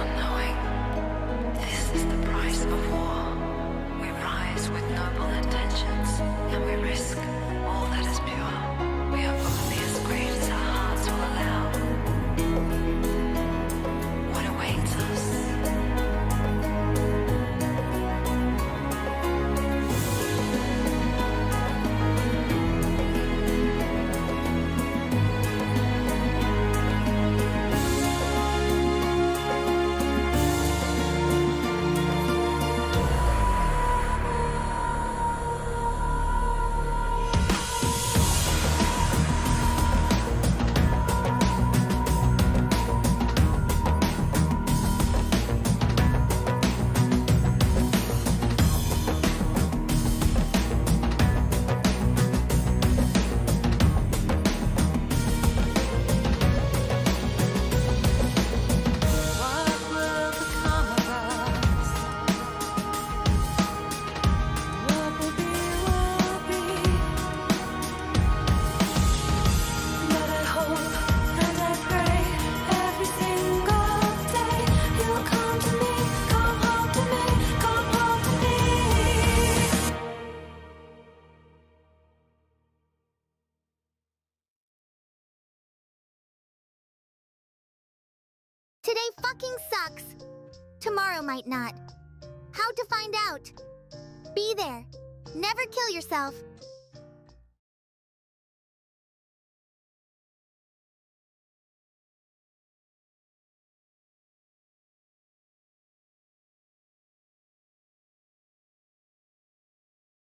unknowing. This is the price of war. We rise with noble intentions, and we risk all that is pure. We are only as great as our hearts will allow. What awaits us? Today fucking sucks. Tomorrow might not. How to find out? Be there. Never kill yourself.